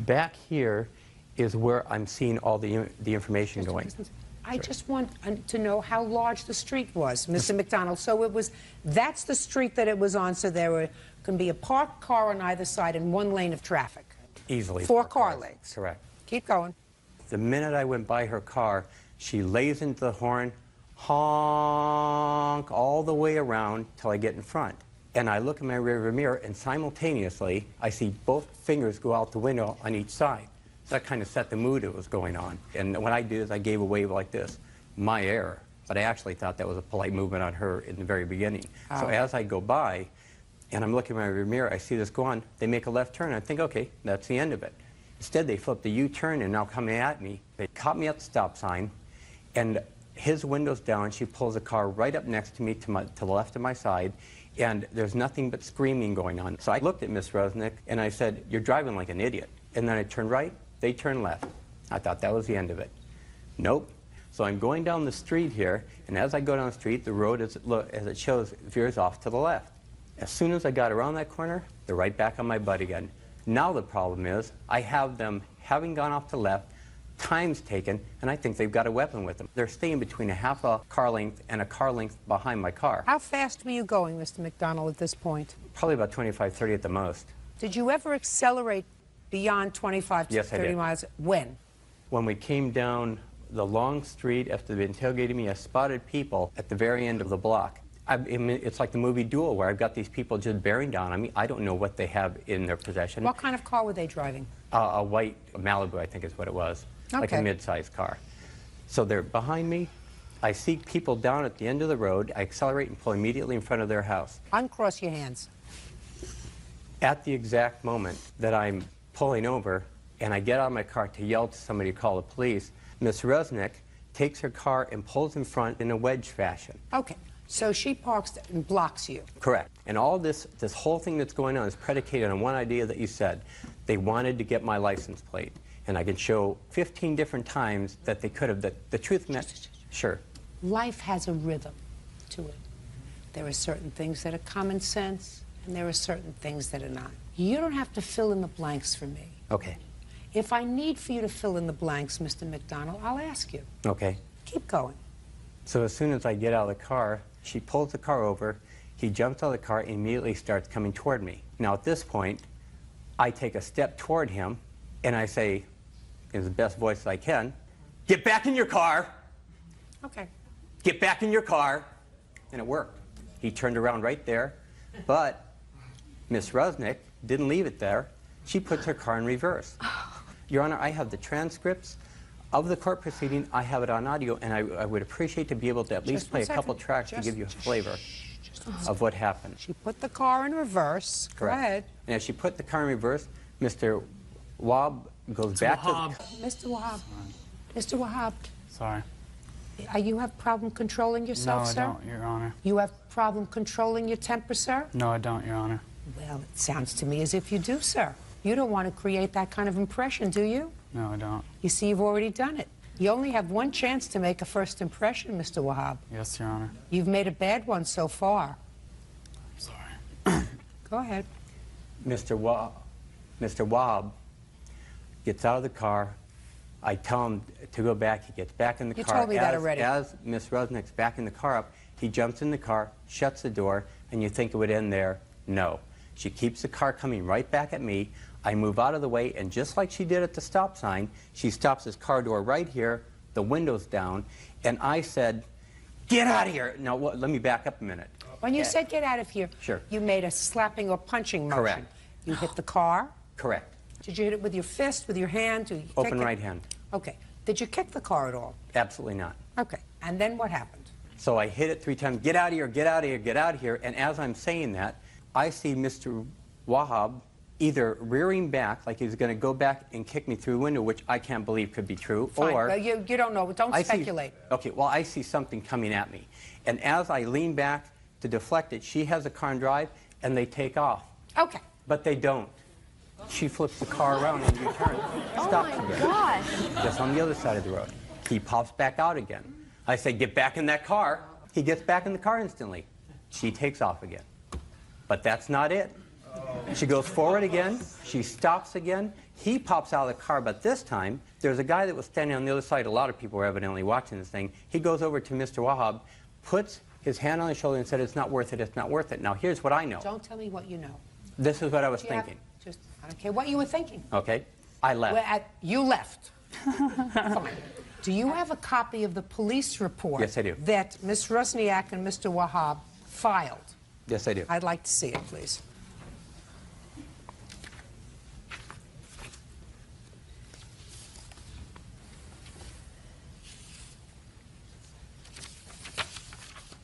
Speaker 19: Back here is where I'm seeing all the information going.
Speaker 5: I just want to know how large the street was, Mr. McDonald. So that's the street that it was on, so there can be a parked car on either side and 1 lane of traffic.
Speaker 19: Easily.
Speaker 5: 4 car lanes.
Speaker 19: Correct.
Speaker 5: Keep going.
Speaker 19: The minute I went by her car, she lays into the horn, honk all the way around till I get in front. And I look in my rearview mirror, and simultaneously, I see both fingers go out the window on each side. So that kind of set the mood that was going on. And what I did is I gave a wave like this, my error. But I actually thought that was a polite movement on her in the very beginning. So as I go by, and I'm looking in my rearview mirror, I see this go on, they make a left turn, I think, okay, that's the end of it. Instead, they flip the U-turn and now coming at me. They caught me at the stop sign, and his window's down. She pulls a car right up next to me to the left of my side, and there's nothing but screaming going on. So I looked at Miss Resnick, and I said, "You're driving like an idiot." And then I turned right, they turned left. I thought that was the end of it. Nope. So I'm going down the street here, and as I go down the street, the road, as it shows, veers off to the left. As soon as I got around that corner, they're right back on my butt again. Now the problem is, I have them, having gone off to the left, time's taken, and I think they've got a weapon with them. They're staying between a half a car length and a car length behind my car.
Speaker 3: How fast were you going, Mr. McDonald, at this point?
Speaker 19: Probably about 25, 30 at the most.
Speaker 3: Did you ever accelerate beyond 25 to
Speaker 19: Yes,
Speaker 3: 30
Speaker 19: I did.
Speaker 3: miles? When?
Speaker 19: When we came down the long street after they'd been tailgating me, I spotted people at the very end of the block. I mean, it's like the movie Duel, where I've got these people just bearing down on me. I don't know what they have in their possession.
Speaker 3: What kind of car were they driving?
Speaker 19: A white Malibu, I think is what it was. Like a
Speaker 3: Okay.
Speaker 19: mid-sized car. So they're behind me. I see people down at the end of the road. I accelerate and pull immediately in front of their house.
Speaker 3: Uncross your hands.
Speaker 19: At the exact moment that I'm pulling over and I get out of my car to yell to somebody to call the police, Miss Resnick takes her car and pulls in front in a wedge fashion.
Speaker 3: Okay. So she parks and blocks you.
Speaker 19: Correct. And all this whole thing that's going on is predicated on one idea that you said. They wanted to get my license plate. And I can show 15 different times that they could have. The truth meant, sure.
Speaker 3: Life has a rhythm to it. There are certain things that are common sense, and there are certain things that are not. You don't have to fill in the blanks for me.
Speaker 19: Okay.
Speaker 3: If I need for you to fill in the blanks, Mr. McDonald, I'll ask you.
Speaker 19: Okay.
Speaker 3: Keep going.
Speaker 19: So as soon as I get out of the car, she pulls the car over. He jumps out of the car and immediately starts coming toward me. Now at this point, I take a step toward him, and I say, in the best voice I can, "Get back in your car."
Speaker 3: Okay.
Speaker 19: Get back in your car. And it worked. He turned around right there, but Miss Resnick didn't leave it there. She puts her car in reverse. Your Honor, I have the transcripts of the court proceeding. I have it on audio, and I would appreciate to be able to at least play a couple tracks to give you a flavor of what happened.
Speaker 3: She put the car in reverse.
Speaker 19: Correct.
Speaker 3: Go ahead.
Speaker 19: And as she put the car in reverse, Mr. Wahab goes back to...
Speaker 3: Mr. Wahab. Mr. Wahab.
Speaker 14: Sorry.
Speaker 3: You have problem controlling yourself, sir?
Speaker 14: No, I don't, Your Honor.
Speaker 3: You have problem controlling your temper, sir?
Speaker 14: No, I don't, Your Honor.
Speaker 3: Well, it sounds to me as if you do, sir. You don't want to create that kind of impression, do you?
Speaker 14: No, I don't.
Speaker 3: You see, you've already done it. You only have one chance to make a first impression, Mr. Wahab.
Speaker 14: Yes, Your Honor.
Speaker 3: You've made a bad one so far.
Speaker 14: Sorry.
Speaker 3: Go ahead.
Speaker 19: Mr. Wahab gets out of the car. I tell him to go back. He gets back in the
Speaker 3: You
Speaker 19: car.
Speaker 3: told me that already.
Speaker 19: As Miss Resnick's backing the car up, he jumps in the car, shuts the door, and you think it would end there. No. She keeps the car coming right back at me. I move out of the way, and just like she did at the stop sign, she stops his car door right here, the window's down, and I said, "Get out of here!" Now, let me back up a minute.
Speaker 3: When you said get out of here,
Speaker 19: Sure.
Speaker 3: you made a slapping or punching motion.
Speaker 19: Correct.
Speaker 3: You hit the car.
Speaker 19: Correct.
Speaker 3: Did you hit it with your fist, with your hand? Did you kick
Speaker 19: Open
Speaker 3: it?
Speaker 19: right hand.
Speaker 3: Okay. Did you kick the car at all?
Speaker 19: Absolutely not.
Speaker 3: Okay. And then what happened?
Speaker 19: So I hit it 3 times, "Get out of here, get out of here, get out of here." And as I'm saying that, I see Mr. Wahab either rearing back, like he was going to go back and kick me through the window, which I can't believe could be true,
Speaker 3: Fine.
Speaker 19: or...
Speaker 3: Well, you don't know. Don't speculate.
Speaker 19: Okay, well, I see something coming at me. And as I lean back to deflect it, she has a car and drive, and they take off.
Speaker 3: Okay.
Speaker 19: But they don't. She flips the car around and U-turns. Stops again.
Speaker 10: Gosh.
Speaker 19: Just on the other side of the road. He pops back out again. I say, "Get back in that car." He gets back in the car instantly. She takes off again. But that's not it. She goes forward again. She stops again. He pops out of the car, but this time, there's a guy that was standing on the other side. A lot of people were evidently watching this thing. He goes over to Mr. Wahab, puts his hand on his shoulder and said, "It's not worth it, it's not worth it." Now, here's what I know.
Speaker 3: Don't tell me what you know.
Speaker 19: This is what I was
Speaker 3: Do you have-
Speaker 19: thinking.
Speaker 3: I don't care what you were thinking.
Speaker 19: Okay? I left.
Speaker 3: You left. Fine.
Speaker 5: Do you have a copy of the police report?
Speaker 19: Yes, I do.
Speaker 5: That Ms. Rusniak and Mr. Wahab filed?
Speaker 19: Yes, I do.
Speaker 5: I'd like to see it, please.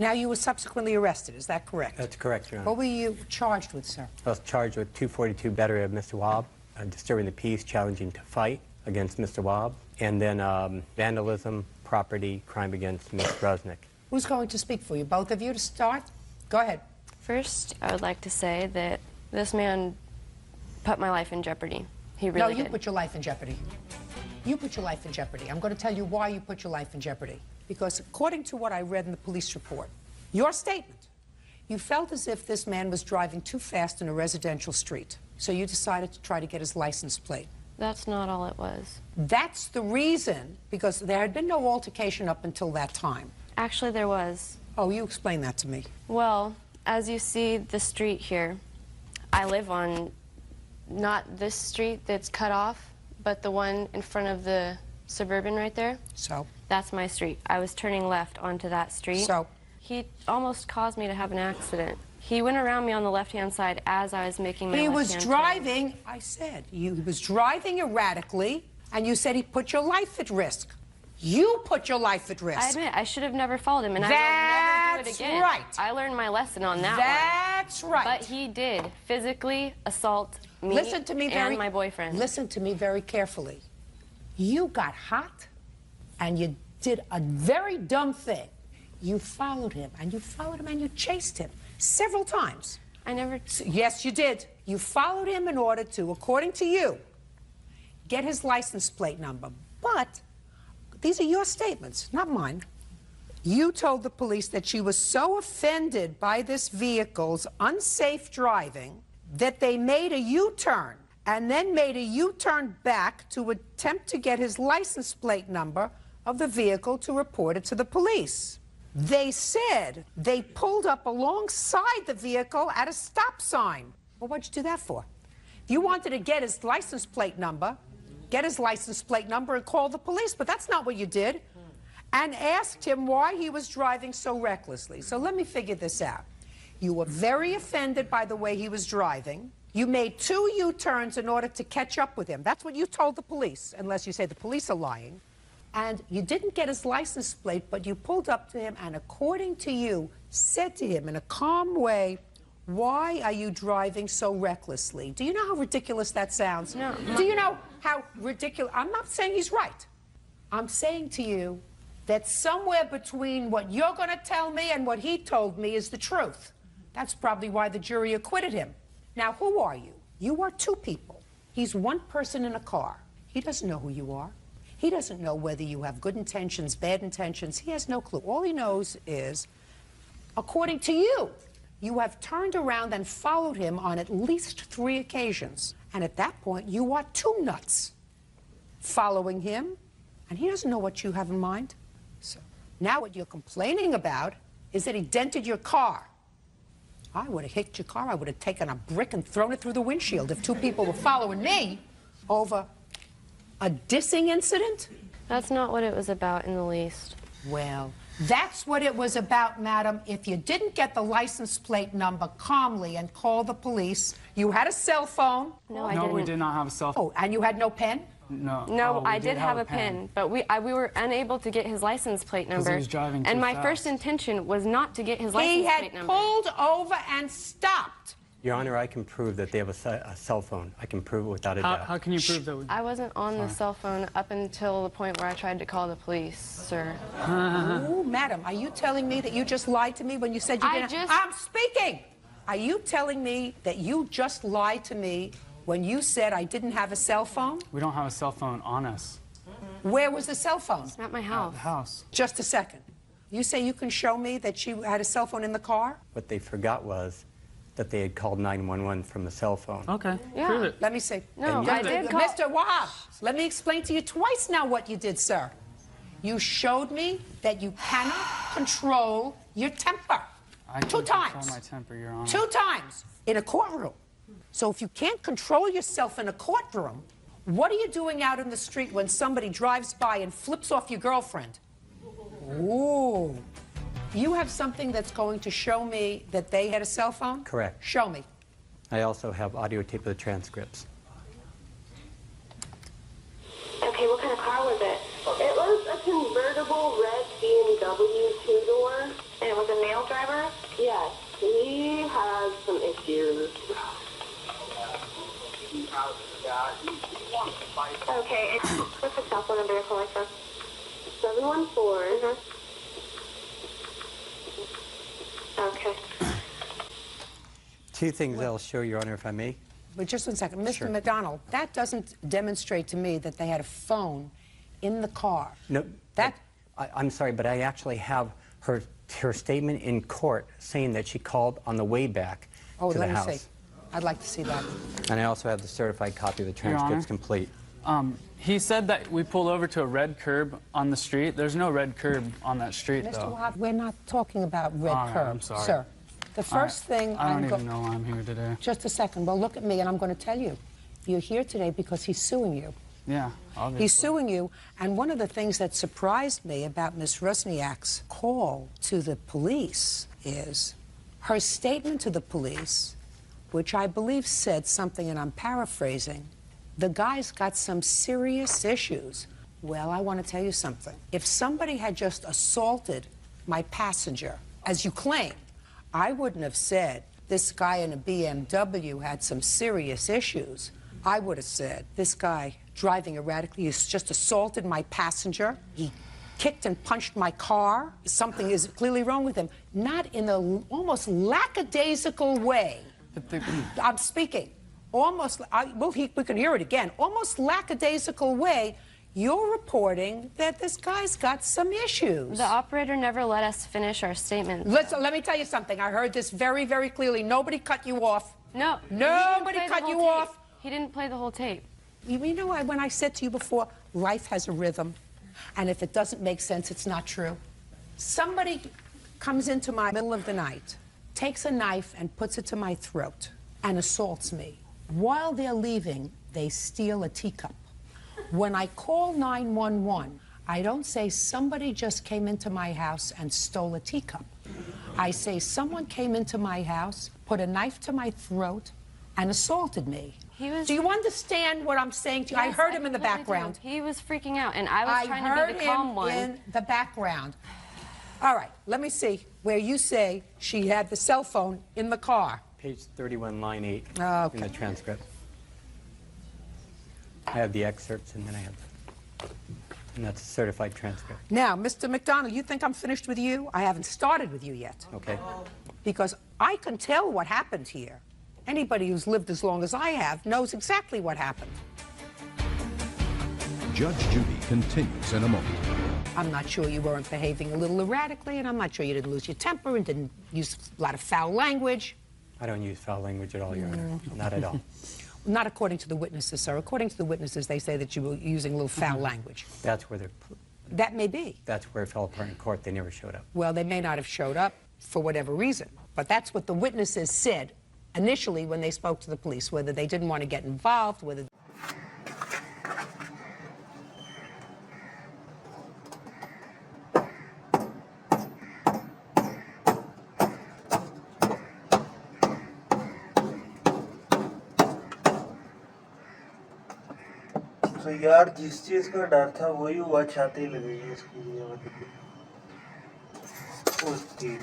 Speaker 5: Now, you were subsequently arrested, is that correct?
Speaker 19: That's correct, Your Honor.
Speaker 5: What were you charged with, sir?
Speaker 19: I was charged with 242 battery of Mr. Wahab, disturbing the peace, challenging to fight against Mr. Wahab, and then vandalism, property, crime against Ms. Rusniak.
Speaker 5: Who's going to speak for you? Both of you to start? Go ahead.
Speaker 7: First, I would like to say that this man put my life in jeopardy. He really
Speaker 5: No, you
Speaker 7: did.
Speaker 5: put your life in jeopardy. You put your life in jeopardy. I'm going to tell you why you put your life in jeopardy. Because according to what I read in the police report, your statement, you felt as if this man was driving too fast in a residential street. So you decided to try to get his license plate.
Speaker 7: That's not all it was.
Speaker 5: That's the reason, because there had been no altercation up until that time.
Speaker 7: Actually, there was.
Speaker 5: Oh, you explain that to me.
Speaker 7: Well, as you see the street here, I live on not this street that's cut off, but the one in front of the Suburban right there.
Speaker 5: So?
Speaker 7: That's my street. I was turning left onto that street.
Speaker 5: So?
Speaker 7: He almost caused me to have an accident. He went around me on the left-hand side as I was making my
Speaker 5: He was
Speaker 7: left-hand
Speaker 5: driving, I said, he was driving erratically, and you said he put your life at risk. You put your life at risk.
Speaker 7: I admit, I should have never followed him, and I will never do it again.
Speaker 5: That's right.
Speaker 7: I learned my lesson on that
Speaker 5: That's
Speaker 7: one.
Speaker 5: right.
Speaker 7: But he did physically assault me,
Speaker 5: Listen to me
Speaker 7: and my boyfriend.
Speaker 5: Listen to me very carefully. You got hot, and you did a very dumb thing. You followed him, and you followed him, and you chased him several times.
Speaker 7: I never...
Speaker 5: Yes, you did. You followed him in order to, according to you, get his license plate number. But these are your statements, not mine. You told the police that she was so offended by this vehicle's unsafe driving that they made a U-turn and then made a U-turn back to attempt to get his license plate number of the vehicle to report it to the police. They said they pulled up alongside the vehicle at a stop sign. Well, what'd you do that for? If you wanted to get his license plate number, get his license plate number and call the police, but that's not what you did. And asked him why he was driving so recklessly. So let me figure this out. You were very offended by the way he was driving. You made 2 U-turns in order to catch up with him. That's what you told the police, unless you say the police are lying. And you didn't get his license plate, but you pulled up to him and, according to you, said to him in a calm way, "Why are you driving so recklessly?" Do you know how ridiculous that sounds?
Speaker 7: No.
Speaker 5: Do you know how ridiculous? I'm not saying he's right. I'm saying to you that somewhere between what you're going to tell me and what he told me is the truth. That's probably why the jury acquitted him. Now, who are you? You are 2 people. He's 1 person in a car. He doesn't know who you are. He doesn't know whether you have good intentions, bad intentions. He has no clue. All he knows is, according to you, you have turned around and followed him on at least 3 occasions. And at that point, you are 2 nuts following him, and he doesn't know what you have in mind. So now what you're complaining about is that he dented your car. I would have hit your car. I would have taken a brick and thrown it through the windshield if 2 people were following me over a dissing incident.
Speaker 7: That's not what it was about in the least.
Speaker 5: Well, that's what it was about, madam. If you didn't get the license plate number calmly and call the police, you had a cell phone.
Speaker 7: No, I didn't.
Speaker 14: we did not have a cell phone.
Speaker 5: Oh, and you had no pen?
Speaker 14: No.
Speaker 7: No,
Speaker 14: Oh, we
Speaker 7: I did have a pen, but we were unable to get his license plate number.
Speaker 14: he was driving too
Speaker 7: and my
Speaker 14: fast.
Speaker 7: first intention was not to get his
Speaker 5: He
Speaker 7: license
Speaker 5: had
Speaker 7: plate number.
Speaker 5: pulled over and stopped.
Speaker 19: Your Honor, I can prove that they have a cell phone. I can prove it without a doubt.
Speaker 14: How can you prove that?
Speaker 7: I wasn't on the cell phone up until the point where I tried to call the police, sir.
Speaker 5: Oh, madam, are you telling me that you just lied to me when you said you didn't? I'm speaking. Are you telling me that you just lied to me when you said I didn't have a cell phone?
Speaker 14: We don't have a cell phone on us.
Speaker 5: Where was the cell phone?
Speaker 7: At my house.
Speaker 14: At the house.
Speaker 5: Just a second. You say you can show me that she had a cell phone in the car?
Speaker 19: What they forgot was that they had called 911 from the cell phone.
Speaker 14: Okay,
Speaker 7: Yeah.
Speaker 14: prove it.
Speaker 5: Let me see.
Speaker 7: No, I did call...
Speaker 5: Mr. Wahab, let me explain to you twice now what you did, sir. You showed me that you cannot control your temper.
Speaker 14: I
Speaker 5: 2
Speaker 14: can
Speaker 5: times.
Speaker 14: control my temper, Your Honor.
Speaker 5: 2 times in a courtroom. So if you can't control yourself in a courtroom, What are you doing out in the street when somebody drives by and flips off your girlfriend? Ooh. You have something that's going to show me that they had a cell phone?
Speaker 19: Correct.
Speaker 5: Show me.
Speaker 19: I also have audio tape of the transcripts.
Speaker 11: Okay, what kind of car was it? It was a convertible red BMW two-door, and it was a male driver? Yes, he has some issues. Okay, what's the cell phone number you're calling from? 714. Okay.
Speaker 19: Two things I'll show, Your Honor, if I may.
Speaker 5: But just one second. Mr.
Speaker 19: Sure.
Speaker 5: McDonald, that doesn't demonstrate to me that they had a phone in the car.
Speaker 19: No, I'm sorry, but I actually have her statement in court saying that she called on the way back to the house.
Speaker 5: Let me see. I'd like to see that.
Speaker 19: And I also have the certified copy of the transcripts complete.
Speaker 14: He said that we pulled over to a red curb on the street. There's no red curb on that street,
Speaker 5: Mr.
Speaker 14: though.
Speaker 5: Wahab, we're not talking about red curb,
Speaker 14: I'm sorry.
Speaker 5: sir. The first thing
Speaker 14: I don't even know why I'm here today.
Speaker 5: Just a second. Well, look at me, and I'm going to tell you. You're here today because he's suing you.
Speaker 14: Yeah, obviously.
Speaker 5: He's suing you, and one of the things that surprised me about Ms. Rusniak's call to the police is her statement to the police, which I believe said something, and I'm paraphrasing, the guy's got some serious issues. Well, I want to tell you something. If somebody had just assaulted my passenger, as you claim, I wouldn't have said this guy in a BMW had some serious issues. I would have said this guy driving erratically has just assaulted my passenger. He kicked and punched my car. Something is clearly wrong with him. Not in a almost lackadaisical way. I'm speaking. Almost, we can hear it again. Almost lackadaisical way. You're reporting that this guy's got some issues.
Speaker 7: The operator never let us finish our statement.
Speaker 5: Let me tell you something. I heard this very, very clearly. Nobody cut you off.
Speaker 7: No.
Speaker 5: Nobody cut you off.
Speaker 7: He didn't play the whole tape.
Speaker 5: You know when I said to you before, life has a rhythm, and if it doesn't make sense, it's not true. Somebody comes into my middle of the night, takes a knife and puts it to my throat, and assaults me. While they're leaving, they steal a teacup. When I call 911, I don't say somebody just came into my house and stole a teacup. I say someone came into my house, put a knife to my throat, and assaulted me. Do you understand what I'm saying to you?
Speaker 7: Yes,
Speaker 5: I heard him in the background.
Speaker 7: He was freaking out, and I was trying to be the calm one.
Speaker 5: I heard him in the background. All right, let me see where you say she had the cell phone in the car.
Speaker 19: Page 31, line 8
Speaker 5: Okay.
Speaker 19: in the transcript. I have the excerpts, and then I have, and that's a certified transcript.
Speaker 5: Now, Mr. McDonald, you think I'm finished with you? I haven't started with you yet.
Speaker 19: Okay.
Speaker 5: Because I can tell what happened here. Anybody who's lived as long as I have knows exactly what happened.
Speaker 1: Judge Judy continues in a moment.
Speaker 5: I'm not sure you weren't behaving a little erratically, and I'm not sure you didn't lose your temper and didn't use a lot of foul language.
Speaker 19: I don't use foul language at all, Your Honor. Not at all.
Speaker 5: Not according to the witnesses, sir. According to the witnesses, they say that you were using a little foul language.
Speaker 19: That's where
Speaker 5: That may be.
Speaker 19: That's where it fell apart in court. They never showed up.
Speaker 5: Well, they may not have showed up for whatever reason, but that's what the witnesses said initially when they spoke to the police, whether they didn't want to get involved, whether...
Speaker 20: तो यार जिस चीज का डर था वही हुआ, छाती लगी है इसकी उसकी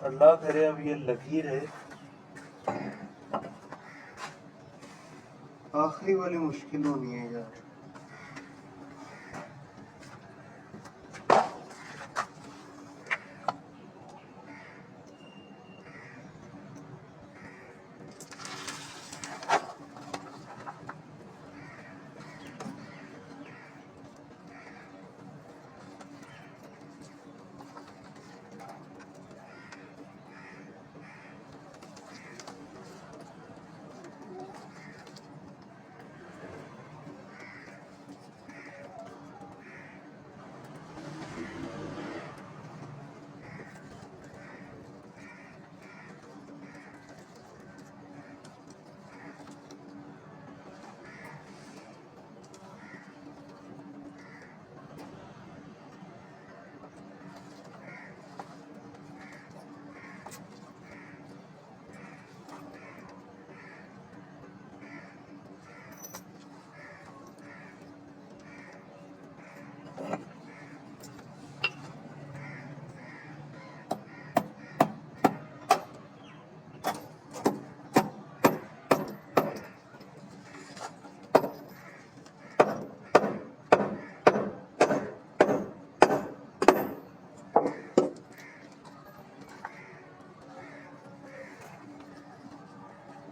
Speaker 20: अल्लाह करे अब ये लकीर है आखिरी वाली मुश्किल होनी है यार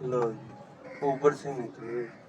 Speaker 20: लो ऊपर से निकले